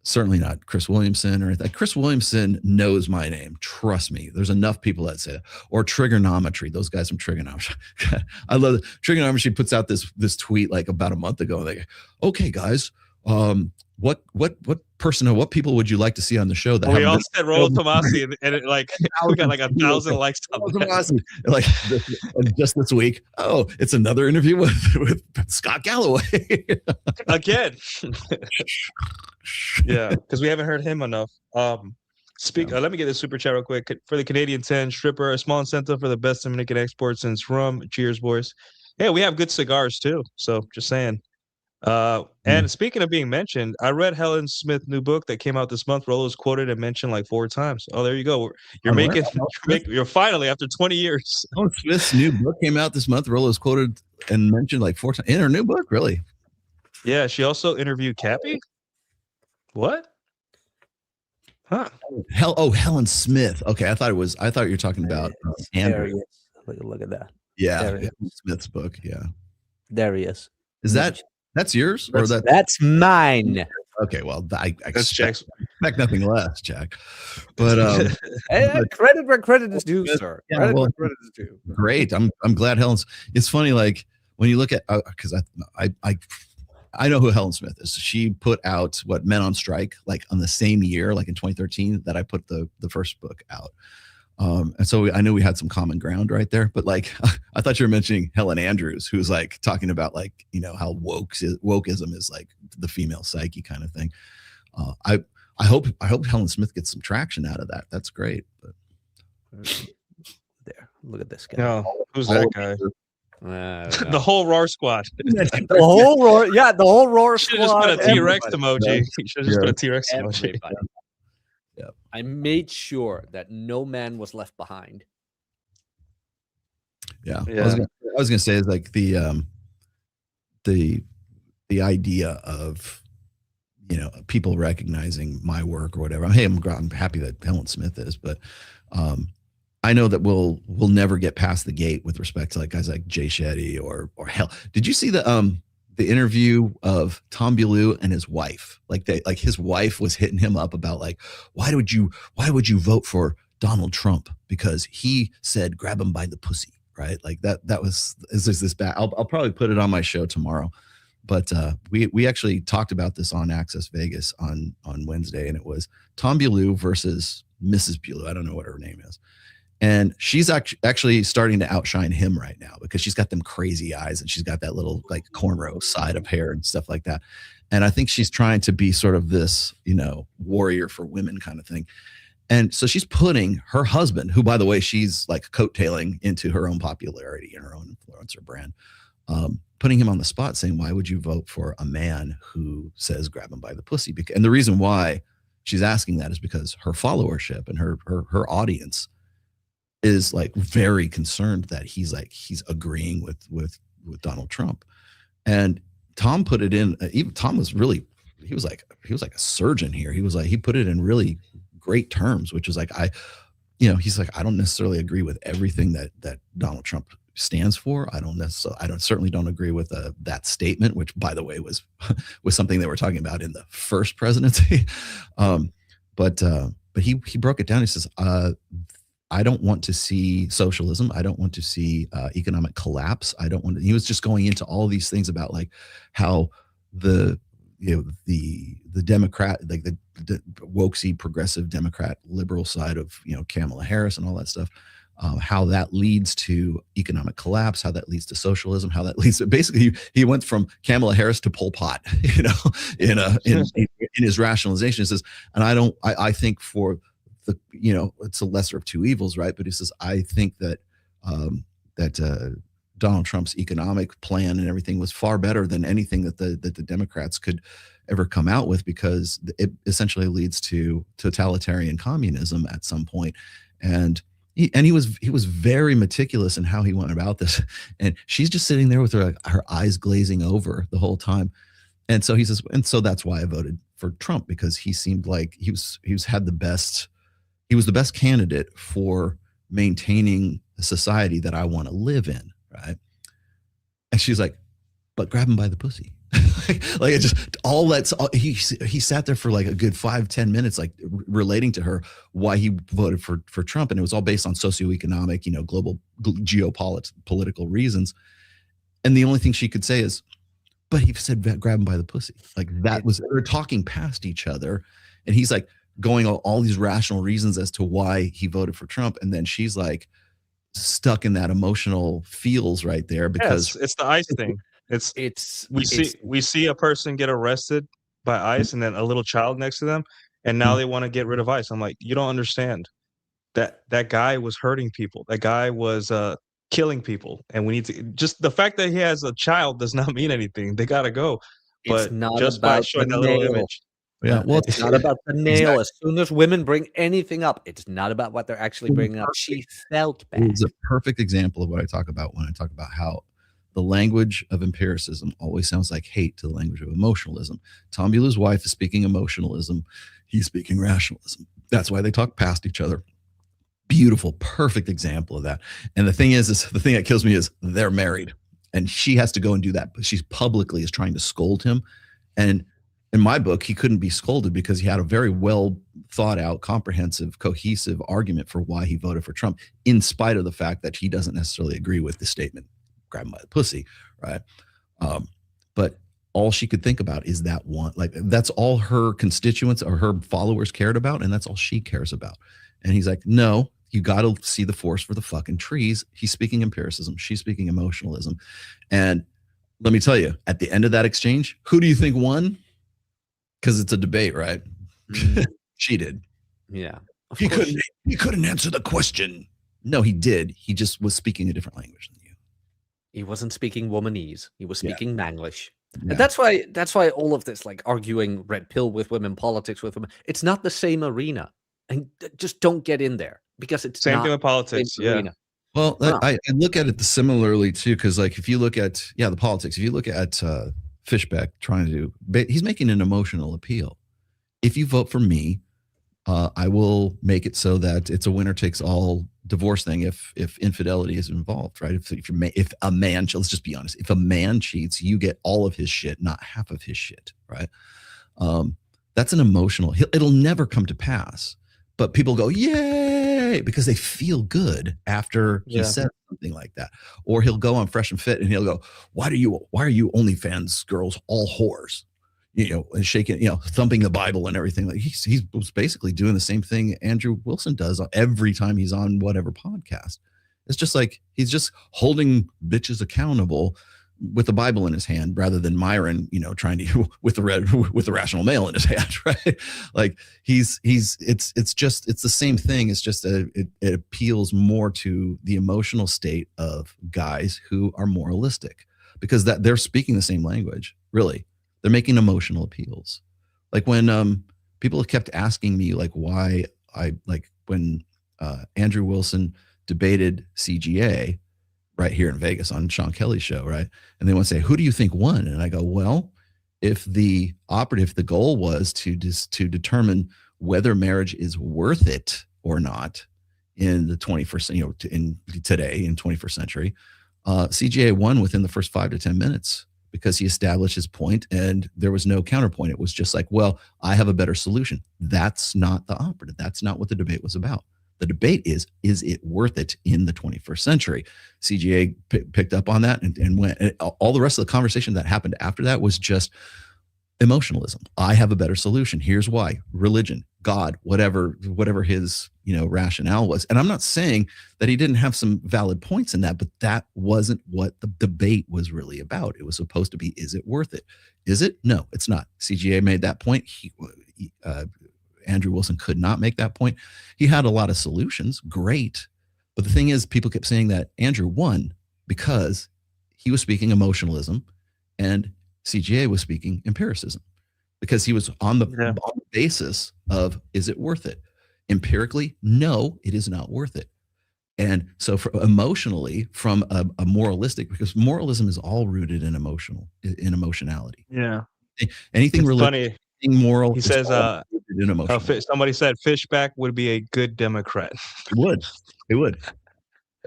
Speaker 3: certainly not Chris Williamson or anything. Chris Williamson knows my name. Trust me. There's enough people that say that. Or Trigonometry. Those guys from Trigonometry. I love it. Trigonometry puts out this tweet like about a month ago. And they go, okay, guys, what people would you like to see on the show? That
Speaker 1: we all said Rollo Tomasi, and it, like we got like 1,000 likes on that.
Speaker 3: Like just this week. Oh, it's another interview with Scott Galloway
Speaker 1: again. Yeah, because we haven't heard him enough. Let me get this super chat real quick for the Canadian 10 stripper. A small incentive for the best Dominican export since rum. Cheers, boys. Yeah, we have good cigars too. So just saying. And speaking of being mentioned, I read Helen Smith's new book that came out this month. Rollo's quoted and mentioned like 4 times. Oh, there you go. You're finally, after 20 years.
Speaker 3: Helen Smith's new book came out this month. Rollo's quoted and mentioned like 4 times in her new book. Really?
Speaker 1: Yeah. She also interviewed Cappy. What? Huh?
Speaker 3: Helen Smith. Okay, I thought you were talking about Andrew.
Speaker 2: Look at that.
Speaker 3: Yeah,
Speaker 2: There he
Speaker 3: Smith's book. Yeah,
Speaker 2: There he is.
Speaker 3: is that's yours or that?
Speaker 2: That's mine.
Speaker 3: Okay, well, I
Speaker 1: That's Jack's.
Speaker 3: expect nothing less, Jack. But
Speaker 2: Hey, credit where credit is due, sir.
Speaker 3: Yeah,
Speaker 2: Credit
Speaker 3: well,
Speaker 2: where credit is due.
Speaker 3: great. I'm glad Helen's. It's funny, like when you look at because I know who Helen Smith is. She put out what Men on Strike like on the same year, like in 2013, that I put the first book out. And so I knew we had some common ground right there. But like I thought you were mentioning Helen Andrews, who's like talking about like how wokeism is like the female psyche kind of thing. I hope Helen Smith gets some traction out of that. That's great. But
Speaker 2: There, look at this guy.
Speaker 1: No, who's that guy?
Speaker 2: The
Speaker 1: The whole Roar squad.
Speaker 2: whole roar, yeah, the whole roar
Speaker 1: Should have just
Speaker 2: squad.
Speaker 1: put a T-Rex
Speaker 2: everybody.
Speaker 1: emoji. He should have just
Speaker 3: Yeah.
Speaker 1: put a T-Rex emoji.
Speaker 2: Everybody.
Speaker 3: Yeah.
Speaker 2: I made sure that no man was left behind.
Speaker 3: yeah,
Speaker 1: Yeah.
Speaker 3: I was gonna say is like the idea of people recognizing my work or whatever. Hey, I'm happy that Helen Smith is, but I know that we'll never get past the gate with respect to like guys like Jay Shetty or hell. Did you see the interview of Tom Bilyeu and his wife? Like his wife was hitting him up about like, why would you vote for Donald Trump? Because he said grab him by the pussy, right? Like is this bad? I'll probably put it on my show tomorrow. But we actually talked about this on Access Vegas on Wednesday, and it was Tom Bilyeu versus Mrs. Bilyeu. I don't know what her name is. And she's actually starting to outshine him right now because she's got them crazy eyes and she's got that little like cornrow side of hair and stuff like that. And I think she's trying to be sort of this, warrior for women kind of thing. And so she's putting her husband, who, by the way, she's like coattailing into her own popularity and her own influencer brand, putting him on the spot saying, why would you vote for a man who says grab him by the pussy? And the reason why she's asking that is because her followership and her audience is like very concerned that he's agreeing with Donald Trump. And Tom put it in, even Tom was really, he was like a surgeon here. He put it in really great terms, which was like, he's like, I don't necessarily agree with everything that Donald Trump stands for. I certainly don't agree with that statement, which by the way was something they were talking about in the first presidency. But he broke it down. He says, I don't want to see socialism. I don't want to see economic collapse. He was just going into all these things about like how the Democrat, like the wokesy progressive Democrat liberal side of, Kamala Harris and all that stuff, how that leads to economic collapse, how that leads to socialism, how that leads to basically he went from Kamala Harris to Pol Pot, in his rationalization. He says, and I think for it's a lesser of two evils, right? But he says, I think that Donald Trump's economic plan and everything was far better than anything that the Democrats could ever come out with, because it essentially leads to totalitarian communism at some point. And he was very meticulous in how he went about this. And she's just sitting there with her eyes glazing over the whole time. And so he says, and so that's why I voted for Trump, because he seemed like he was the best candidate for maintaining a society that I want to live in, right? And she's like, but grab him by the pussy. Like it just he sat there for like a good 5-10 minutes, like relating to her why he voted for Trump. And it was all based on socioeconomic, global geopolitical reasons. And the only thing she could say is, but he said, grab him by the pussy. Like they're talking past each other. And he's like, going all these rational reasons as to why he voted for Trump, and then she's like stuck in that emotional feels right there because
Speaker 1: it's the ICE thing. We see a person get arrested by ICE and then a little child next to them, and now they want to get rid of ICE. I'm like, you don't understand that guy was hurting people. That guy was killing people, and we need to just the fact that he has a child does not mean anything. They gotta go.
Speaker 2: It's
Speaker 1: but
Speaker 2: not
Speaker 1: just
Speaker 2: about
Speaker 1: by showing
Speaker 2: the
Speaker 1: that little
Speaker 2: nail.
Speaker 1: image.
Speaker 3: Yeah, well,
Speaker 2: it's not about the nail. Exactly. As soon as women bring anything up, it's not about what they're actually bringing up. She felt bad.
Speaker 3: It's a perfect example of what I talk about when I talk about how the language of empiricism always sounds like hate to the language of emotionalism. Tom Bilyeu's wife is speaking emotionalism. He's speaking rationalism. That's why they talk past each other. beautiful, perfect example of that. And the thing is the thing that kills me is they're married, and she has to go and do that. But she's publicly is trying to scold him. And in my book, he couldn't be scolded because he had a very well thought out, comprehensive, cohesive argument for why he voted for Trump, in spite of the fact that he doesn't necessarily agree with the statement, grab him by the pussy, right? But all she could think about is that one. Like, that's all her constituents or her followers cared about, and that's all she cares about. And he's like, no, you got to see the forest for the fucking trees. He's speaking empiricism. She's speaking emotionalism. And let me tell you, at the end of that exchange, who do you think won? Because it's a debate, right? She did.
Speaker 2: Yeah.
Speaker 3: He couldn't answer the question. No, he did. He just was speaking a different language than you.
Speaker 2: He wasn't speaking womanese. He was speaking Manglish.
Speaker 3: Yeah.
Speaker 2: And that's why all of this, like arguing red pill with women, politics with women, it's not the same arena. And just don't get in there, because it's
Speaker 1: Same
Speaker 2: not
Speaker 1: thing with politics.
Speaker 2: the same
Speaker 1: Yeah.
Speaker 2: arena.
Speaker 3: Well, I look at it similarly too, because like if you look at the politics, if you look at Fishbeck trying to do, he's making an emotional appeal. If you vote for me, I will make it so that it's a winner takes all divorce thing if infidelity is involved, right? If a man, let's just be honest, if a man cheats, you get all of his shit, not half of his shit, right? That's an emotional. It'll never come to pass, but people go yay because they feel good after he said something like that. Or he'll go on Fresh and Fit and he'll go, why are you OnlyFans girls all whores? And shaking, thumping the Bible and everything. Like he was basically doing the same thing Andrew Wilson does every time he's on whatever podcast. It's just like he's just holding bitches accountable with the Bible in his hand, rather than Myron, trying to with the rational male in his hand, right? Like it's the same thing. It's just it appeals more to the emotional state of guys who are moralistic, because that they're speaking the same language, really. They're making emotional appeals. Like when people have kept asking me like why I like when Andrew Wilson debated CGA right here in Vegas on Sean Kelly's show, right? And they want to say, who do you think won? And I go, well, if the goal was to determine whether marriage is worth it or not in the 21st, in today in 21st century, CGA won within the first 5 to 10 minutes. Because he established his point and there was no counterpoint. It was just like, well, I have a better solution. That's not the operative. That's not what the debate was about. The debate is it worth it in the 21st century? CGA picked up on that and went. And all the rest of the conversation that happened after that was just emotionalism. I have a better solution. Here's why. Religion, God, whatever his rationale was. And I'm not saying that he didn't have some valid points in that, but that wasn't what the debate was really about. It was supposed to be, is it worth it? Is it? No, it's not. CGA made that point. Andrew Wilson could not make that point. He had a lot of solutions, great. But the thing is, people kept saying that Andrew won because he was speaking emotionalism and CGA was speaking empiricism, because he was on the basis of, is it worth it? Empirically, no, it is not worth it. And so emotionally, from a moralistic, because moralism is all rooted in emotionality.
Speaker 1: Yeah.
Speaker 3: Anything
Speaker 1: funny.
Speaker 3: Moral.
Speaker 1: He says,
Speaker 3: in emotion.
Speaker 1: Somebody said Fishback would be a good Democrat.
Speaker 3: It would.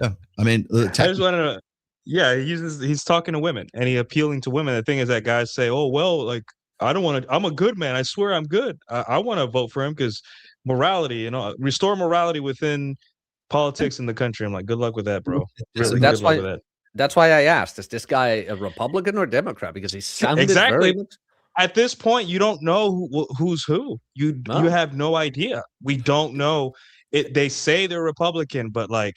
Speaker 3: Yeah. I mean,
Speaker 1: I just want to. Yeah, he's talking to women and he appealing to women. The thing is that guys say, "Oh well, like I don't want to. I'm a good man. I swear I'm good. I want to vote for him because morality, restore morality within politics in the country." I'm like, good luck with that, bro. Really,
Speaker 2: that's
Speaker 1: good luck
Speaker 2: why.
Speaker 1: with that.
Speaker 2: That's why I asked: is this guy a Republican or Democrat? Because he sounded
Speaker 1: exactly.
Speaker 2: very much...
Speaker 1: At this point, you don't know who's who. You have no idea. We don't know. They say they're Republican, but like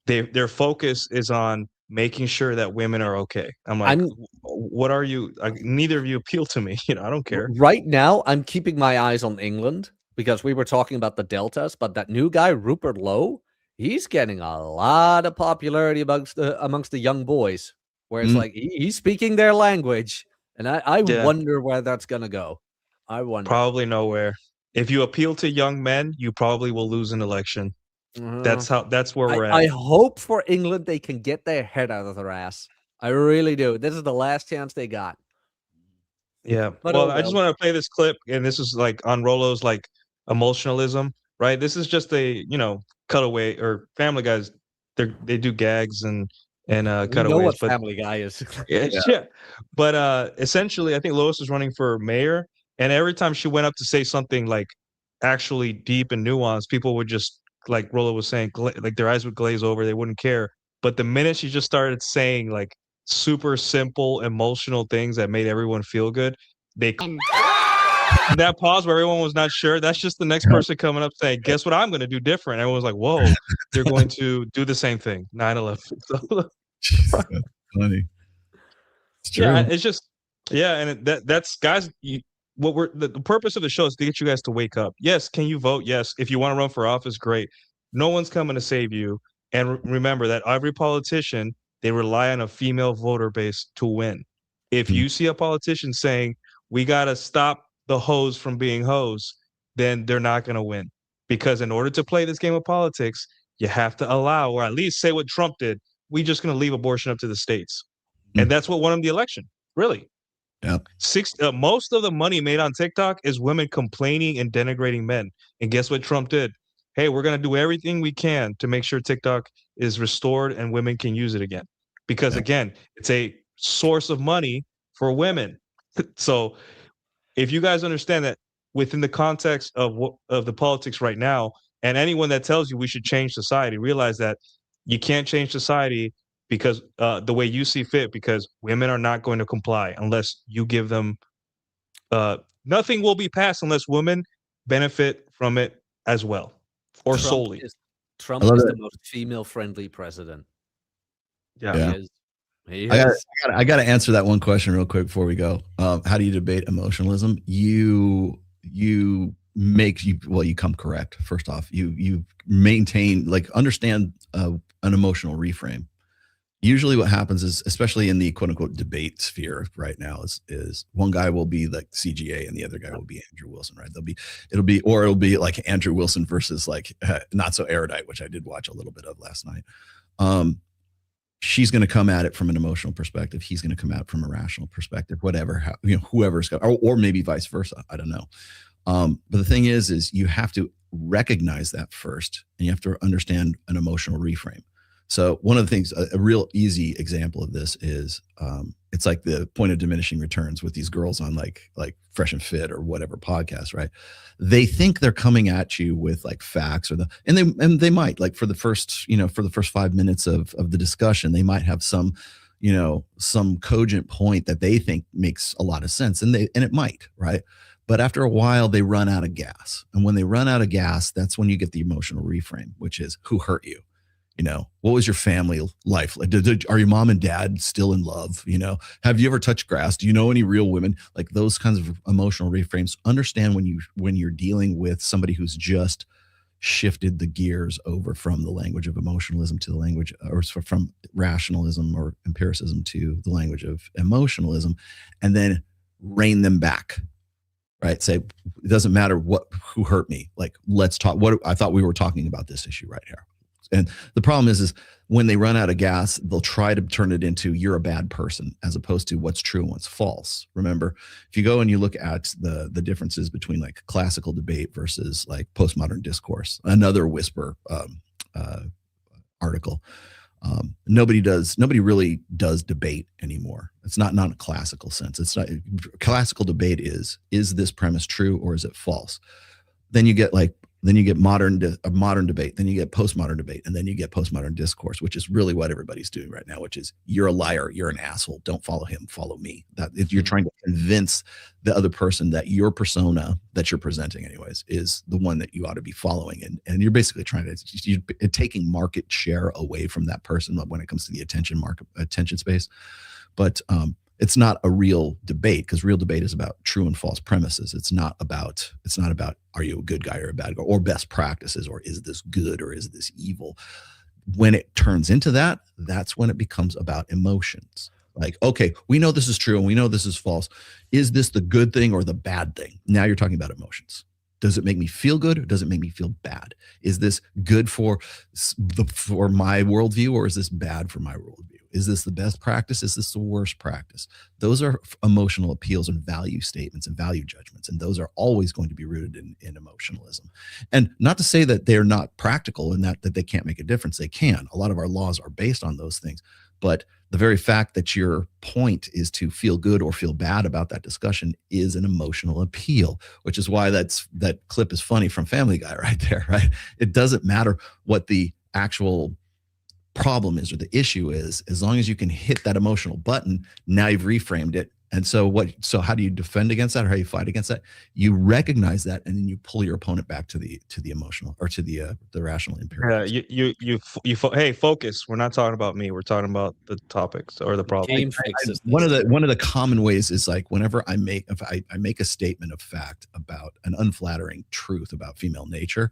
Speaker 1: their focus is on making sure that women are okay. I'm like, what are you? Neither of you appeal to me. I don't care.
Speaker 2: Right now, I'm keeping my eyes on England because we were talking about the deltas, but that new guy, Rupert Lowe, he's getting a lot of popularity amongst the young boys, where it's like he's speaking their language. And I wonder where that's going to go. I wonder.
Speaker 1: Probably nowhere. If you appeal to young men, you probably will lose an election. That's where we're at.
Speaker 2: I hope for England they can get their head out of their ass. I really do. This is the last chance they got.
Speaker 1: Yeah. But I just want to play this clip, and this is like on Rolo's like emotionalism, right? This is just a cutaway, or Family Guys. They do gags and
Speaker 2: We know
Speaker 1: cutaways,
Speaker 2: what
Speaker 1: but
Speaker 2: Family Guy is.
Speaker 1: yeah. But essentially, I think Lois was running for mayor, and every time she went up to say something like actually deep and nuanced, people would just, like Rolla was saying, like their eyes would glaze over. They wouldn't care. But the minute she just started saying like super simple emotional things that made everyone feel good, they that pause where everyone was not sure. That's just the next person coming up saying, "Guess what? I'm going to do different." Everyone was like, "Whoa, you're going to do the same thing." 9/11. So,
Speaker 3: That's funny. It's true.
Speaker 1: yeah, it's just and that's guys. What we're the purpose of the show is to get you guys to wake up. Yes, can you vote? Yes, if you want to run for office, great. No one's coming to save you. And remember that every politician, they rely on a female voter base to win. If you see a politician saying we got to stop the hoes from being hoes, then they're not going to win. Because in order to play this game of politics, you have to allow, or at least say what Trump did. We just going to leave abortion up to the states. And that's what won him the election, really.
Speaker 3: Yeah.
Speaker 1: Most of the money made on TikTok is women complaining and denigrating men. And guess what Trump did? Hey, we're going to do everything we can to make sure TikTok is restored and women can use it again. Because again, it's a source of money for women. So if you guys understand that within the context of the politics right now, and anyone that tells you we should change society, realize that you can't change society because the way you see fit, because women are not going to comply unless you give them nothing will be passed unless women benefit from it as well, or solely.
Speaker 2: Trump is the most female-friendly president.
Speaker 1: Yeah.
Speaker 2: He is.
Speaker 3: I got to answer that one question real quick before we go. How do you debate emotionalism? You come correct. First off, you maintain, like, understand an emotional reframe. Usually what happens is, especially in the quote unquote debate sphere right now, is one guy will be like CGA and the other guy will be Andrew Wilson, right? It'll be like Andrew Wilson versus like Not So Erudite, which I did watch a little bit of last night. She's going to come at it from an emotional perspective. He's going to come at it from a rational perspective, whatever, whoever's got, or maybe vice versa. I don't know. But the thing is you have to recognize that first, and you have to understand an emotional reframe. So one of the things, a real easy example of this is, it's like the point of diminishing returns with these girls on like Fresh and Fit or whatever podcast, right? They think they're coming at you with like facts and they might, like for the first 5 minutes of the discussion, they might have some cogent point that they think makes a lot of sense, and it might, right? But after a while, they run out of gas. And when they run out of gas, that's when you get the emotional reframe, which is who hurt you. What was your family life like? Are your mom and dad still in love? Have you ever touched grass? Do you know any real women? Like those kinds of emotional reframes. Understand when you're dealing with somebody who's just shifted the gears over from the language of emotionalism to the language, or from rationalism or empiricism to the language of emotionalism, and then rein them back. Right? Say, it doesn't matter who hurt me. Like, let's talk. I thought we were talking about this issue right here. And the problem is when they run out of gas, they'll try to turn it into you're a bad person, as opposed to what's true and what's false. Remember, if you go and you look at the differences between like classical debate versus like postmodern discourse, another Whisper article, nobody really does debate anymore. It's not a classical sense. It's not classical debate is this premise true or is it false? Then you get modern debate, then you get postmodern debate, and then you get postmodern discourse, which is really what everybody's doing right now, which is you're a liar, you're an asshole, don't follow him, follow me. You're trying to convince the other person that your persona that you're presenting anyways is the one that you ought to be following. And you're basically you're taking market share away from that person when it comes to the attention space. But it's not a real debate, because real debate is about true and false premises. It's not about are you a good guy or a bad guy, or best practices, or is this good or is this evil. When it turns into that, that's when it becomes about emotions. Like, okay, we know this is true and we know this is false. Is this the good thing or the bad thing? Now you're talking about emotions. Does it make me feel good or does it make me feel bad? Is this good for my worldview or is this bad for my worldview? Is this the best practice? Is this the worst practice? Those are emotional appeals and value statements and value judgments, and those are always going to be rooted in emotionalism. And not to say that they're not practical and that they can't make a difference. They can. A lot of our laws are based on those things, but the very fact that your point is to feel good or feel bad about that discussion is an emotional appeal, which is why that clip is funny from Family Guy right there, right? It doesn't matter what the actual problem is or the issue is, as long as you can hit that emotional button, now you've reframed it. And so how do you defend against that, or how you fight against that? You recognize that, and then you pull your opponent back to the emotional, or to the rational empirical.
Speaker 1: Yeah, hey, focus. We're not talking about me. We're talking about the topics or the problem.
Speaker 2: Game fixes this.
Speaker 3: One of the common ways is like whenever I make a statement of fact about an unflattering truth about female nature,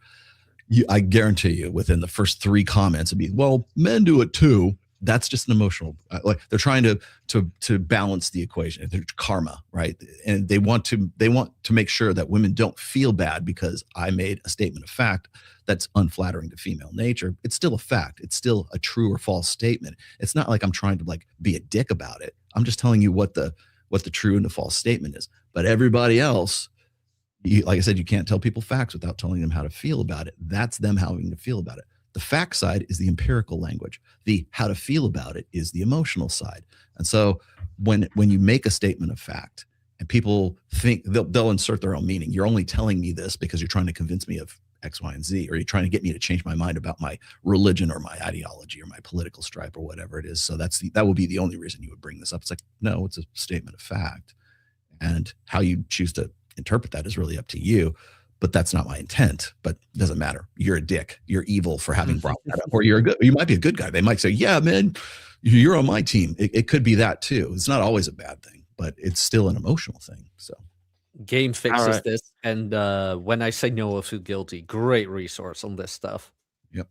Speaker 3: I guarantee you within the first 3 comments it'd be, well, men do it too. That's just an emotional, like they're trying to balance the equation. They're karma, right? And they want to make sure that women don't feel bad because I made a statement of fact that's unflattering to female nature. It's still a fact. It's still a true or false statement. It's not like I'm trying to like be a dick about it. I'm just telling you what the true and the false statement is. But everybody else, like I said, you can't tell people facts without telling them how to feel about it. That's them having to feel about it. The fact side is the empirical language. The how to feel about it is the emotional side. And so when you make a statement of fact and people think they'll insert their own meaning, you're only telling me this because you're trying to convince me of X, Y, and Z, or you're trying to get me to change my mind about my religion or my ideology or my political stripe or whatever it is. So that will be the only reason you would bring this up. It's like, no, it's a statement of fact. And how you choose to interpret that is really up to you. But that's not my intent. But it doesn't matter. You're a dick. You're evil for having brought that up. Or you might be a good guy. They might say, yeah, man, you're on my team. It could be that too. It's not always a bad thing, but it's still an emotional thing. So
Speaker 2: Game fixes this. And when I say no, I feel guilty. Great resource on this stuff.
Speaker 3: Yep.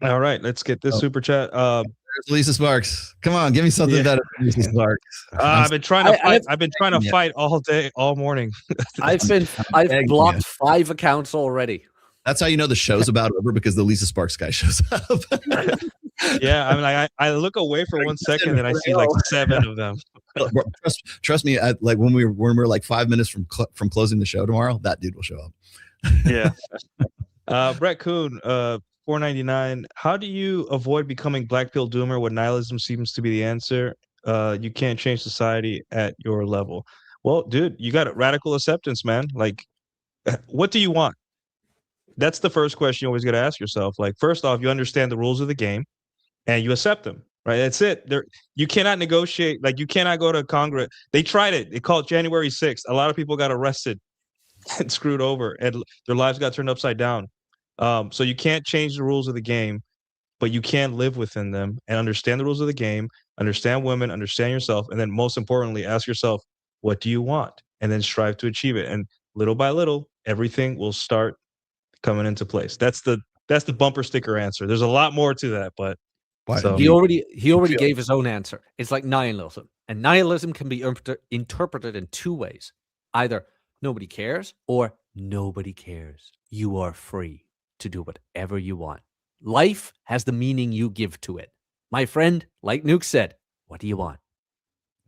Speaker 1: All right, let's get this super chat.
Speaker 3: There's Lisa Sparks. Come on, give me something better than Lisa Sparks.
Speaker 1: I've been trying to fight. I've been trying to fight all day, all morning.
Speaker 2: I've blocked 5 accounts already.
Speaker 3: That's how you know the show's about over, because the Lisa Sparks guy shows up.
Speaker 1: Yeah, I mean, I look away for 1 second and I see like 7 of them.
Speaker 3: Trust me. Like when we're like 5 minutes from closing the show tomorrow, that dude will show up.
Speaker 1: Yeah. Brett Kuhn, 499. How do you avoid becoming black pill doomer when nihilism seems to be the answer? You can't change society at your level. Well, dude, you got radical acceptance, man. Like, what do you want? That's the first question you always got to ask yourself. Like, first off, you understand the rules of the game and you accept them, right? That's it. You cannot negotiate. Like, you cannot go to Congress. They tried it. They called January 6th. A lot of people got arrested and screwed over, and their lives got turned upside down. So you can't change the rules of the game, but you can live within them and understand the rules of the game, understand women, understand yourself, and then most importantly, ask yourself, what do you want? And then strive to achieve it. And little by little, everything will start coming into place. That's the bumper sticker answer. There's a lot more to that, but so.
Speaker 2: He already gave his own answer. It's like nihilism, and nihilism can be interpreted in 2 ways: either nobody cares or nobody cares. You are free to do whatever you want. Life has the meaning you give to it. My friend, like Nuke said, what do you want?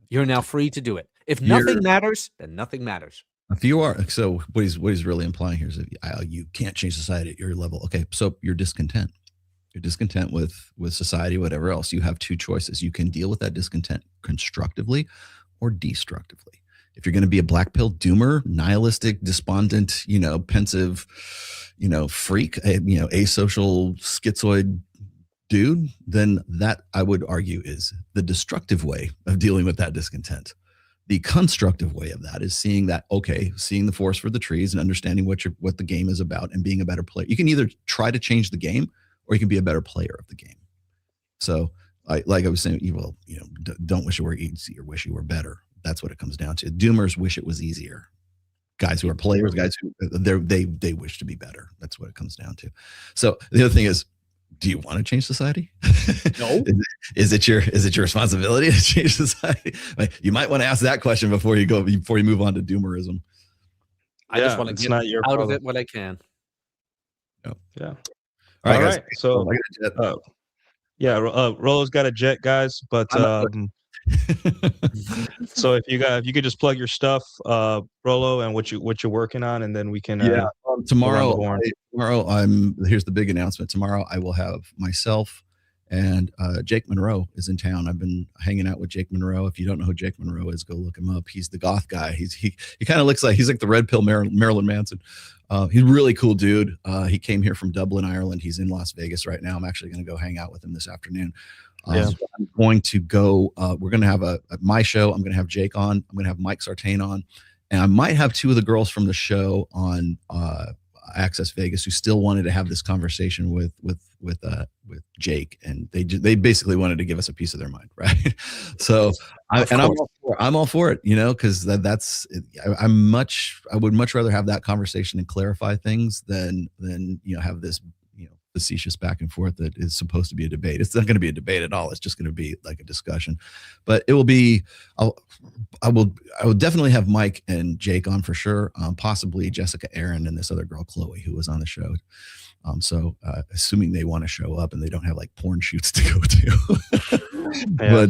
Speaker 2: You're now free to do it. If nothing matters, then nothing matters.
Speaker 3: If you are, so what he's really implying here is that you can't change society at your level. Okay, so you're discontent. You're discontent with society, whatever else. You have 2 choices. You can deal with that discontent constructively or destructively. If you're going to be a black pill doomer, nihilistic, despondent, pensive, freak, asocial, schizoid dude, then that, I would argue, is the destructive way of dealing with that discontent. The constructive way of that is seeing the forest for the trees and understanding what the game is about and being a better player. You can either try to change the game or you can be a better player of the game. So like I was saying, don't wish it were easy or wish you were better. That's what it comes down to. Doomers wish it was easier. Guys who are players, guys who they wish to be better. That's what it comes down to. So the other thing is, do you want to change society?
Speaker 2: No.
Speaker 3: Is it your responsibility to change society? Like, you might want to ask that question before you move on to doomerism.
Speaker 2: I just want to get out of it when I can.
Speaker 3: Yeah.
Speaker 1: Yeah.
Speaker 3: All right,
Speaker 1: All
Speaker 3: guys.
Speaker 1: right. So Yeah, Rolo's got a jet, guys. But so if you could just plug your stuff, Rolo, and what you're working on, and then we can
Speaker 3: Yeah,
Speaker 1: go around the
Speaker 3: tomorrow.
Speaker 1: horn.
Speaker 3: Here's the big announcement. Tomorrow, I will have myself and Jake Monroe is in town. I've been hanging out with Jake Monroe. If you don't know who Jake Monroe is, go look him up. He's the goth guy. He kind of looks like he's like the red pill Marilyn Manson. He's a really cool dude. He came here from Dublin, Ireland. He's in Las Vegas right now. I'm actually going to go hang out with him this afternoon.
Speaker 1: Yeah.
Speaker 3: So I'm going to go. We're going to have my show. I'm going to have Jake on. I'm going to have Mike Sartain on, and I might have two of the girls from the show on Access Vegas who still wanted to have this conversation with Jake, and they basically wanted to give us a piece of their mind, right? So I'm all for it, you know, because I would much rather have that conversation and clarify things than you know, have this, you know, facetious back and forth that is supposed to be a debate. It's not going to be a debate at all. It's just going to be like a discussion, but it will be. I will definitely have Mike and Jake on for sure. Possibly Jessica Aaron and this other girl Chloe who was on the show. So assuming they want to show up and they don't have like porn shoots to go to.
Speaker 1: Yeah.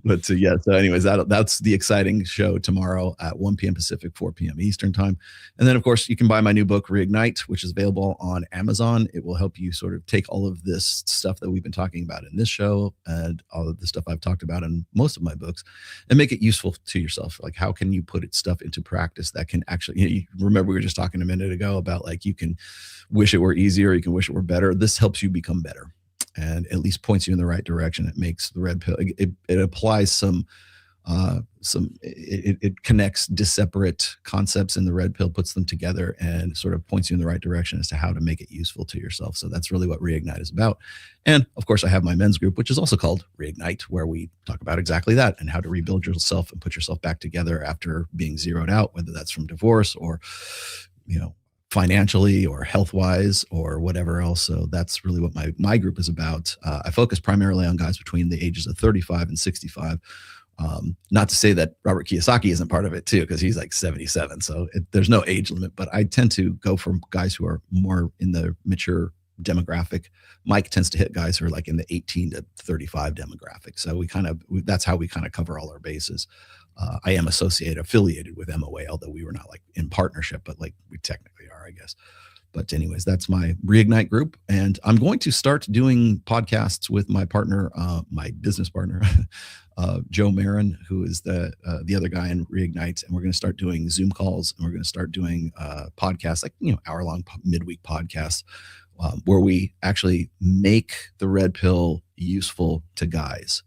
Speaker 3: But yeah. So anyways, that's the exciting show tomorrow at 1 p.m. Pacific, 4 p.m. Eastern time. And then of course you can buy my new book Reignite, which is available on Amazon. It will help you sort of take all of this stuff that we've been talking about in this show and all of the stuff I've talked about in most of my books and make it useful to yourself. Like how can you put stuff into practice that can actually, you know, you remember we were just talking a minute ago about like you can wish it were easier, you can wish it were better. This helps you become better and at least points you in the right direction. It makes the red pill, it applies it connects disparate concepts in the red pill, puts them together and sort of points you in the right direction as to how to make it useful to yourself. So that's really what Reignite is about. And of course I have my men's group, which is also called Reignite, where we talk about exactly that and how to rebuild yourself and put yourself back together after being zeroed out, whether that's from divorce or, you know, financially or health-wise or whatever else. So that's really what my group is about. I focus primarily on guys between the ages of 35 and 65. Not to say that Robert Kiyosaki isn't part of it too, because he's like 77. So there's no age limit, but I tend to go for guys who are more in the mature demographic. Mike tends to hit guys who are like in the 18 to 35 demographic. So that's how we kind of cover all our bases. I am affiliated with MOA, although we were not like in partnership, but like we technically are, I guess. But anyways, that's my Reignite group. And I'm going to start doing podcasts with my partner, my business partner, Joe Marin, who is the other guy in Reignite. And we're going to start doing Zoom calls and we're going to start doing podcasts, like, you know, hour-long midweek podcasts where we actually make the red pill useful to guys.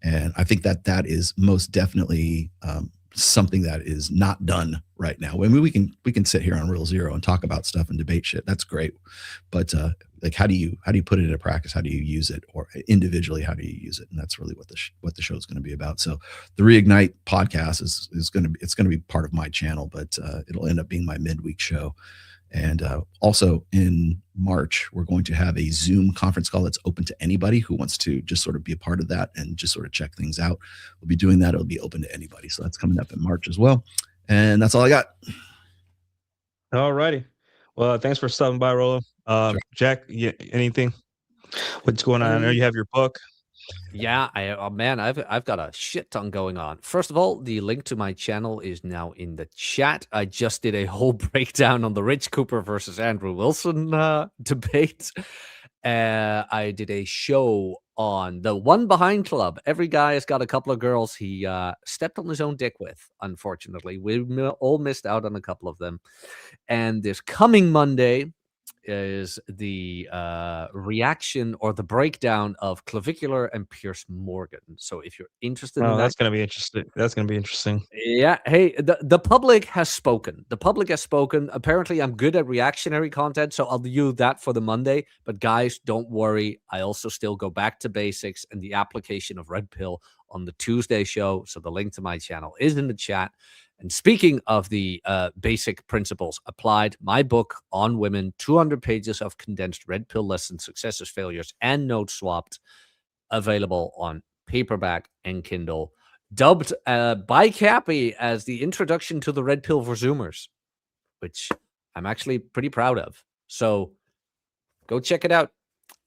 Speaker 3: And I think that is most definitely something that is not done right now. I mean, we can sit here on Real Zero and talk about stuff and debate shit. That's great, but like, how do you put it into practice? How do you use it, or individually, how do you use it? And that's really what the show is going to be about. So the Reignite podcast is going to be part of my channel, but it'll end up being my midweek show. And also in March, we're going to have a Zoom conference call that's open to anybody who wants to just sort of be a part of that and just sort of check things out. We'll be doing that. It'll be open to anybody. So that's coming up in March as well. And that's all I got.
Speaker 1: All righty. Well, thanks for stopping by, Rolo.
Speaker 3: Sure.
Speaker 1: Jack, anything? What's going on? I know you have your book.
Speaker 2: Yeah, I've got a shit ton going on. First of all, the link to my channel is now in the chat. I just did a whole breakdown on the Rich Cooper versus Andrew Wilson debate. I did a show on the One Behind Club. Every guy has got a couple of girls he stepped on his own dick with, unfortunately. We all missed out on a couple of them. And this coming Monday is the reaction or the breakdown of Clavicular and Pierce Morgan. So if you're interested in that,
Speaker 1: that's going to be interesting. That's going to be interesting.
Speaker 2: Yeah. Hey, the public has spoken. The public has spoken. Apparently, I'm good at reactionary content, so I'll do that for the Monday. But guys, don't worry. I also still go back to basics and the application of Red Pill on the Tuesday show. So the link to my channel is in the chat. And speaking of the basic principles applied, my book on women, 200 pages of condensed red pill lessons, successes, failures, and notes swapped, available on paperback and Kindle, dubbed by Cappy as the introduction to the red pill for Zoomers, which I'm actually pretty proud of. So go check it out.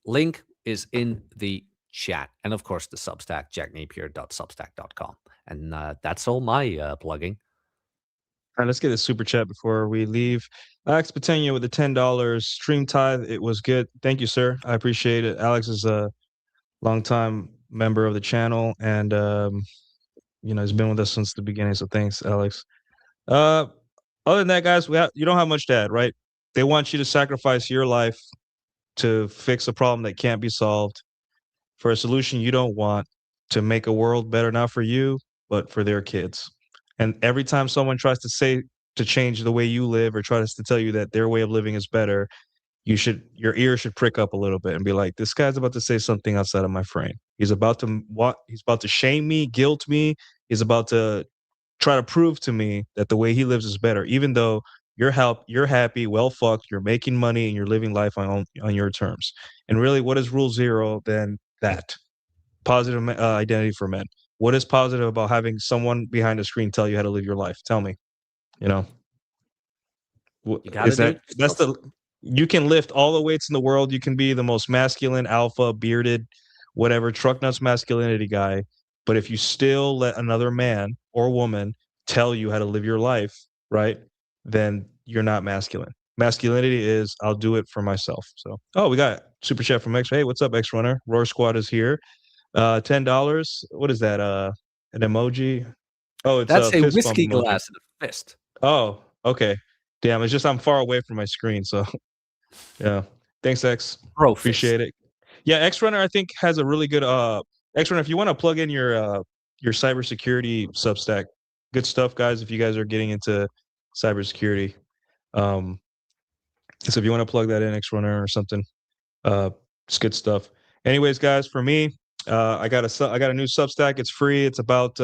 Speaker 2: Link is in the chat. And of course, the Substack, jacknapier.substack.com. And that's all my plugging.
Speaker 1: All right, let's get a super chat before we leave. Alex Patenia with the $10 stream tithe. It was good. Thank you, sir. I appreciate it. Alex is a longtime member of the channel, and he's been with us since the beginning. So thanks, Alex. Other than that, guys, you don't have much to add, right? They want you to sacrifice your life to fix a problem that can't be solved, for a solution you don't want, to make a world better, not for you, but for their kids. And every time someone tries to change the way you live or tries to tell you that their way of living is better, your ear should prick up a little bit and be like, this guy's about to say something outside of my frame. He's about to shame me, guilt me. He's about to try to prove to me that the way he lives is better, even though you're happy, well fucked, you're making money, and you're living life on your terms. And really, what is rule zero than that? Positive identity for men. What is positive about having someone behind a screen tell you how to live your life? Tell me. You can lift all the weights in the world. You can be the most masculine, alpha, bearded, whatever, truck nuts masculinity guy. But if you still let another man or woman tell you how to live your life, right, then you're not masculine. Masculinity is, I'll do it for myself. So, we got super chat from X. Hey, what's up, X Runner? Roar Squad is here. $10. What is that? An emoji? Oh, it's
Speaker 2: that's a
Speaker 1: fist
Speaker 2: whiskey
Speaker 1: bump emoji.
Speaker 2: glass and a fist.
Speaker 1: Oh, okay. Damn, it's just I'm far away from my screen, so yeah. Thanks, X.
Speaker 2: Bro,
Speaker 1: appreciate it. Yeah, X Runner I think has a really good X Runner. If you want to plug in your cybersecurity Substack, good stuff, guys. If you guys are getting into cybersecurity, so if you want to plug that in, X Runner or something, it's good stuff. Anyways, guys, for me, I got a new Substack. It's free. It's about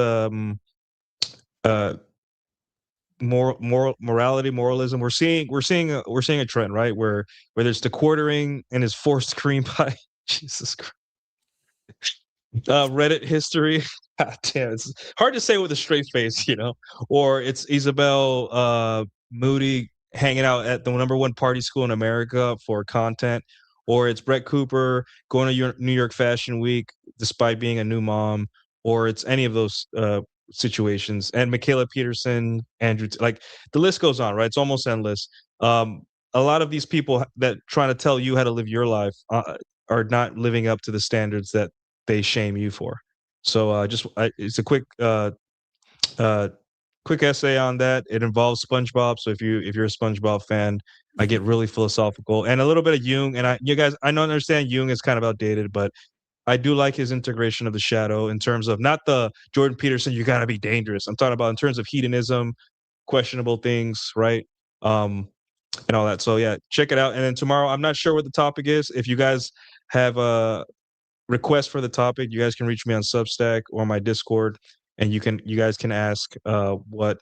Speaker 1: moralism. We're seeing a trend, right, where there's the quartering and is forced cream pie. Jesus Christ. Reddit history. God damn, it's hard to say with a straight face, or it's Isabel Moody hanging out at the #1 party school in America for content, or it's Brett Cooper going to New York Fashion Week despite being a new mom, or it's any of those situations. And Michaela Peterson, Andrew, like the list goes on, right? It's almost endless. A lot of these people that trying to tell you how to live your life are not living up to the standards that they shame you for. So it's a quick essay on that. It involves SpongeBob. So if you're a SpongeBob fan, I get really philosophical and a little bit of Jung. And I don't understand Jung is kind of outdated, but I do like his integration of the shadow in terms of not the Jordan Peterson, you got to be dangerous. I'm talking about in terms of hedonism, questionable things, right? And all that. So yeah, check it out. And then tomorrow, I'm not sure what the topic is. If you guys have a request for the topic, you guys can reach me on Substack or my Discord, and you guys can ask what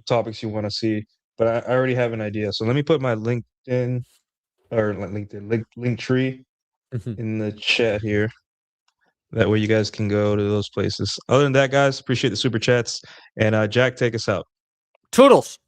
Speaker 1: topics you want to see. But I already have an idea. So let me put my LinkedIn or link tree in the chat here. That way you guys can go to those places. Other than that, guys, appreciate the super chats. And Jack, take us out.
Speaker 2: Toodles.